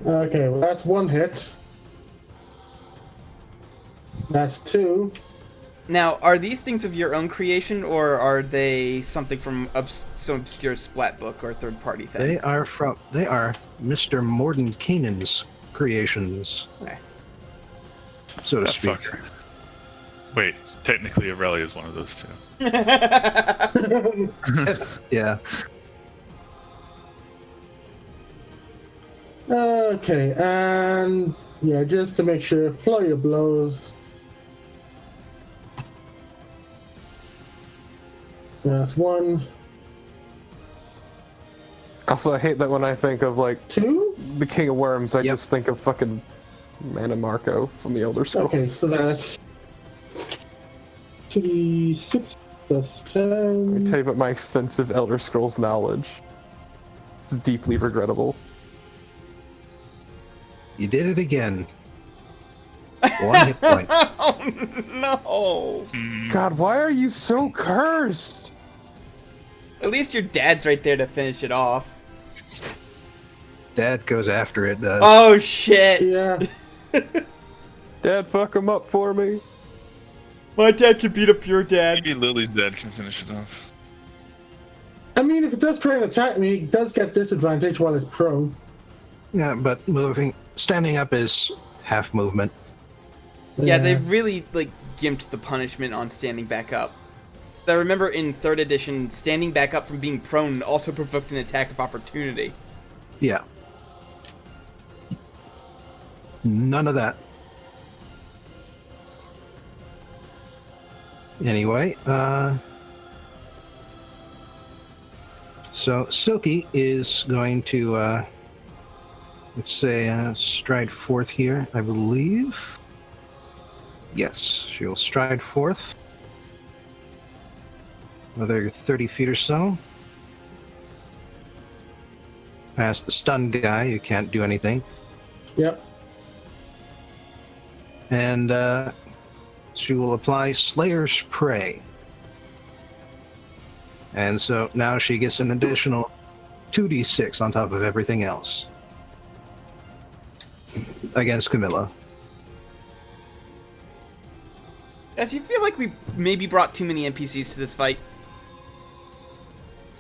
Okay, well, that's one hit. That's two. Now, are these things of your own creation, or are they something from some obscure splat book or third-party thing? They are Mr. Morden Keenan's creations, Okay. so to That speak. fucker. Wait, technically Aurelia is one of those two. Yeah. Okay, and yeah, just to make sure, flurry of blows. That's one, Also, I hate that when I think of, like, two. the king of worms, I Yep. just think of fucking Mana Marco from the Elder Scrolls. Okay, so that's 2d6 plus 10. Let me tell you about my extensive Elder Scrolls knowledge. This is deeply regrettable. You did it again. One hit point. Oh no! Hmm. God, why are you so cursed? At least your dad's right there to finish it off. Dad goes after it, does. Oh shit! Yeah. Dad, fuck him up for me. My dad can beat up your dad. Maybe Lily's dad can finish it off. I mean, if it does try and attack me, it does get disadvantage while it's prone. Yeah, but standing up is half movement. Yeah, they really gimped the punishment on standing back up. I remember in 3rd edition, standing back up from being prone also provoked an attack of opportunity. Yeah. None of that. Anyway, so Silky is going to, let's say, stride forth here, I believe. Yes, she will stride forth. Another 30 feet or so. Past the stunned guy, who can't do anything. Yep. And she will apply Slayer's Prey. And so now she gets an additional 2d6 on top of everything else. Against Camilla. Guys, you feel like we maybe brought too many NPCs to this fight?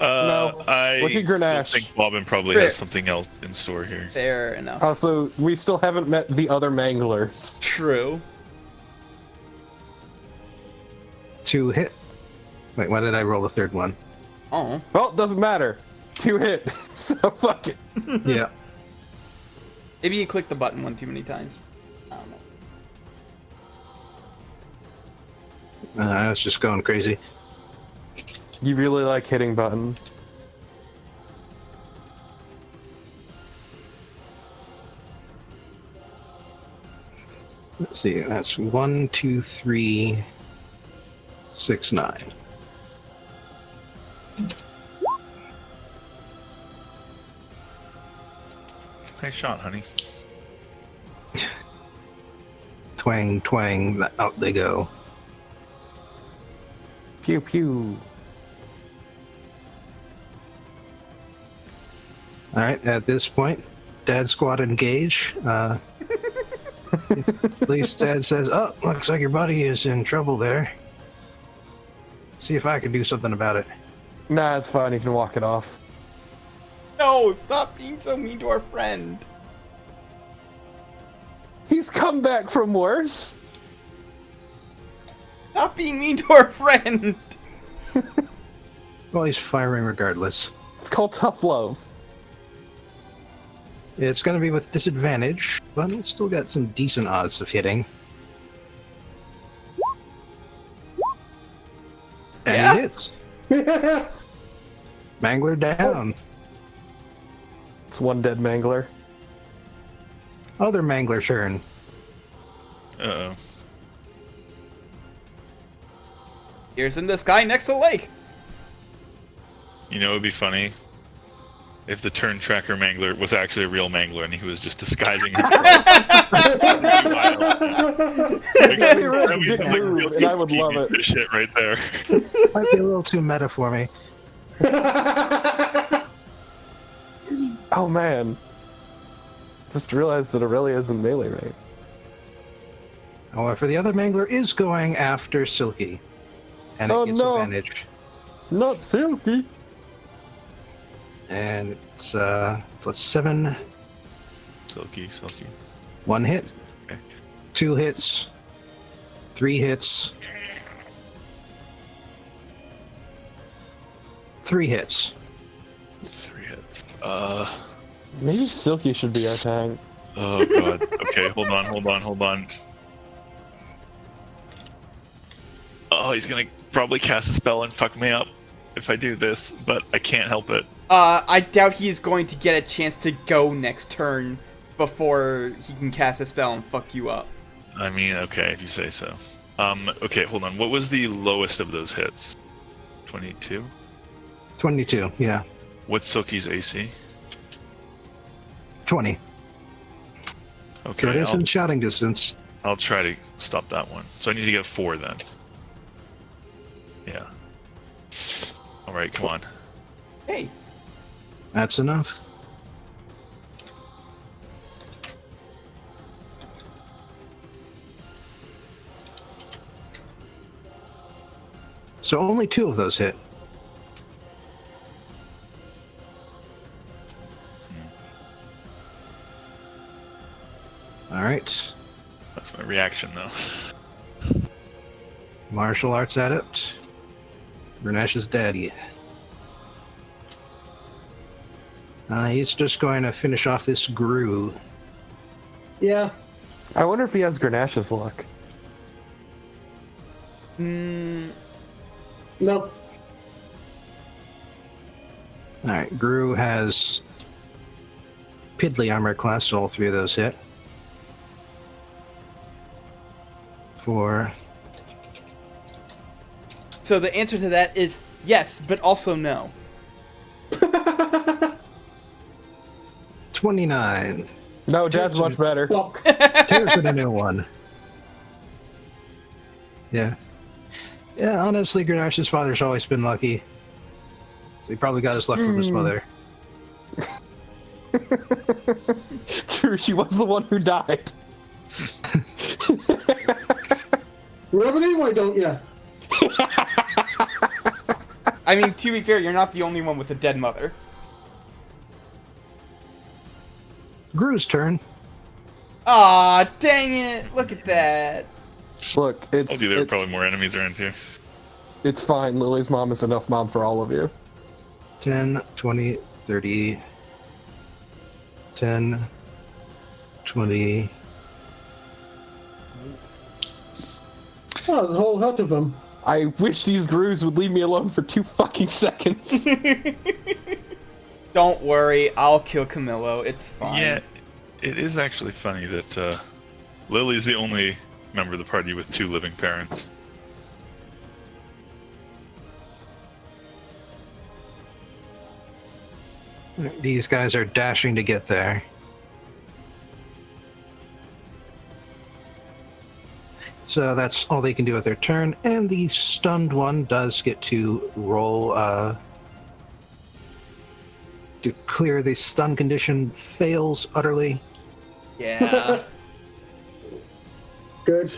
No. I Look at still Grenache. think Bobbin probably Fair. has something else in store here. Fair enough. Also, we still haven't met the other manglers. True. 2 hit. Wait, why did I roll the third one? Oh. Well, it doesn't matter. 2 hit. So fuck it. Yeah. Maybe you clicked the button one too many times. I don't know. I was just going crazy. You really like hitting button. Let's see, that's 1, 2, 3, 6, 9. Nice shot, honey. Twang, twang, out they go. Pew pew. Alright, at this point, Dad Squad engage. At least Dad says, oh, looks like your buddy is in trouble there. See if I can do something about it. Nah, it's fine. You can walk it off. No, stop being so mean to our friend. He's come back from worse. Stop being mean to our friend. Well, he's firing regardless. It's called tough love. It's going to be with disadvantage, but it's still got some decent odds of hitting. And Yeah. he hits. Mangler down. It's one dead mangler. Other Mangler turn. Uh-oh. Here's in this guy next to the lake. You know, it would be funny if the turn tracker mangler was actually a real mangler and he was just disguising himself. That'd be a really dick move, and I would love it. This shit right there. Might be a little too meta for me. Oh man. Just realized that Aurelia isn't melee right. However, the other Mangler is going after Silky. And it Oh, gets no. advantage. Not Silky. And it's plus 7. Silky. 1 hit. Okay. 2 hits. 3 hits. 3 hits. 3 hits. Maybe Silky should be our tank. Oh god. Okay, hold on. Oh, he's gonna probably cast a spell and fuck me up if I do this, but I can't help it. I doubt he is going to get a chance to go next turn before he can cast a spell and fuck you up. I mean, okay, if you say so. Okay, hold on. What was the lowest of those hits? 22? 22, yeah. What's Silky's AC? 20. Okay, So it is in shouting distance. I'll try to stop that one. So I need to get 4 then. Yeah. Alright, come on. Hey, That's enough. So only 2 of those hit. All right. That's my reaction though. Martial arts adept. Renesh's daddy. He's just going to finish off this Gru. Yeah. I wonder if he has Grenache's luck. Nope. Alright, Gru has Piddly armor class, so all 3 of those hit. for So the answer to that is yes, but also no. 29. No, Dad's much better. Well, Tears in a new one. Yeah. Yeah, honestly, Grenash's father's always been lucky. So he probably got his luck from his mother. True, she was the one who died. Revenue, why don't you? I mean, to be fair, you're not the only one with a dead mother. Gru's turn. Aw, dang it! Look at that. Look, I'll see there are probably more enemies around here. it's fine. Lily's mom is enough mom for all of you. 10, 20, 30. 10, 20. Oh, there's a whole hut of them. I wish these Grus would leave me alone for 2 fucking seconds. Don't worry, I'll kill Camillio. It's fine. Yeah, it is actually funny that Lily's the only member of the party with 2 living parents. These guys are dashing to get there. So that's all they can do with their turn, and the stunned one does get to roll to clear the stun condition, fails utterly. Yeah. Good.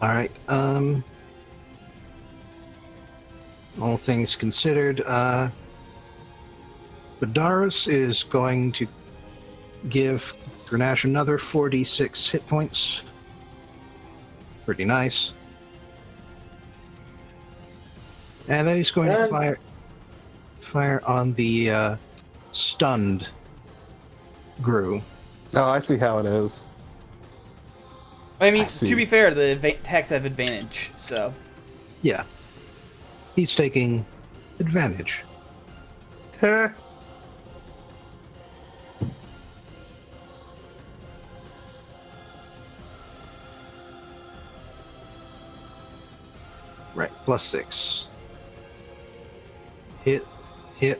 Alright, all things considered, Bedaros is going to give Grenache another 4d6 hit points. Pretty nice. And then he's going to fire on the stunned Gru. Oh, I see how it is. I mean, I see. to be fair, the attacks have advantage, so. Yeah. He's taking advantage. Right, +6. Hit, hit.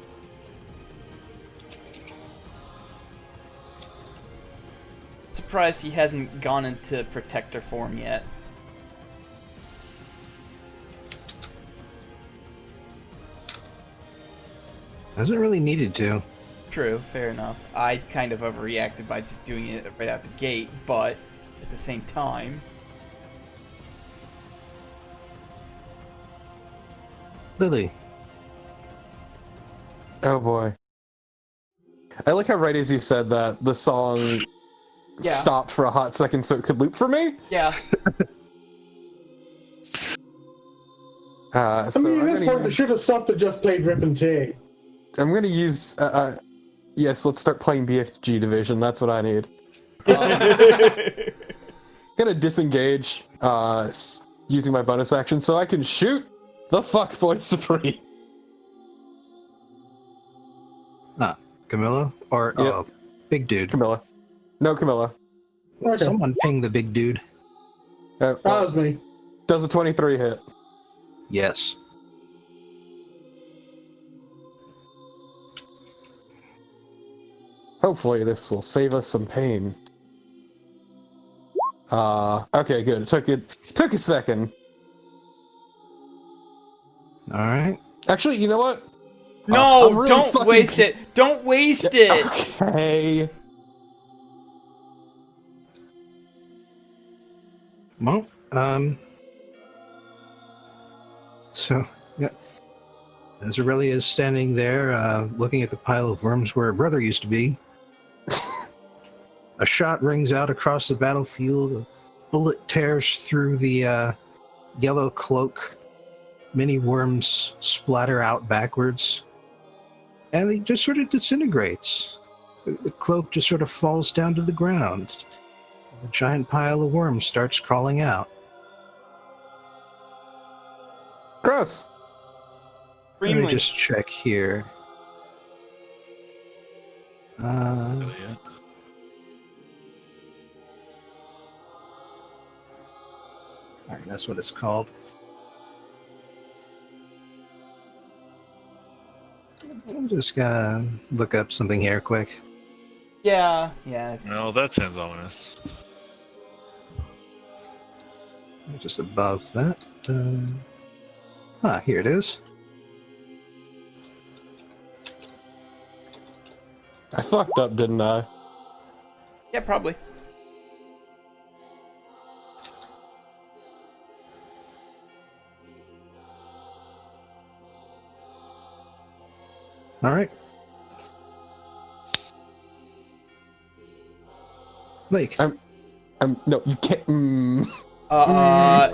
Surprised he hasn't gone into protector form yet. Hasn't really needed to. True, fair enough. I kind of overreacted by just doing it right out the gate, but at the same time... Lily. Oh boy. I like how right as you said that, the song Yeah. stopped for a hot second so it could loop for me. Yeah. So I mean, at this point, they should have stopped and just played Rip and Tear. I'm gonna use, yes, let's start playing BFG Division, that's what I need. Gonna disengage, using my bonus action so I can shoot the fuckboy Supreme. Camilla? Or, Yep. big dude. Camilla. No, Camilla. Okay. Someone ping the big dude. That was me. Does a 23 hit? Yes. Hopefully this will save us some pain. Okay, good. It took a second. Alright. Actually, you know what? No, I'm really don't fucking- waste it! Don't waste it! Okay. Well, so, yeah. As Aurelia is standing there, looking at the pile of worms where her brother used to be, a shot rings out across the battlefield, a bullet tears through the yellow cloak, many worms splatter out backwards, and he just sort of disintegrates. The cloak just sort of falls down to the ground. A giant pile of worms starts crawling out. Gross. Let me Greenly. just check here. Oh, yeah. Alright, that's what it's called. I'm just gonna look up something here quick. Yeah. Well, that sounds ominous. Just above that. Here it is. I fucked up, didn't I? Yeah, probably. Alright. Lake. No, you can't.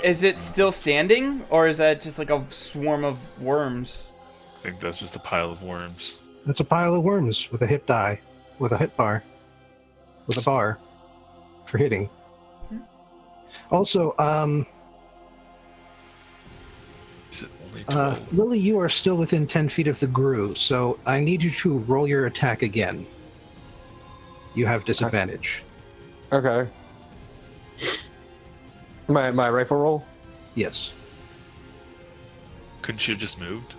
Is it still standing, or is that just like a swarm of worms? I think that's just a pile of worms. It's a pile of worms with a hit die. With a hit bar. With a bar. For hitting. Also, Is it only 12? Lily, you are still within 10 feet of the Gru, so I need you to roll your attack again. You have disadvantage. Okay. My rifle roll? Yes. Couldn't you have just moved?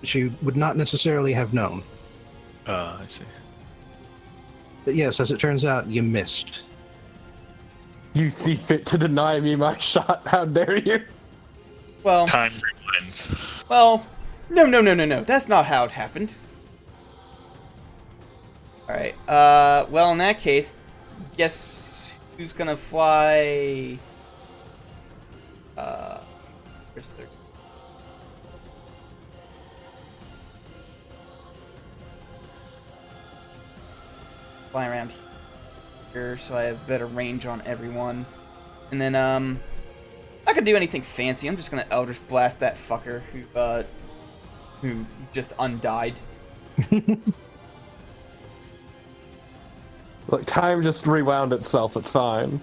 She would not necessarily have known. I see. But yes, as it turns out, you missed. You see fit to deny me my shot. How dare you? Well, Time rewinds. well, no. That's not how it happened. All right. Well, in that case, guess who's gonna fly? Where's the? Fly around here, so I have better range on everyone. And then, I could do anything fancy. I'm just gonna Eldritch Blast that fucker who just undied. Look, time just rewound itself. It's fine.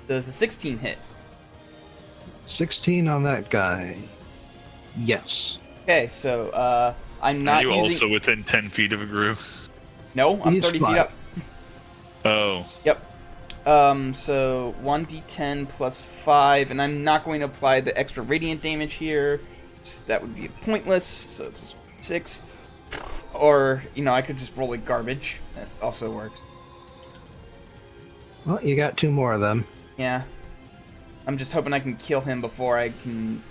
Does a 16 hit? 16 on that guy. Yes. Okay, so I'm not Are you using. also within 10 feet of a Gru? No, I'm He's 30 feet fine. up. Oh. Yep. So 1d10 plus 5, and I'm not going to apply the extra radiant damage here. So that would be pointless. So plus 6. Or, I could just roll like garbage. That also works. Well, you got 2 more of them. Yeah. I'm just hoping I can kill him before I can.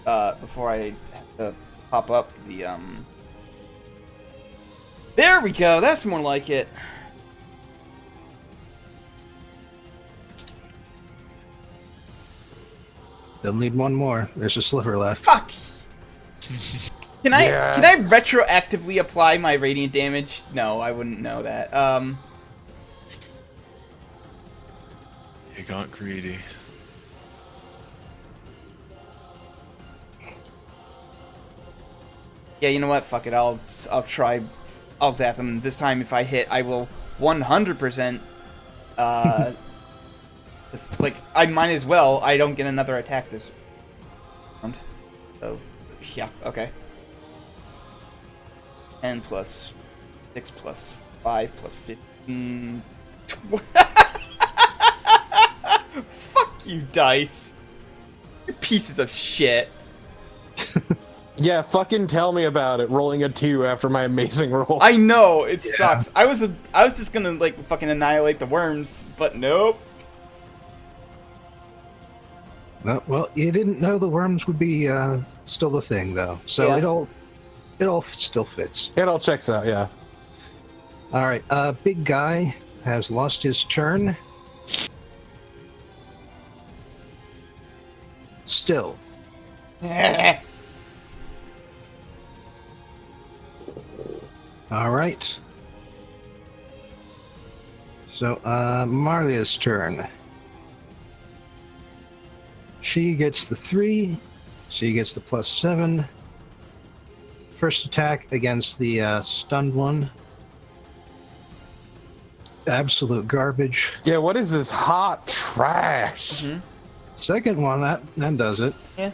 Before I have to pop up the. There we go. That's more like it. They'll need 1 more. There's a sliver left. Fuck. Can I Yes. retroactively apply my radiant damage? No, I wouldn't know that. You got greedy. Yeah, you know what? Fuck it. I'll try. I'll zap him. This time, if I hit, I will 100%. Like, I might as well. I don't get another attack this round. So, yeah, okay. 10 plus 6 plus 5 plus 15. Fuck you, dice. You're pieces of shit. Yeah, fucking tell me about it. Rolling a 2 after my amazing roll. I know, it sucks. I was just gonna, like, fucking annihilate the worms, but nope. Well, you didn't know the worms would be still a thing, though. So Yeah. it all still fits. It all checks out, yeah. All right, big guy has lost his turn. Still. All right. So, Marlia's turn. She gets the 3. She gets the +7. First attack against the stunned one. Absolute garbage. Yeah, what is this hot trash? Mhm. Second one, that does it. Yeah.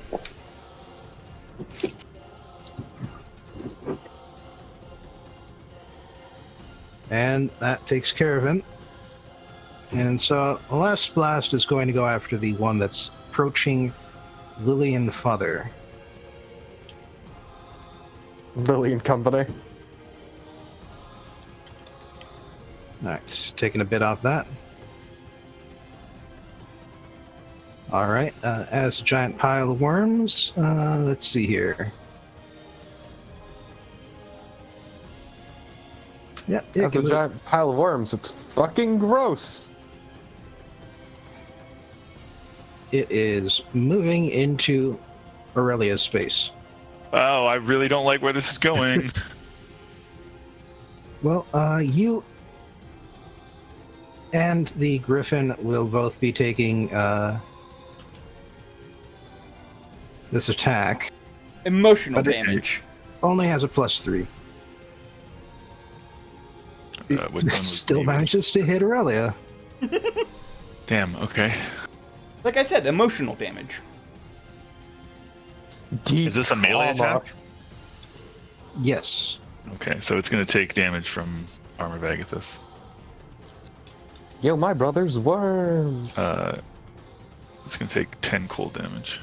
And that takes care of him. And so the last blast is going to go after the one that's approaching Lillian Father. Lily and company. Alright, taking a bit off that. Alright, as a giant pile of worms, let's see here. Yep, yeah, That's a giant pile of worms. It's fucking gross. It is moving into Aurelia's space. Oh, I really don't like where this is going. Well, you and the Griffin will both be taking this attack. Emotional But it- damage. Only has a +3. Which one was Still the- manages to hit Aurelia. Damn, okay. Like I said, emotional damage. Deep Is this a melee trauma. attack? Yes. Okay, so it's going to take damage from Armor Vagathus. Yo, my brother's worms. It's going to take 10 cold damage.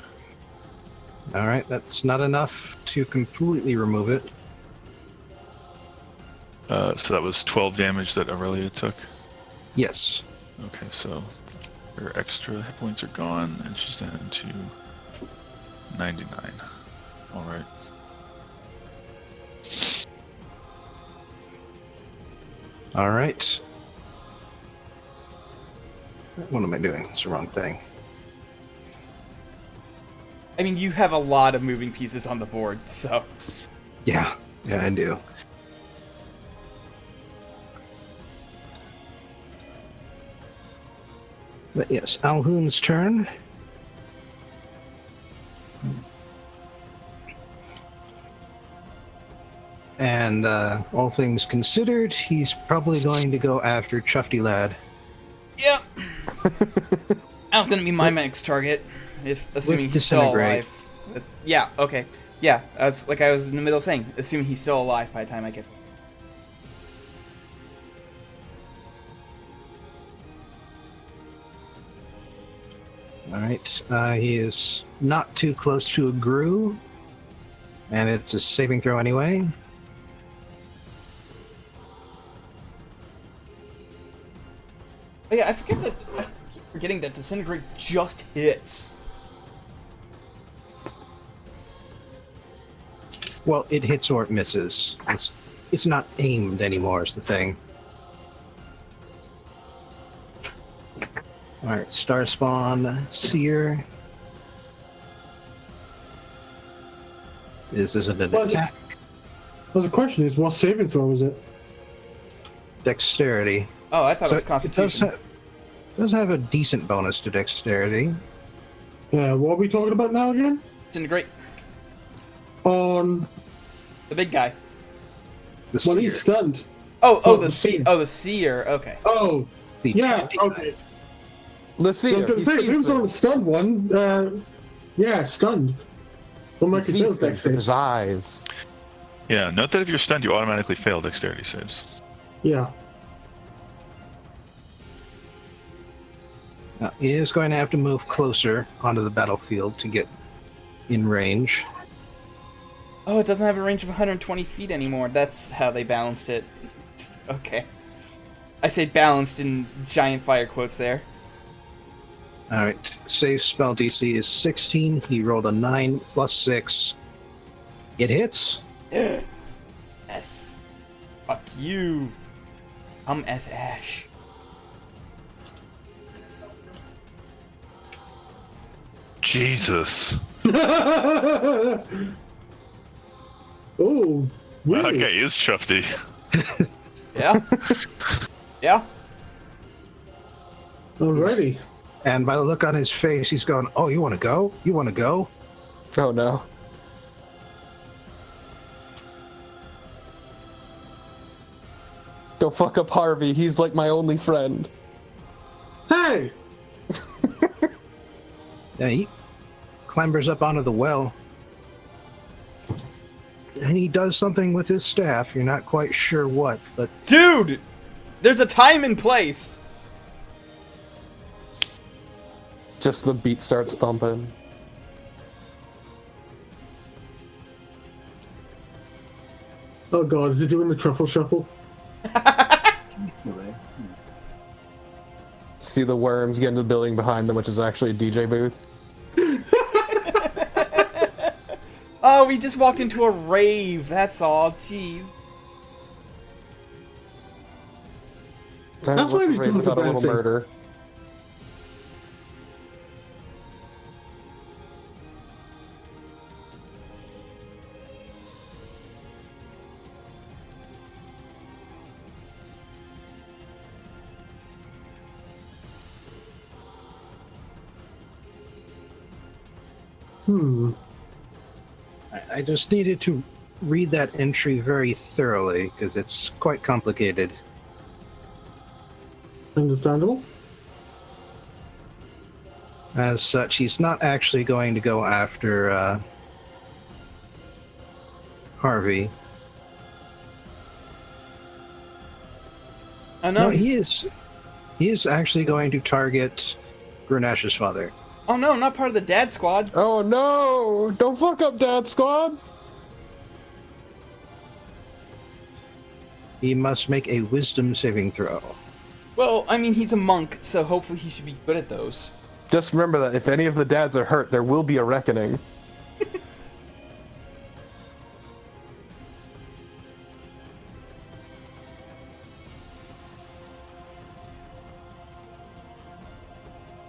Alright, that's not enough to completely remove it. So that was 12 damage that Aurelia took. Yes. Okay, so her extra hit points are gone, and she's down to 99. Alright. Alright. What am I doing? It's the wrong thing. I mean, you have a lot of moving pieces on the board, so... Yeah, I do. But yes, Alhoon's turn. And all things considered, he's probably going to go after Chufty Lad. Yep. That was gonna be my next target, if assuming With he's still Disintegrate. alive. Yeah, okay. Yeah, as like I was in the middle of saying, assuming he's still alive by the time I get. Alright, he is not too close to a Gru. And it's a saving throw anyway. Oh yeah, I keep forgetting that disintegrate just hits. Well, it hits or it misses. It's not aimed anymore is the thing. Alright, Starspawn, Seer. This isn't an Well, attack. Well, the question is, what saving throw is it? Dexterity. Oh, I thought So it was Constitution. does have a decent bonus to dexterity. What are we talking about now again? Disintegrate. On... The big guy. The Well, seer, he's stunned. Oh, the the seer. the seer. Okay. Oh, the yeah, Chufty Lad. okay. Let's I see. was going to say, if he was on the stunned one, yeah, stunned. What He might sees kill things with dexterity? his eyes. Yeah, note that if you're stunned, you automatically fail dexterity saves. Yeah. Now, he is going to have to move closer onto the battlefield to get in range. Oh, it doesn't have a range of 120 feet anymore. That's how they balanced it. Okay. I say balanced in giant fire quotes there. Alright, save spell DC is 16. He rolled a 9 plus 6. It hits. S. Fuck you. I'm S Ash. Jesus. Oh, really? Okay, is Chufty. Yeah? Yeah? Alrighty. And by the look on his face, he's going, "Oh, you want to go? You want to go?" Oh no. Don't fuck up Harvey. He's like my only friend. Hey! Yeah, he clambers up onto the well. And he does something with his staff. You're not quite sure what, but Dude! There's a time and place! Just the beat starts thumping. Oh god, is it doing the truffle shuffle? See the worms get into the building behind them, which is actually a DJ booth. Oh, we just walked into a rave. That's all. Jeez. That's why these Raven people got a little dancing. murder. I just needed to read that entry very thoroughly because it's quite complicated. Understandable. As such, he's not actually going to go after Harvey. Oh no. No, he is actually going to target Grenash's father. Oh no, not part of the dad squad. Oh no! Don't fuck up, Dad Squad! He must make a wisdom saving throw. Well, I mean, he's a monk, so hopefully he should be good at those. Just remember that if any of the dads are hurt, there will be a reckoning.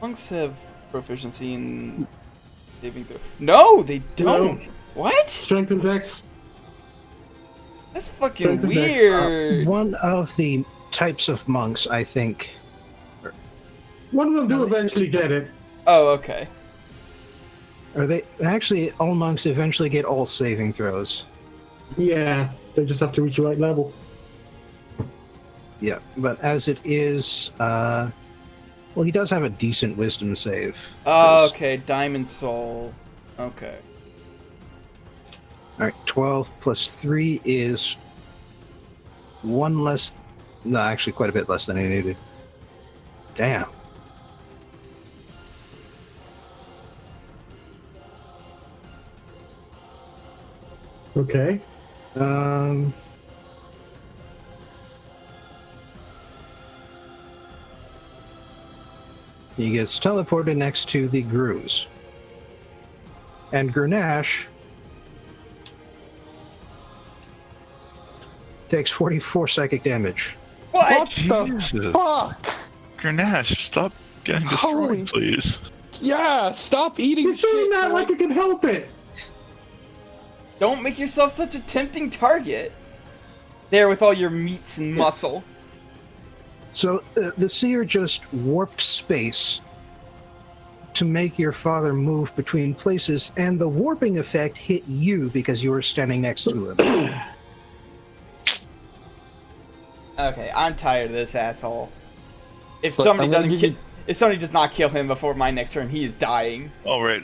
Monks have proficiency in saving throw. No, they don't. No. What? Strength and dex. That's fucking Strength and dex. weird. One of the types of monks, I think. One of them do eventually get it. Oh, okay. Are they actually? All monks eventually get all saving throws. Yeah, they just have to reach the right level. Yeah, but as it is, well, he does have a decent wisdom save. Oh, Yes. okay. Diamond Soul. Okay. All right, 12 plus 3 is one less. No, actually, quite a bit less than I needed. Damn. Okay. He gets teleported next to the grooves. And Grenache takes 44 psychic damage. What? Jesus. The fuck? Grenache, stop getting destroyed, Holy- please. Yeah, stop eating He's doing shit, that boy. like it can help it. Don't make yourself such a tempting target. There with all your meats and muscle. So the seer just warped space to make your father move between places, and the warping effect hit you because you were standing next to him. Okay, I'm tired of this asshole. If Look, somebody I'm gonna doesn't give you- if somebody does not kill him before my next turn, he is dying. All right.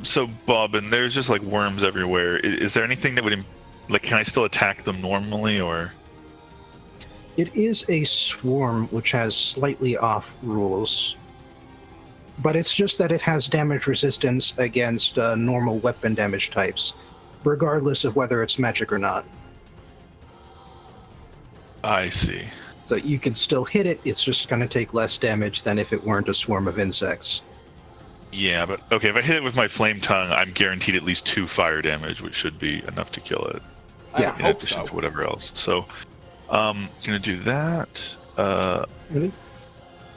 So Bob, and there's just like worms everywhere. Is there anything that would, like, can I still attack them normally, or? It is a swarm which has slightly off rules, but it's just that it has damage resistance against normal weapon damage types, regardless of whether it's magic or not. I see. So you can still hit it, it's just going to take less damage than if it weren't a swarm of insects. Yeah, but okay. If I hit it with my flame tongue, I'm guaranteed at least 2 fire damage, which should be enough to kill it. Yeah, I In hope addition so. to whatever else. So, gonna do that. Really?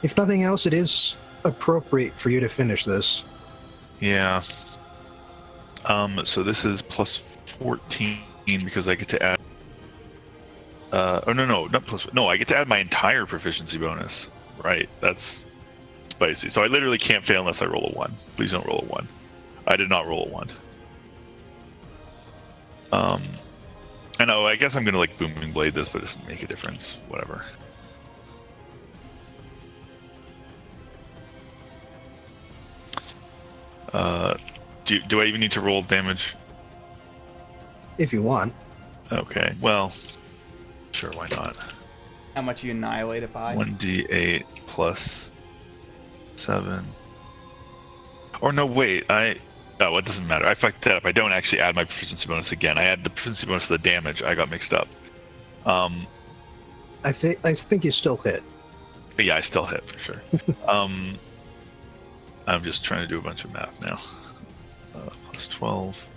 If nothing else, it is appropriate for you to finish this. Yeah. So this is plus 14 because I get to add. Not plus. No, I get to add my entire proficiency bonus. Right, that's spicy. So I literally can't fail unless I roll a 1. Please don't roll a 1. I did not roll a 1. I know. I guess I'm gonna like booming blade this, but it doesn't make a difference. Whatever. Do I even need to roll damage? If you want. Okay. Well, sure. Why not? How much you annihilate it by? 1d8 plus 7. Or no, wait, oh, it doesn't matter. I fucked that up. I don't actually add my proficiency bonus again. I add the proficiency bonus to the damage. I got mixed up. I think you still hit. Yeah, I still hit for sure. I'm just trying to do a bunch of math now. Plus 12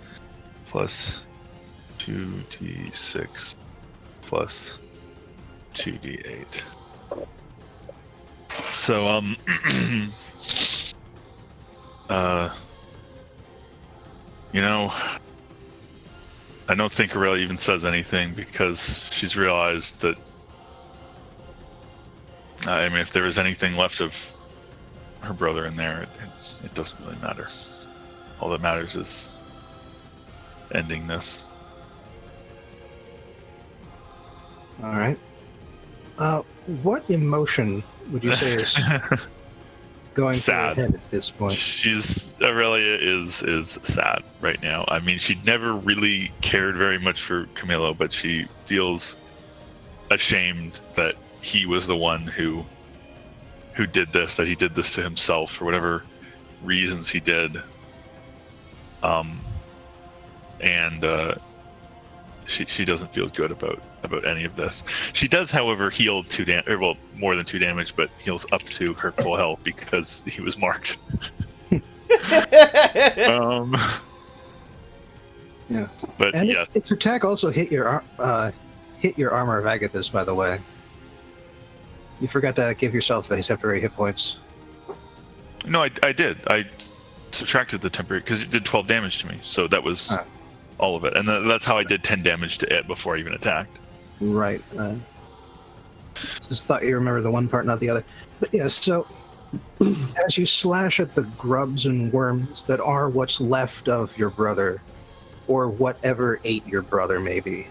plus 2d6 plus 2d8. So you know, I don't think Aurelia even says anything because she's realized that, I mean, if there is anything left of her brother in there, it doesn't really matter. All that matters is ending this. All right. What emotion would you say is going through your Sad. head at this point? Aurelia is sad right now. I mean, she never really cared very much for Camillio, but she feels ashamed that he was the one who did this, that he did this to himself for whatever reasons he did. And she doesn't feel good about any of this. She does, however, heal more than 2 damage, but heals up to her full health because he was marked. Yeah. But And yes, its attack also hit your armor of Agathis, by the way. You forgot to give yourself the temporary hit points. no, I did. I subtracted the temporary because it did 12 damage to me, so that was all of it, and that's how I did 10 damage to it before I even attacked. Right. Just thought you remembered the one part, not the other. But yeah, so as you slash at the grubs and worms that are what's left of your brother, or whatever ate your brother, maybe,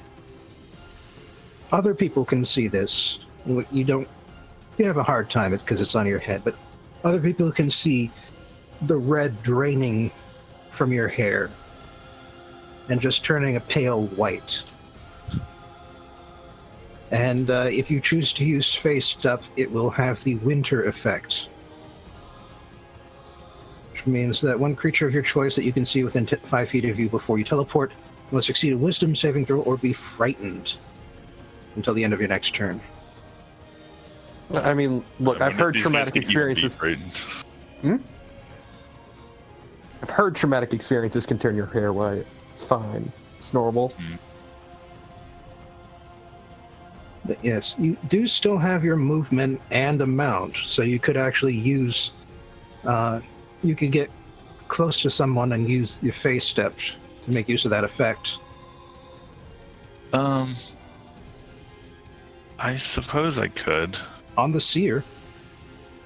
other people can see this. You have a hard time because it's on your head, but other people can see the red draining from your hair and just turning a pale white. And if you choose to use Faced Up, it will have the winter effect. Which means that one creature of your choice that you can see within 5 feet of you before you teleport must succeed a wisdom saving throw or be frightened until the end of your next turn. I mean, look, I've heard These guys traumatic can even be experiences. frightened. I've heard traumatic experiences can turn your hair white. It's fine. It's normal. But yes, you do still have your movement and a mount, so you could actually use... you could get close to someone and use your face steps to make use of that effect. I suppose I could. On the seer.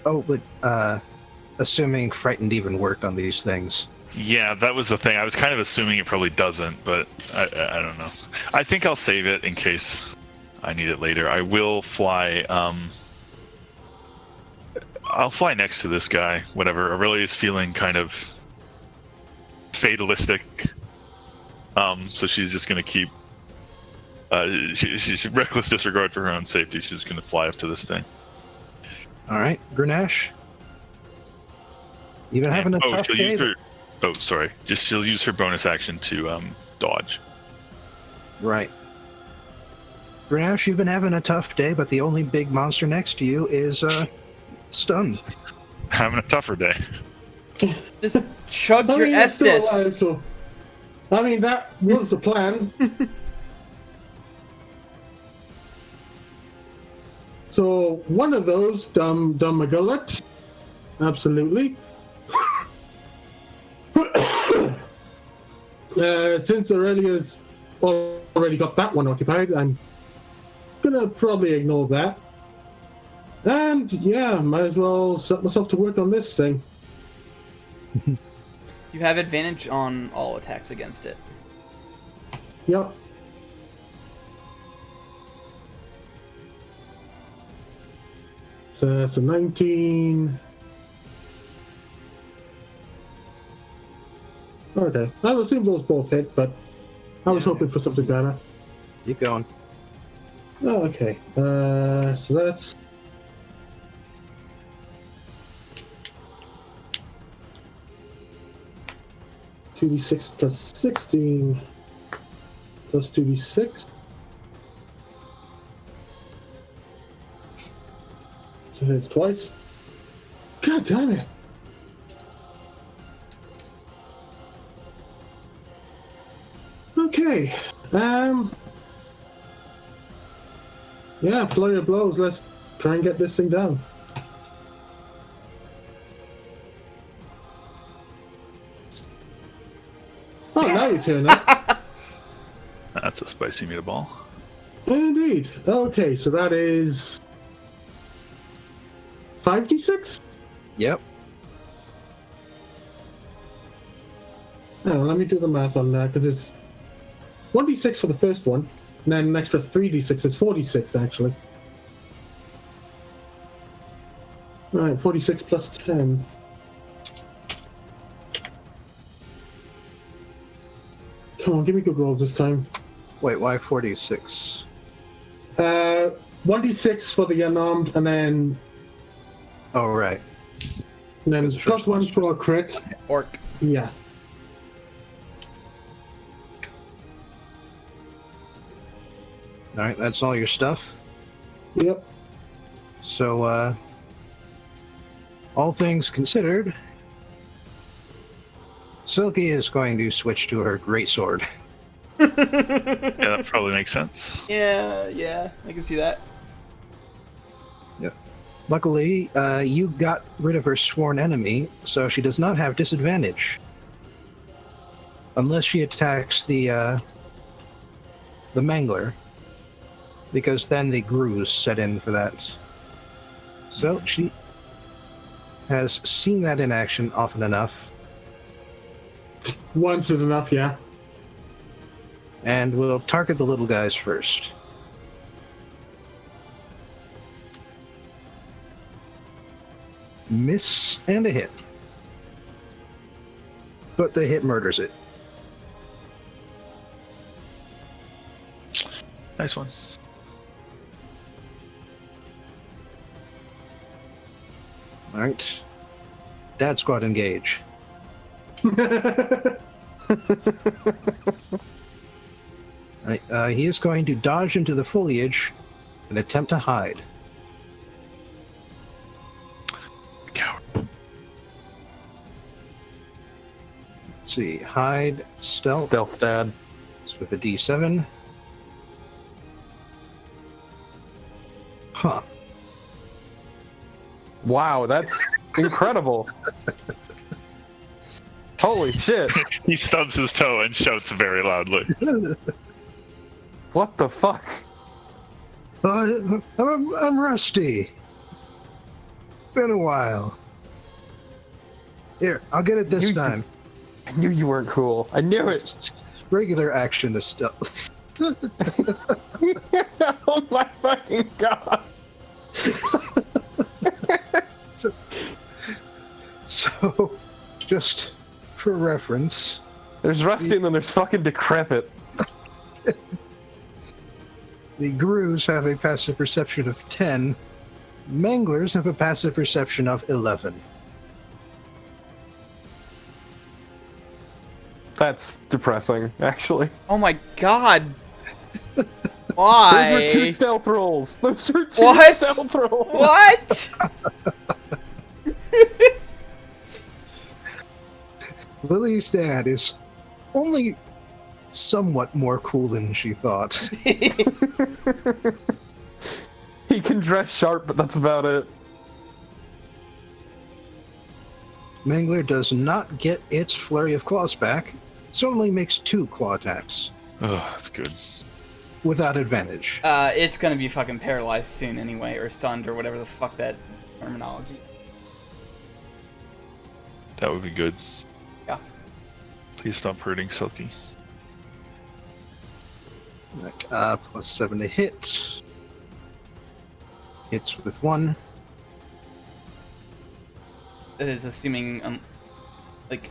Oh, but assuming frightened even worked on these things. Yeah, that was the thing. I was kind of assuming it probably doesn't, but I don't know. I think I'll save it in case I need it later. I will fly. I'll fly next to this guy. Whatever. Aurelia's feeling kind of fatalistic. So she's just gonna keep. She's reckless disregard for her own safety. She's gonna fly up to this thing. All right, Grenache. You've been having a tough day. Oh, sorry. She'll use her bonus action to dodge. Right. Grenache, you've been having a tough day, but the only big monster next to you is stunned. Having a tougher day. Just chug your it's still Estus. alive, so I mean that was the plan. So one of those, dumb McGullet, absolutely. Since Aurelia's already got that one occupied, I'm gonna probably ignore that. And yeah, might as well set myself to work on this thing. You have advantage on all attacks against it. Yep. So that's a 19. Okay, I would assume those both hit, but I was hoping for something better. Keep going. Oh, okay, so that's... 2d6 plus 16 plus 2d6. So it's twice. God damn it! Okay. Yeah, flurry of blows. Let's try and get this thing down. Oh, now you turn up. That's a spicy meatball. Indeed. Okay, so that is 5d6? Yep. Oh, let me do the math on that, because it's 1d6 for the first one, and then an extra 3d6. It's 46, actually. Alright, 46 plus 10. Come on, give me good rolls this time. Wait, why 46? 1d6 for the unarmed, and then Oh, right. plus first one one's for a crit. Orc. Yeah. Alright, that's all your stuff. Yep. So, all things considered, Silky is going to switch to her greatsword. Yeah, that probably makes sense. Yeah, I can see that. Luckily, you got rid of her sworn enemy, so she does not have disadvantage. Unless she attacks the Mangler, because then the grooves set in for that. So she has seen that in action often enough, Once is enough, yeah. and will target the little guys first. Miss and a hit. But the hit murders it. Nice one. Alright. Dad squad engage. Alright, he is going to dodge into the foliage and attempt to hide. Coward. Let's see. Hide, stealth. Stealth dad. It's with a D7. Huh. Wow, that's incredible. Holy shit. He stubs his toe and shouts very loudly. What the fuck? I'm rusty. Been a while. Here, I'll get it this time. I knew you weren't cool. I knew it. Regular action is stealth. Oh my fucking god. So, just for reference, There's Rusty and then there's fucking Decrepit. the Grooves have a passive perception of 10. Manglers have a passive perception of 11. That's depressing, actually. Oh my god. Why? Those were 2 stealth rolls. Those were 2 What? stealth rolls. What? Lily's dad is only somewhat more cool than she thought. He can dress sharp, but that's about it. Mangler does not get its flurry of claws back, so only makes 2 claw attacks Oh, that's good. without advantage. It's gonna be fucking paralyzed soon anyway, or stunned, or whatever the fuck that terminology. That would be good. Yeah. Please stop hurting Silky. Right, plus 7 to hit. Hits with 1. It is assuming, like,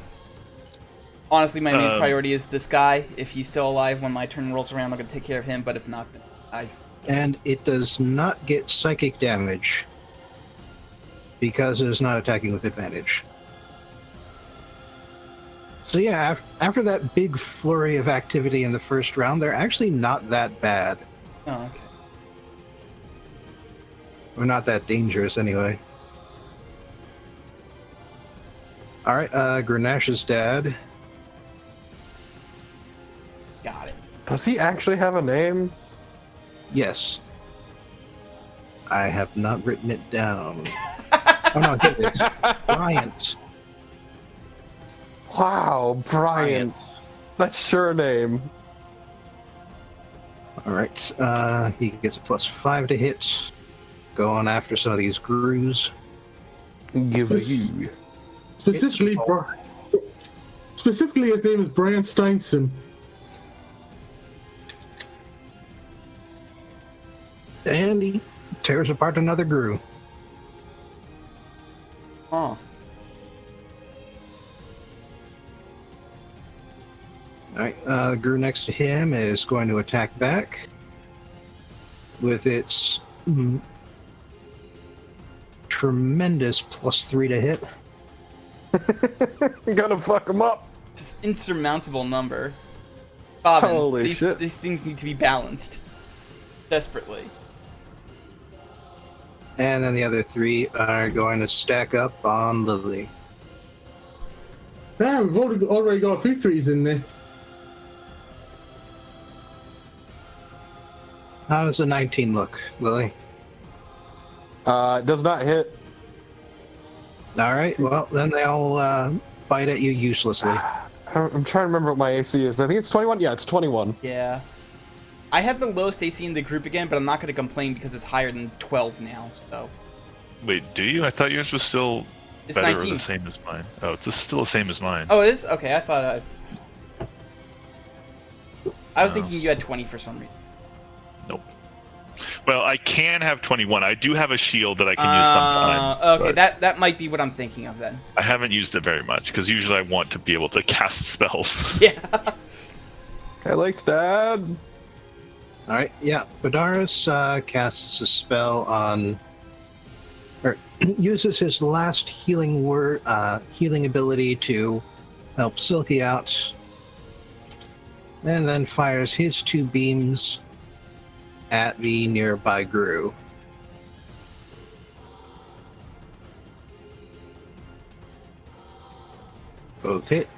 honestly, my main priority is this guy. If he's still alive when my turn rolls around, I'm gonna take care of him. But if not, then And it does not get psychic damage because it is not attacking with advantage. So yeah, after that big flurry of activity in the first round, they're actually not that bad. Oh, okay. Or not that dangerous, anyway. Alright, Grenash's dad. Got it. Does he actually have a name? Yes. I have not written it down. Oh no, here it is. Bryant. Wow, Brian. That's sure a name. Alright, he gets a +5 to hit. Go on after some of these grooves. Give it you. Specifically, specifically, his name is Brian Steinson. And he tears apart another groove. Oh. Alright, the Gru next to him is going to attack back with its tremendous +3 to hit. Gonna fuck him up. Just insurmountable number. Bobbin, Holy shit. These things need to be balanced. Desperately. And then the other 3 are going to stack up on Lily. Yeah, we've already got a few threes in there. How does a 19 look, Lily? It does not hit. Alright, well, then they all bite at you uselessly. I'm trying to remember what my AC is. I think it's 21. Yeah, it's 21. Yeah. I have the lowest AC in the group again, but I'm not going to complain because it's higher than 12 now, so. Wait, do you? I thought yours was still It's better 19. or the same as mine. Oh, it's still the same as mine. Oh, it is? Okay, I thought I was thinking you had 20 for some reason. Nope. Well, I can have 21. I do have a shield that I can use sometimes. Okay, but that might be what I'm thinking of then. I haven't used it very much because usually I want to be able to cast spells. Yeah. I like Dad. Alright, yeah. Badaris casts a spell on... or uses his last healing ability to help Silky out. And then fires his 2 beams at the nearby Gru. Both hit.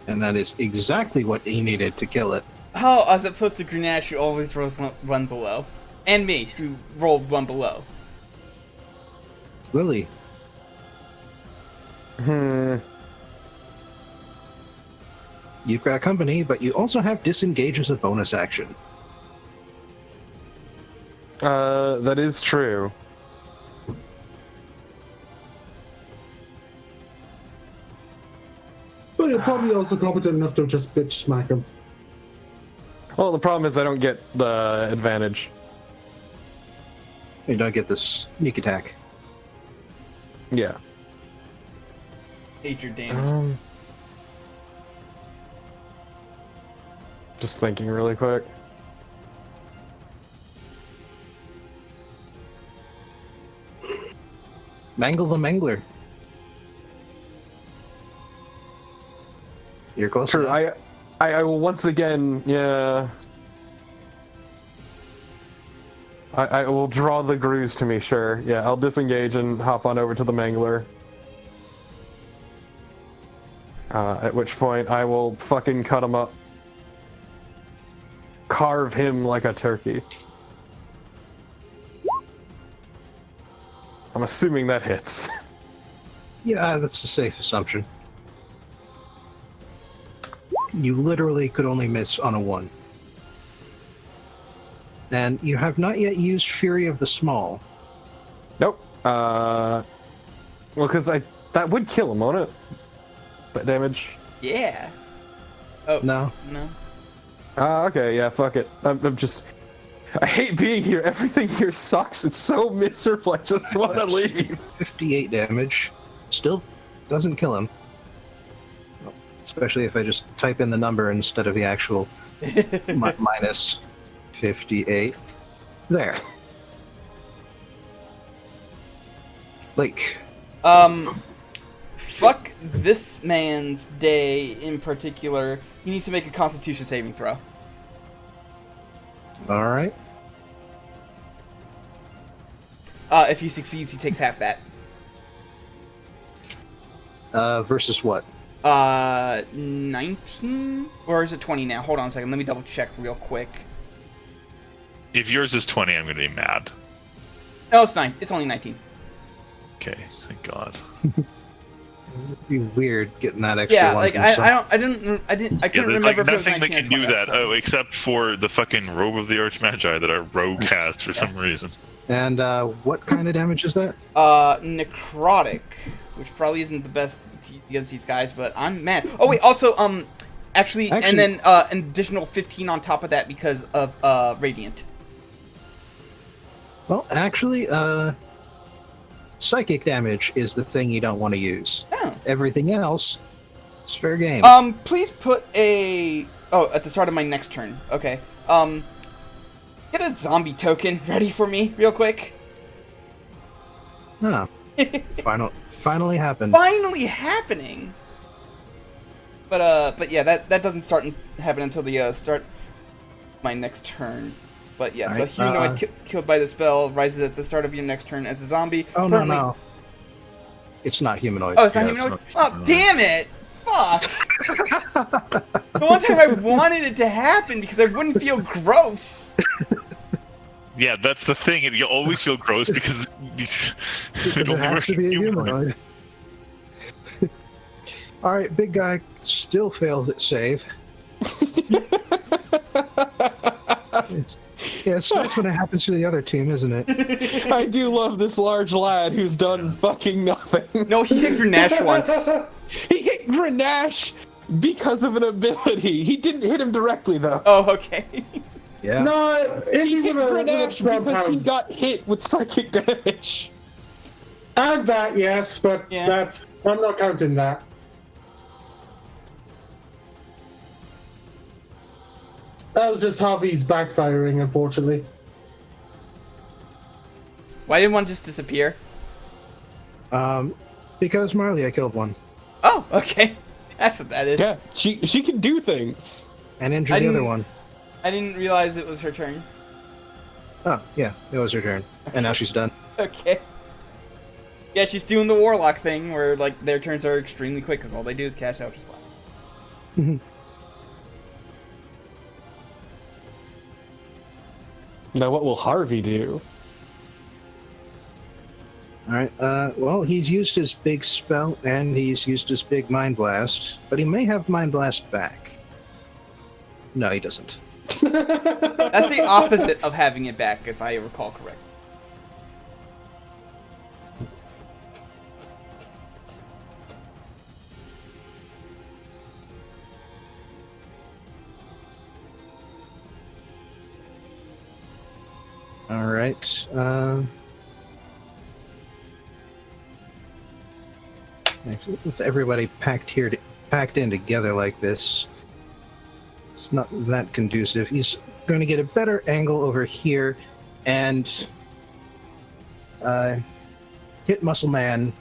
And that is exactly what he needed to kill it. Oh, as opposed to Grenache, who always rolls one below. And me, who rolled one below. Lily. You've got company, but you also have disengage as a bonus action. That is true. But you're probably also competent enough to just bitch smack him. Well, the problem is I don't get the advantage. You don't get this sneak attack. Yeah. Hate your damage. Just thinking really quick. Mangle the Mangler. You're close True. enough. I will once again, yeah. I will draw the Grus to me, sure. Yeah, I'll disengage and hop on over to the Mangler. At which point I will fucking cut him up. Carve him like a turkey. I'm assuming that hits. Yeah, that's a safe assumption. You literally could only miss on a 1. And you have not yet used Fury of the Small. Nope. Well, because that would kill him, won't it? That damage. Yeah. Oh. No. No. Okay, yeah, fuck it. I'm just... I hate being here. Everything here sucks. It's so miserable. I just want to That's leave. 58 damage. Still doesn't kill him. Especially if I just type in the number instead of the actual minus 58. There. Like, Fuck this man's day in particular. He needs to make a Constitution saving throw. all right. If he succeeds, he takes half that. Versus what? 19? Or is it 20 now? Hold on a second. Let me double check real quick. If yours is 20, I'm gonna be mad. No, it's 9. It's only 19. Okay, thank God. It'd be weird getting that extra Yeah, one. like from I some- couldn't Yeah, remember there's like if it was nothing that 19 or can do 20. that. Oh, except for the fucking Robe of the Archmagi that our rogue has for some reason. And what kind of damage is that? Necrotic, which probably isn't the best against these guys, but I'm mad. Oh wait, also actually, and then an additional 15 on top of that because of Radiant. Well, actually, psychic damage is the thing you don't want to use. Oh. Everything else, it's fair game. Please put a at the start of my next turn. Okay. Get a zombie token ready for me real quick. Huh. Finally happened. Finally happening. But yeah, that doesn't happen until the start of my next turn. But yeah, so Alright, humanoid killed by the spell rises at the start of your next turn as a zombie. Oh, Currently- no. It's not humanoid. Oh, it's not Yeah, it's humanoid? not Oh, humanoid. damn it! Fuck! The one time I wanted it to happen because I wouldn't feel gross. Yeah, that's the thing. You always feel gross because Because it has to be a humanoid. Alright, big guy still fails at save. It's nice when it happens to the other team, isn't it? I do love this large lad who's done fucking nothing. No, he hit Grenache once. He hit Grenache because of an ability. He didn't hit him directly, though. Oh, okay. Yeah. No, He he's hit with a Grenache because he compound. got hit with psychic damage. And that, yes, but Yeah. I'm not counting that. That was just Harvey's backfiring, unfortunately. Why didn't one just disappear? Because Marlia killed one Oh, okay. That's what that is. Yeah, she can do things. and I injured the other didn't- one. I didn't realize it was her turn. Oh, yeah, it was her turn. And now she's done. Okay. Yeah, she's doing the warlock thing where like their turns are extremely quick because all they do is cash out just fine. Now, what will Harvey do? Alright, well, he's used his big spell and he's used his big Mind Blast, but he may have Mind Blast back. No, he doesn't. That's the opposite of having it back, if I recall correctly. Alright, with everybody packed in together like this, it's not that conducive. He's going to get a better angle over here and hit Muscle Man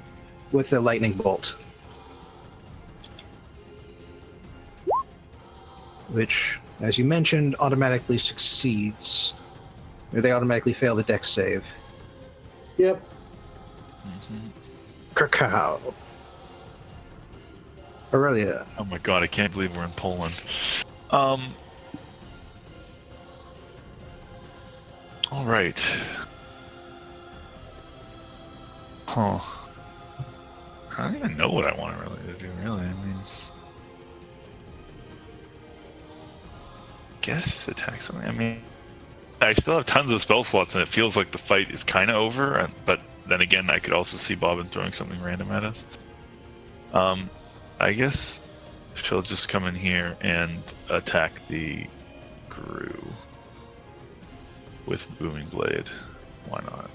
with a lightning bolt, which, as you mentioned, automatically succeeds. Or they automatically fail the dex save. Yep. Cacao. Aurelia. Oh my God, I can't believe we're in Poland. All right. Huh. I don't even know what I want to do, really. I mean, guess just attack something. I mean, I still have tons of spell slots, and it feels like the fight is kind of over. But then again, I could also see Bobbin throwing something random at us. I guess she'll just come in here and attack the Gru with Booming Blade. Why not?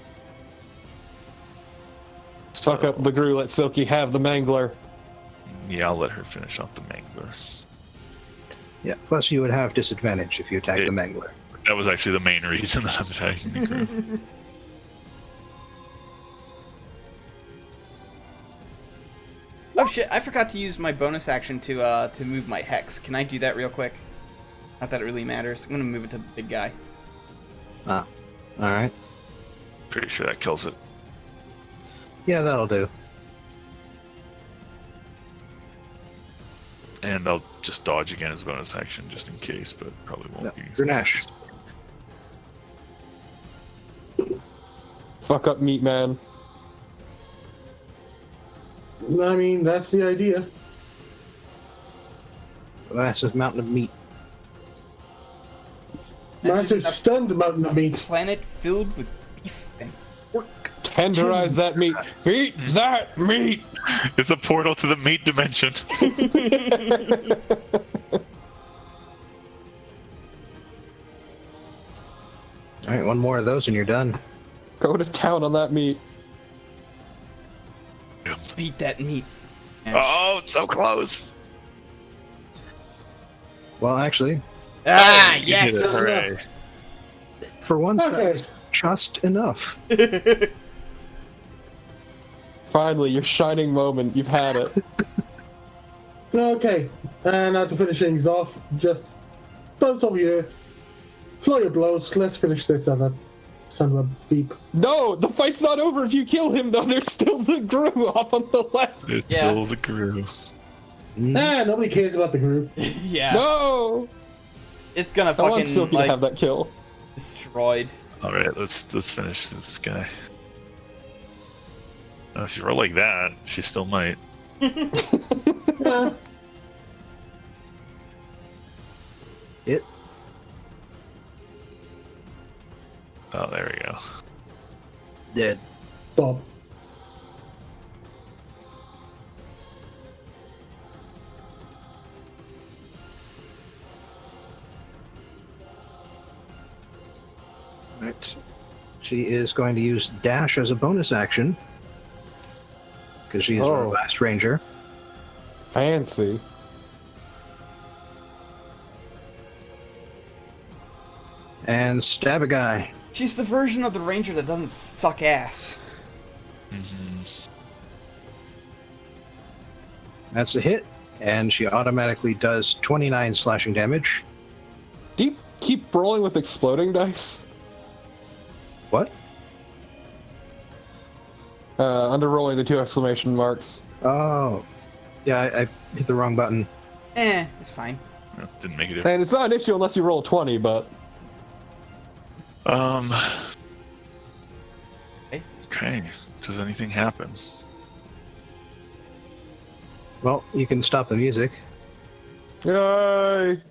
Fuck up the Gru, let Silky have the Mangler. Yeah, I'll let her finish off the Mangler. Yeah, plus you would have disadvantage if you attack the Mangler. That was actually the main reason that I'm attacking the Gru. shit! I forgot to use my bonus action to move my hex. Can I do that real quick? Not that it really matters. I'm gonna move it to the big guy. Ah, all right. Pretty sure that kills it. Yeah, that'll do. And I'll just dodge again as a bonus action just in case, but probably won't be. Grenache. Fuck up, meat man. I mean, that's the idea. Massive mountain of meat. Massive stunned mountain of meat. Planet filled with beef and pork. Tenderize that meat. Eat that meat! It's a portal to the meat dimension. All right, one more of those and you're done. Go to town on that meat. Beat that meat. Oh, so close. Well, actually, Ah, You did it, yes! hooray. for once, that Okay. was just enough. Finally, your shining moment. You've had it. Okay, and now to finish things off, just bounce over here. Flow your blows. Let's finish this other son of a beep. No, the fight's not over if you kill him, though. There's still the Gru off on the left. There's Yeah. still the groove. Mm. Nobody cares about the group. Yeah. No! It's gonna I want fucking, Silky to have that kill. destroyed. All right, let's finish this guy. If you roll like that, she still might. Yeah. It. Oh, there we go. Dead. Bob. Right. She is going to use dash as a bonus action because she is a Oh. vast ranger. Fancy. And stab a guy. She's the version of the ranger that doesn't suck ass. Mm-hmm. That's a hit, and she automatically does 29 slashing damage. Do you keep rolling with exploding dice? What? Under rolling the 2 exclamation marks. Oh. Yeah, I hit the wrong button. It's fine. Didn't make it. And it's not an issue unless you roll a 20, but... Okay. Does anything happen? Well, you can stop the music. Yay!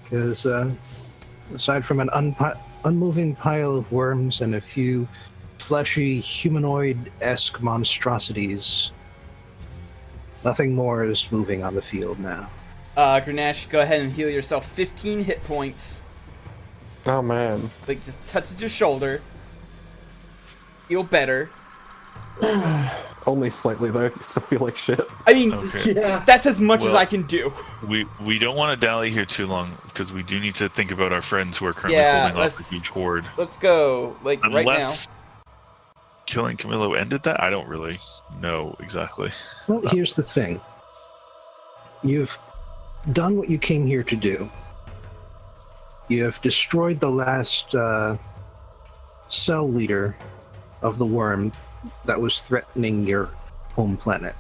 Because aside from an unmoving pile of worms and a few fleshy humanoid-esque monstrosities, nothing more is moving on the field now. Grenache, go ahead and heal yourself 15 hit points. Oh, man. Like, just touches your shoulder. Feel better. Only slightly, though. I still feel like shit. I mean, Okay. Yeah. that's as much as Well- I can do. We don't want to dally here too long because we do need to think about our friends who are currently Yeah, holding off let's- a huge horde. Let's go, like, right now. Unless killing Camillio ended that, I don't really know exactly. Well, here's the thing. You've done what you came here to do. You have destroyed the last cell leader of the worm that was threatening your home planet.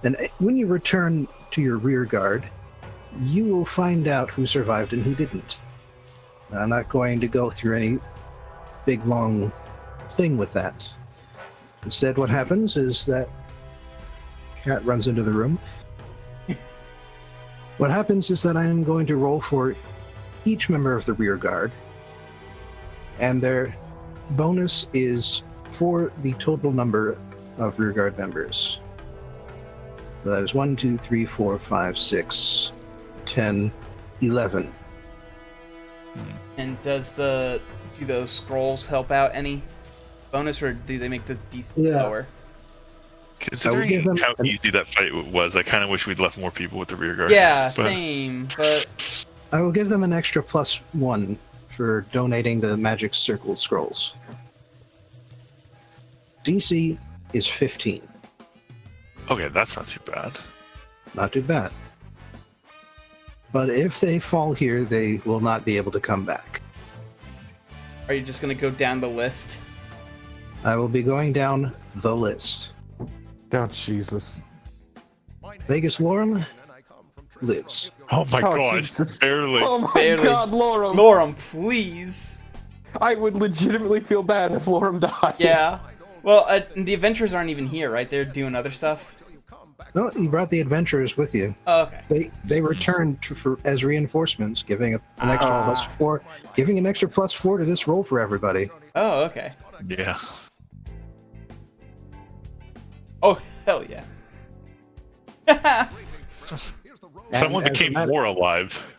And when you return to your rear guard, you will find out who survived and who didn't. I'm not going to go through any big, long thing with that. Instead, what happens is that Cat runs into the room. What happens is that I am going to roll for each member of the rear guard, and their bonus is for the total number of rear guard members. So that is 1, 2, 3, 4, 5, 6, 10, 11. And do those scrolls help out any bonus, or do they make the DC Yeah. lower? Considering them how an- easy that fight was, I kind of wish we'd left more people with the rear guard. Yeah, But same. But I will give them an extra +1 for donating the Magic Circle scrolls. DC is 15. Okay, that's not too bad. Not too bad. But if they fall here, they will not be able to come back. Are you just gonna go down the list? I will be going down the list. Oh, Jesus. Vegas Lorem lives. Oh my Oh, god, Jesus. barely. Oh my Barely. god, Lorem! Lorem, please. I would legitimately feel bad if Lorem died. Yeah. Well, the adventurers aren't even here, right? They're doing other stuff. No, you brought the adventurers with you. Oh, okay. They returned as reinforcements, giving an extra +4, giving an extra +4 to this roll for everybody. Oh, okay. Yeah. Oh, hell yeah. Someone And as a became matter- more alive.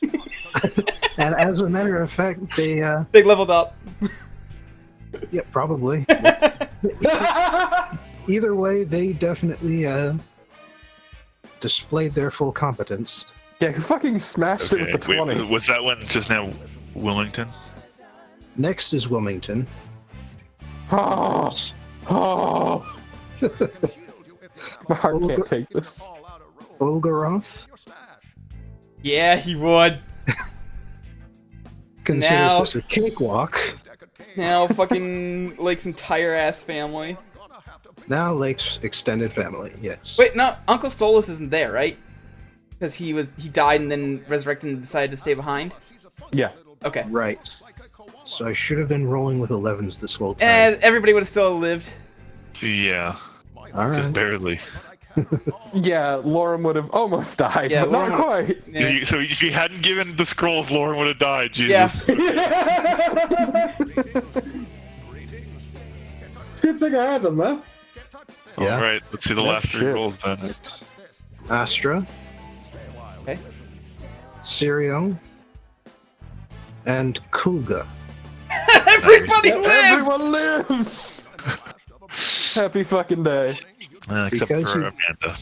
And as a matter of fact, they They leveled up. yeah, probably. Either way, they definitely displayed their full competence. Yeah, who fucking smashed it Okay, with the 20? wait, was that one just now Wilmington? Next is Wilmington. Oh, oh. My heart can't take this. Olgaroth Yeah, he would. considers Now- this a cakewalk. Now, fucking Lake's entire ass family. Now Lake's extended family, yes. Wait, no, Uncle Stolas isn't there, right? Because he died and then resurrected and decided to stay behind. Yeah. Okay. Right. So I should have been rolling with 11s this whole time. And everybody would have still lived. Yeah, All just right. barely. Yeah, Lorem would have almost died, Yeah, but not Lorem- quite. Yeah. So if you hadn't given the scrolls, Lauren would have died. Yeah. Jesus. Good thing I had them, man. Yeah. All right, let's see the Yeah, last 3 shit. rolls then. Astra, Okay. Sirio, and Kulga. Everybody lived! Everyone lives! Happy fucking day. Except Because for you- Amanda.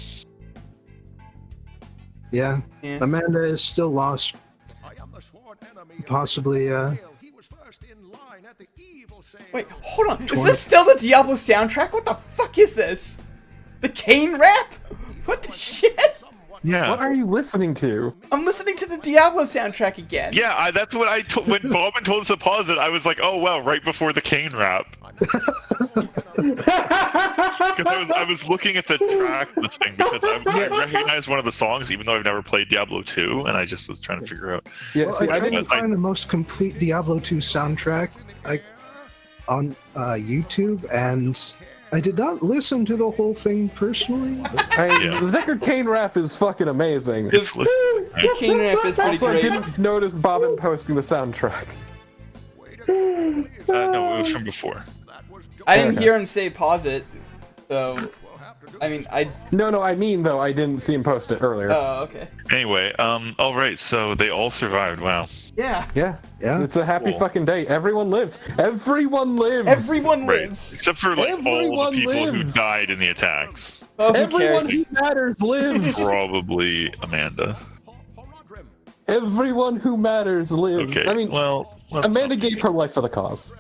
Yeah. Yeah. Amanda is still lost. Possibly, Wait, hold on. Is this still the Diablo soundtrack? What the fuck is this? The Kane rap? What the shit? Yeah. What are you listening to? I'm listening to the Diablo soundtrack again. Yeah, that's what I told when Bobin told us to pause it. I was like, "Oh well," right before the Kane rap. Because I was looking at the track listing because I recognized one of the songs, even though I've never played Diablo 2, and I just was trying to figure out. Yeah, well, see, I I tried to didn't. find the most complete Diablo 2 soundtrack on YouTube, and I did not listen to the whole thing personally. But Yeah. The Deckard Kane rap is fucking amazing. It's The Kane rap is pretty Also, I great. didn't notice Bobbin posting the soundtrack. no, it was from before. I didn't Okay. hear him say pause it, so I mean No, I mean though, I didn't see him post it earlier. Oh, okay. Anyway, all right, so they all survived. Wow. Yeah. Yeah, Yeah. it's a happy Cool. fucking day. Everyone lives. Everyone lives. Everyone Right. lives. Except for all Everyone the people who lives. died in the attacks. Oh, who Everyone cares? who matters lives. Probably Amanda. Everyone who matters lives. Okay. I mean, well, let's Amanda not- gave her life for the cause.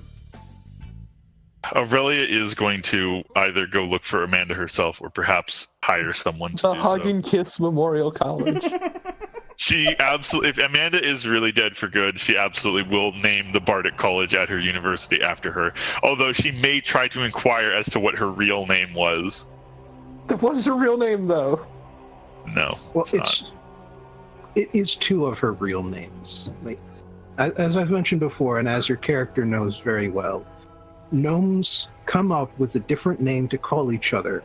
Aurelia is going to either go look for Amanda herself or perhaps hire someone to The do Hug so. and Kiss Memorial College. She absolutely, if Amanda is really dead for good, she absolutely will name the Bardic College at her university after her. Although she may try to inquire as to what her real name was. What's her real name though? No. well, not. it is 2 of her real names. Like, as I've mentioned before, and as your character knows very well, gnomes come up with a different name to call each other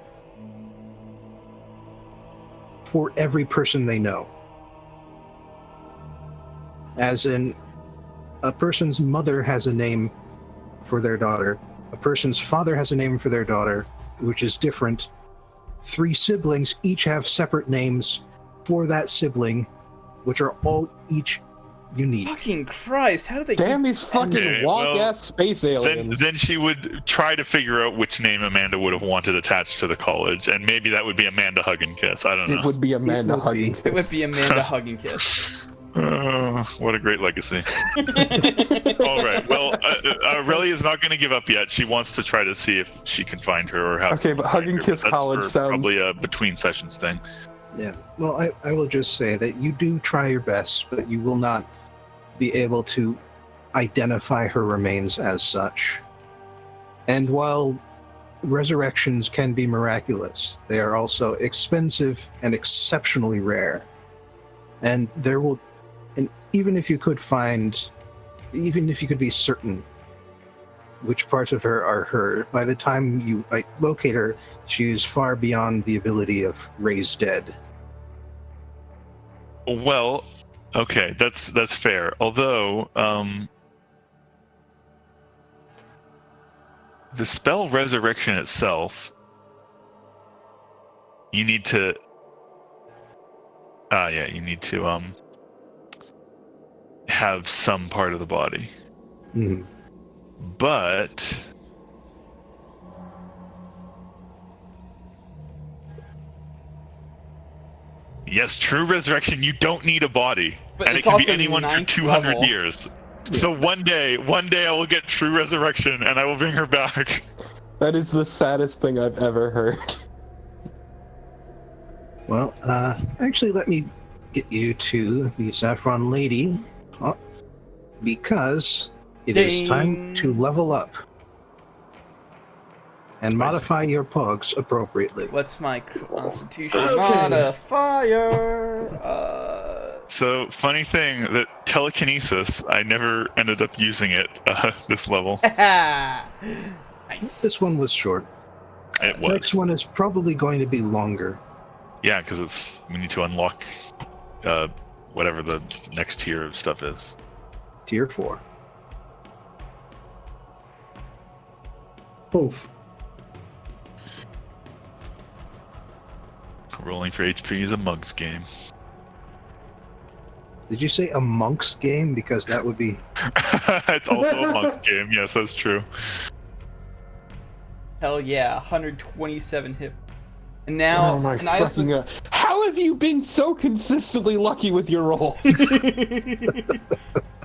for every person they know. As in, a person's mother has a name for their daughter, a person's father has a name for their daughter, which is different. 3 siblings each have separate names for that sibling, which are all each unique. Fucking Christ! How did they? Damn these fucking Okay, wonk ass space Then, aliens. then she would try to figure out which name Amanda would have wanted attached to the college, and maybe that would be Amanda Hug and Kiss. I don't know. It would be Amanda It would hugging. be. It would be Amanda Hug and Kiss. What a great legacy. All right. Well, Aurelia is not going to give up yet. She wants to try to see if she can find her or how. Okay, but hug and kiss college sounds probably a between sessions thing. Yeah. Well, I will just say that you do try your best, but you will not be able to identify her remains as such. And while resurrections can be miraculous, they are also expensive and exceptionally rare. And even if you could be certain which parts of her are her, by the time you locate her, she is far beyond the ability of raise dead. Well, okay, that's fair. Although, the spell resurrection itself, you need to. You need to have some part of the body. Mm. But yes, true resurrection, you don't need a body. But and it it's can be also anyone for 9th 200 level. years. So one day I will get true resurrection and I will bring her back. That is the saddest thing I've ever heard. Well, actually, let me get you to the Saffron Lady, because it is time to level up and modify your pogs appropriately. What's my constitution modifier? So, funny thing, that telekinesis, I never ended up using it this level. Nice. This one was short. It The next was. one is probably going to be longer. Yeah, because we need to unlock whatever the next tier of stuff is. Tier 4. Oof. Rolling for HP is a mug's game. Did you say a monk's game? Because that would be... It's also a mug's game, yes, that's true. Hell yeah, 127 hit. And now, Oh my Nias- fucking god. How have you been so consistently lucky with your rolls?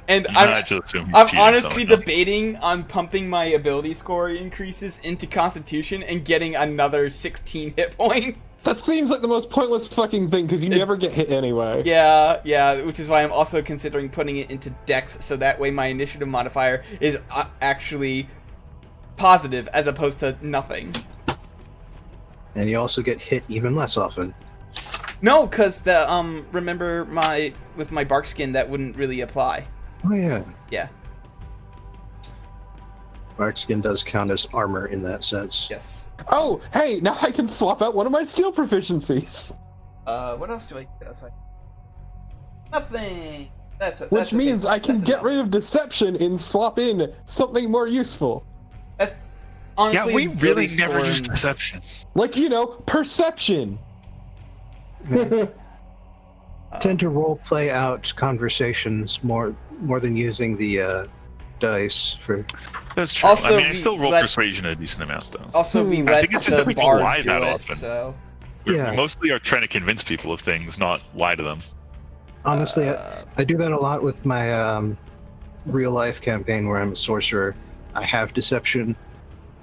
And I just assume he's I'm cheating honestly somehow. debating on pumping my ability score increases into Constitution and getting another 16 hit points. That seems like the most pointless fucking thing, because you never get hit anyway. Yeah, which is why I'm also considering putting it into Dex, so that way my initiative modifier is actually positive as opposed to nothing. And you also get hit even less often. No, because the remember with my bark skin that wouldn't really apply. Oh yeah. Yeah. Bark skin does count as armor in that sense. Yes. Oh, hey, now I can swap out one of my skill proficiencies. What else do I get outside? Nothing. Which means I can get rid of deception and swap in something more useful. That's honestly. Yeah, we really ability never score use and- deception. Like, perception. Tend to role play out conversations more than using the dice for... That's true. Also, I mean, I we still roll let- persuasion a decent amount, though. Also, we I let think it's just the that we don't bard lie do that it, often. so. We Yeah. mostly are trying to convince people of things, not lie to them. Honestly, I do that a lot with my real life campaign where I'm a sorcerer. I have deception.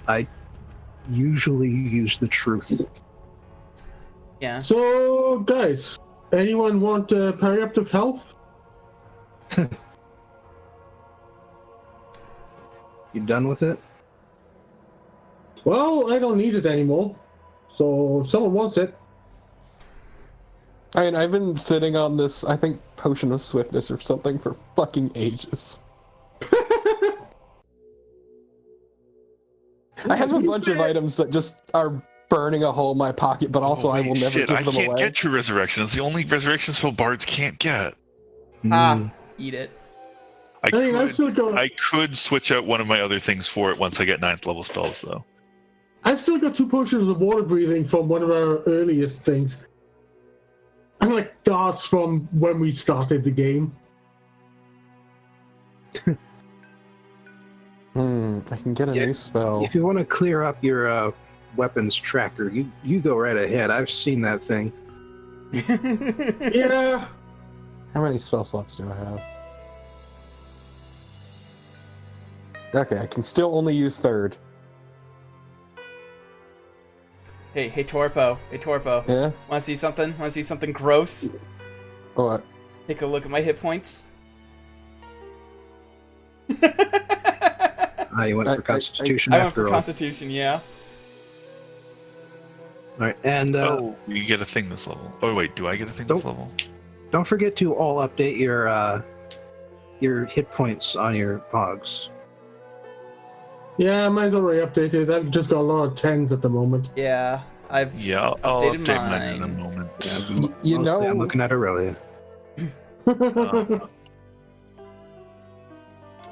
I usually use the truth. Yeah. So, guys, anyone want periaptive health? You done with it? Well, I don't need it anymore. So, if someone wants it. I mean, I've been sitting on this, I think, potion of swiftness or something for fucking ages. I have a bunch of items that just are burning a hole in my pocket, but also I will never Shit, give I them can't away. get true resurrection. It's the only resurrection spell bards can't get. Mm. Eat it. I I mean, I've could, still got I could switch out one of my other things for it once I get 9th level spells, though. I've still got 2 potions of water breathing from one of our earliest things. And like darts from when we started the game. I can get a Yeah, new spell. If you want to clear up your weapons tracker, you go right ahead. I've seen that thing. Yeah. How many spell slots do I have? Okay, I can still only use third. Hey, Torpo. Yeah? Wanna see something? Wanna see something gross? What? Take a look at my hit points. You went for Constitution I went after for all. Constitution, yeah. All right, and Oh, you get a thing this level. Oh wait, do I get a thing this level? don't forget to all update your hit points on your pogs. Yeah, mine's already updated. I've just got a lot of 10s at the moment. Yeah, I've Yeah, I'll updated update mine in a mine. moment. You Mostly, know, I'm looking at Aurelia.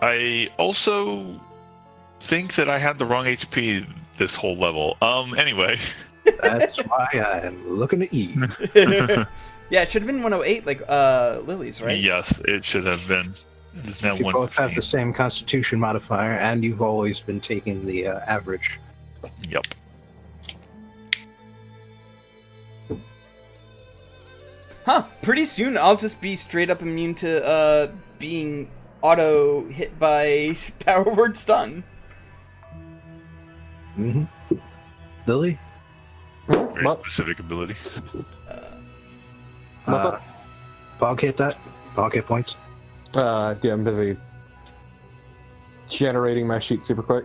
I also think that I had the wrong HP this whole level. Anyway. That's why I'm looking at you. Yeah, it should have been 108, like Lily's, right? Yes, it should have been. It is now You 115. both have the same Constitution modifier, and you've always been taking the average. Yep. Huh, pretty soon I'll just be straight up immune to being auto hit by power word stun. Mm-hmm. Lily? Very What? specific ability. Pog hit that? Pog hit points? yeah, I'm busy generating my sheet super quick.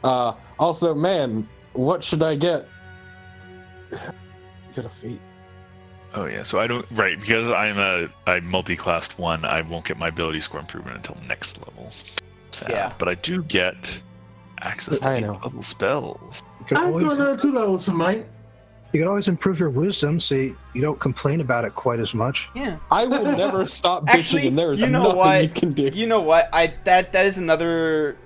Also, man, what should I get? Get a feat. Oh yeah, so I don't because I'm multi-classed 1. I won't get my ability score improvement until next level. Sad. Yeah. But I do get access to I know. 8-level spells. You can, I've always, got another 2 levels of mine. you can always improve your wisdom so you don't complain about it quite as much. Yeah. I will never stop bitching, Actually, and there is you know nothing what? you can do. You know what? That is another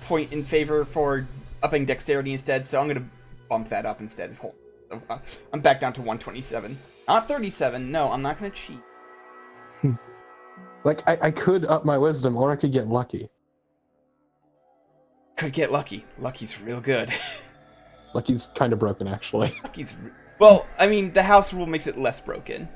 point in favor for upping dexterity instead. So I'm gonna bump that up instead. I'm back down to 127, not 37. No, I'm not gonna cheat. Like, I could up my wisdom, or I could get lucky. Could get lucky. Lucky's real good. Lucky's kind of broken, actually. Well, I mean, the house rule makes it less broken.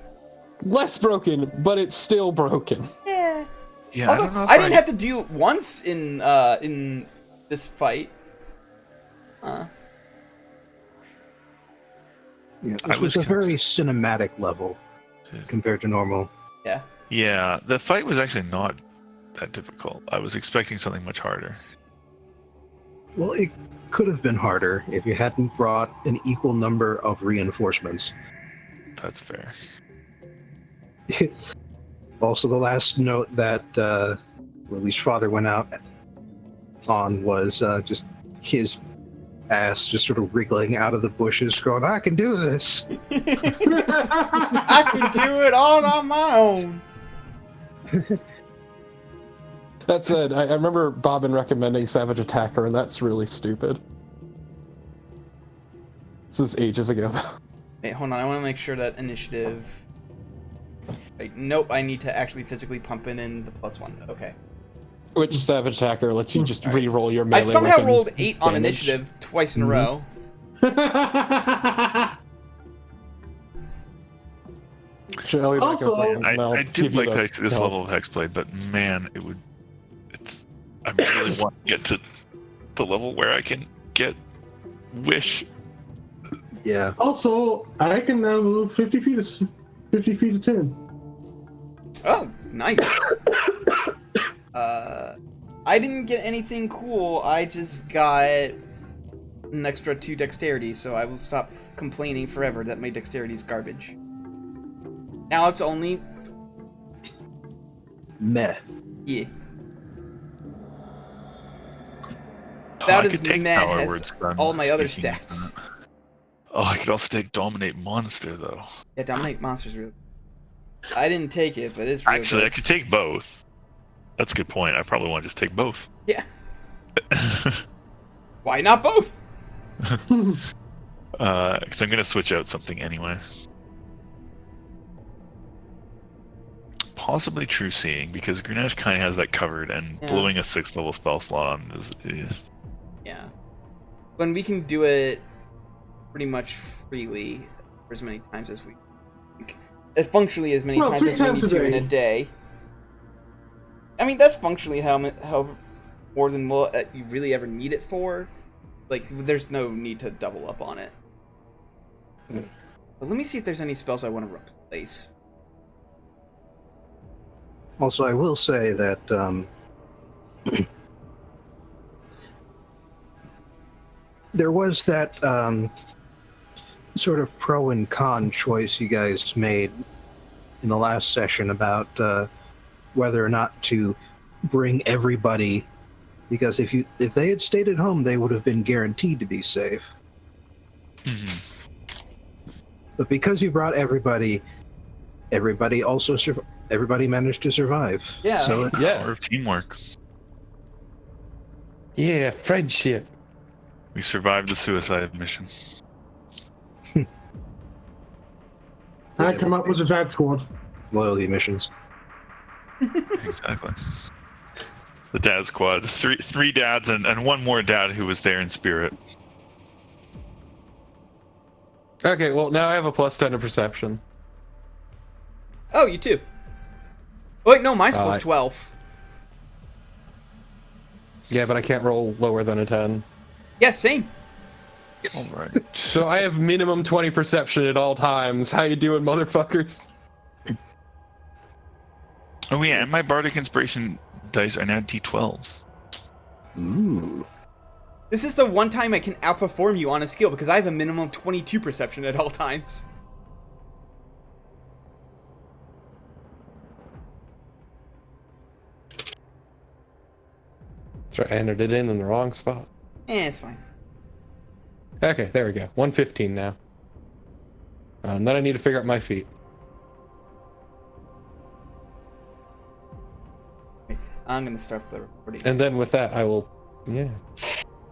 Less broken, but it's still broken. Yeah. Yeah, Although, I don't know if I didn't have to do it once in this fight. Yeah, I this was was a very cinematic level compared to normal. Yeah. Yeah, the fight was actually not that difficult. I was expecting something much harder. Well, it could have been harder if you hadn't brought an equal number of reinforcements. That's fair. Also, the last note that Lily's father went out on was just his ass just sort of wriggling out of the bushes, going, "I can do this." I can do it all on my own. That said, I remember Bobbin recommending Savage Attacker, and that's really stupid. This is ages ago, though. Wait, hold on. I want to make sure that initiative... Wait, nope, I need to actually physically pump in the +1. Okay. Which Savage Attacker lets you just re-roll your I melee somehow weapon rolled 8 on damage. initiative twice in a row. Elliot Also, echoes lands, and I'll I give do you like the this help. level of hexblade, but man, I really want to get to the level where I can get wish. Yeah. Also, I can now move 50 feet of turn. Oh, nice. I didn't get anything cool. I just got an extra 2 dexterity, so I will stop complaining forever that my dexterity is garbage. Now it's only... Meh. Yeah. Oh, That I is could take meh power as word stun, all my other speaking of stats. that. Oh, I could also take dominate monster though. Yeah, Dominate Monster's real. I didn't take it, but it's real Actually, I good. could take both. That's a good point. I probably want to just take both. Yeah. Why not both? Because I'm gonna switch out something anyway. Possibly True Seeing, because Grenache kind of has that covered, and Yeah. blowing a 6th level spell slot on is Yeah. When we can do it pretty much freely for as many times as we like. functionally as many Well, times 3 as we times need a to in a day. day. I mean, that's functionally how more than you really ever need it for. Like, there's no need to double up on it. But let me see if there's any spells I want to replace. Also, I will say that there was that sort of pro and con choice you guys made in the last session about whether or not to bring everybody, because if they had stayed at home, they would have been guaranteed to be safe. Mhm. But because you brought everybody also everybody managed to survive. Yeah. So Yeah. Power of teamwork. Yeah, friendship. We survived the suicide mission. I come up with a dad squad. loyalty missions. Exactly. The dad squad. Three dads and one more dad who was there in spirit. Okay, well, now I have a +10 to perception. Oh, you too. Oh, wait, no, mine's plus I- 12. Yeah, but I can't roll lower than a 10. Yeah, same. All right. So I have minimum 20 perception at all times. How you doing, motherfuckers? Oh yeah, and my bardic inspiration dice are now D12s. Ooh. This is the one time I can outperform you on a skill because I have a minimum 22 perception at all times. That's right, I entered it in the wrong spot. It's fine. Okay, there we go. 115 now. And then I need to figure out my feet. I'm gonna start the recording. And then with that, I will... Yeah.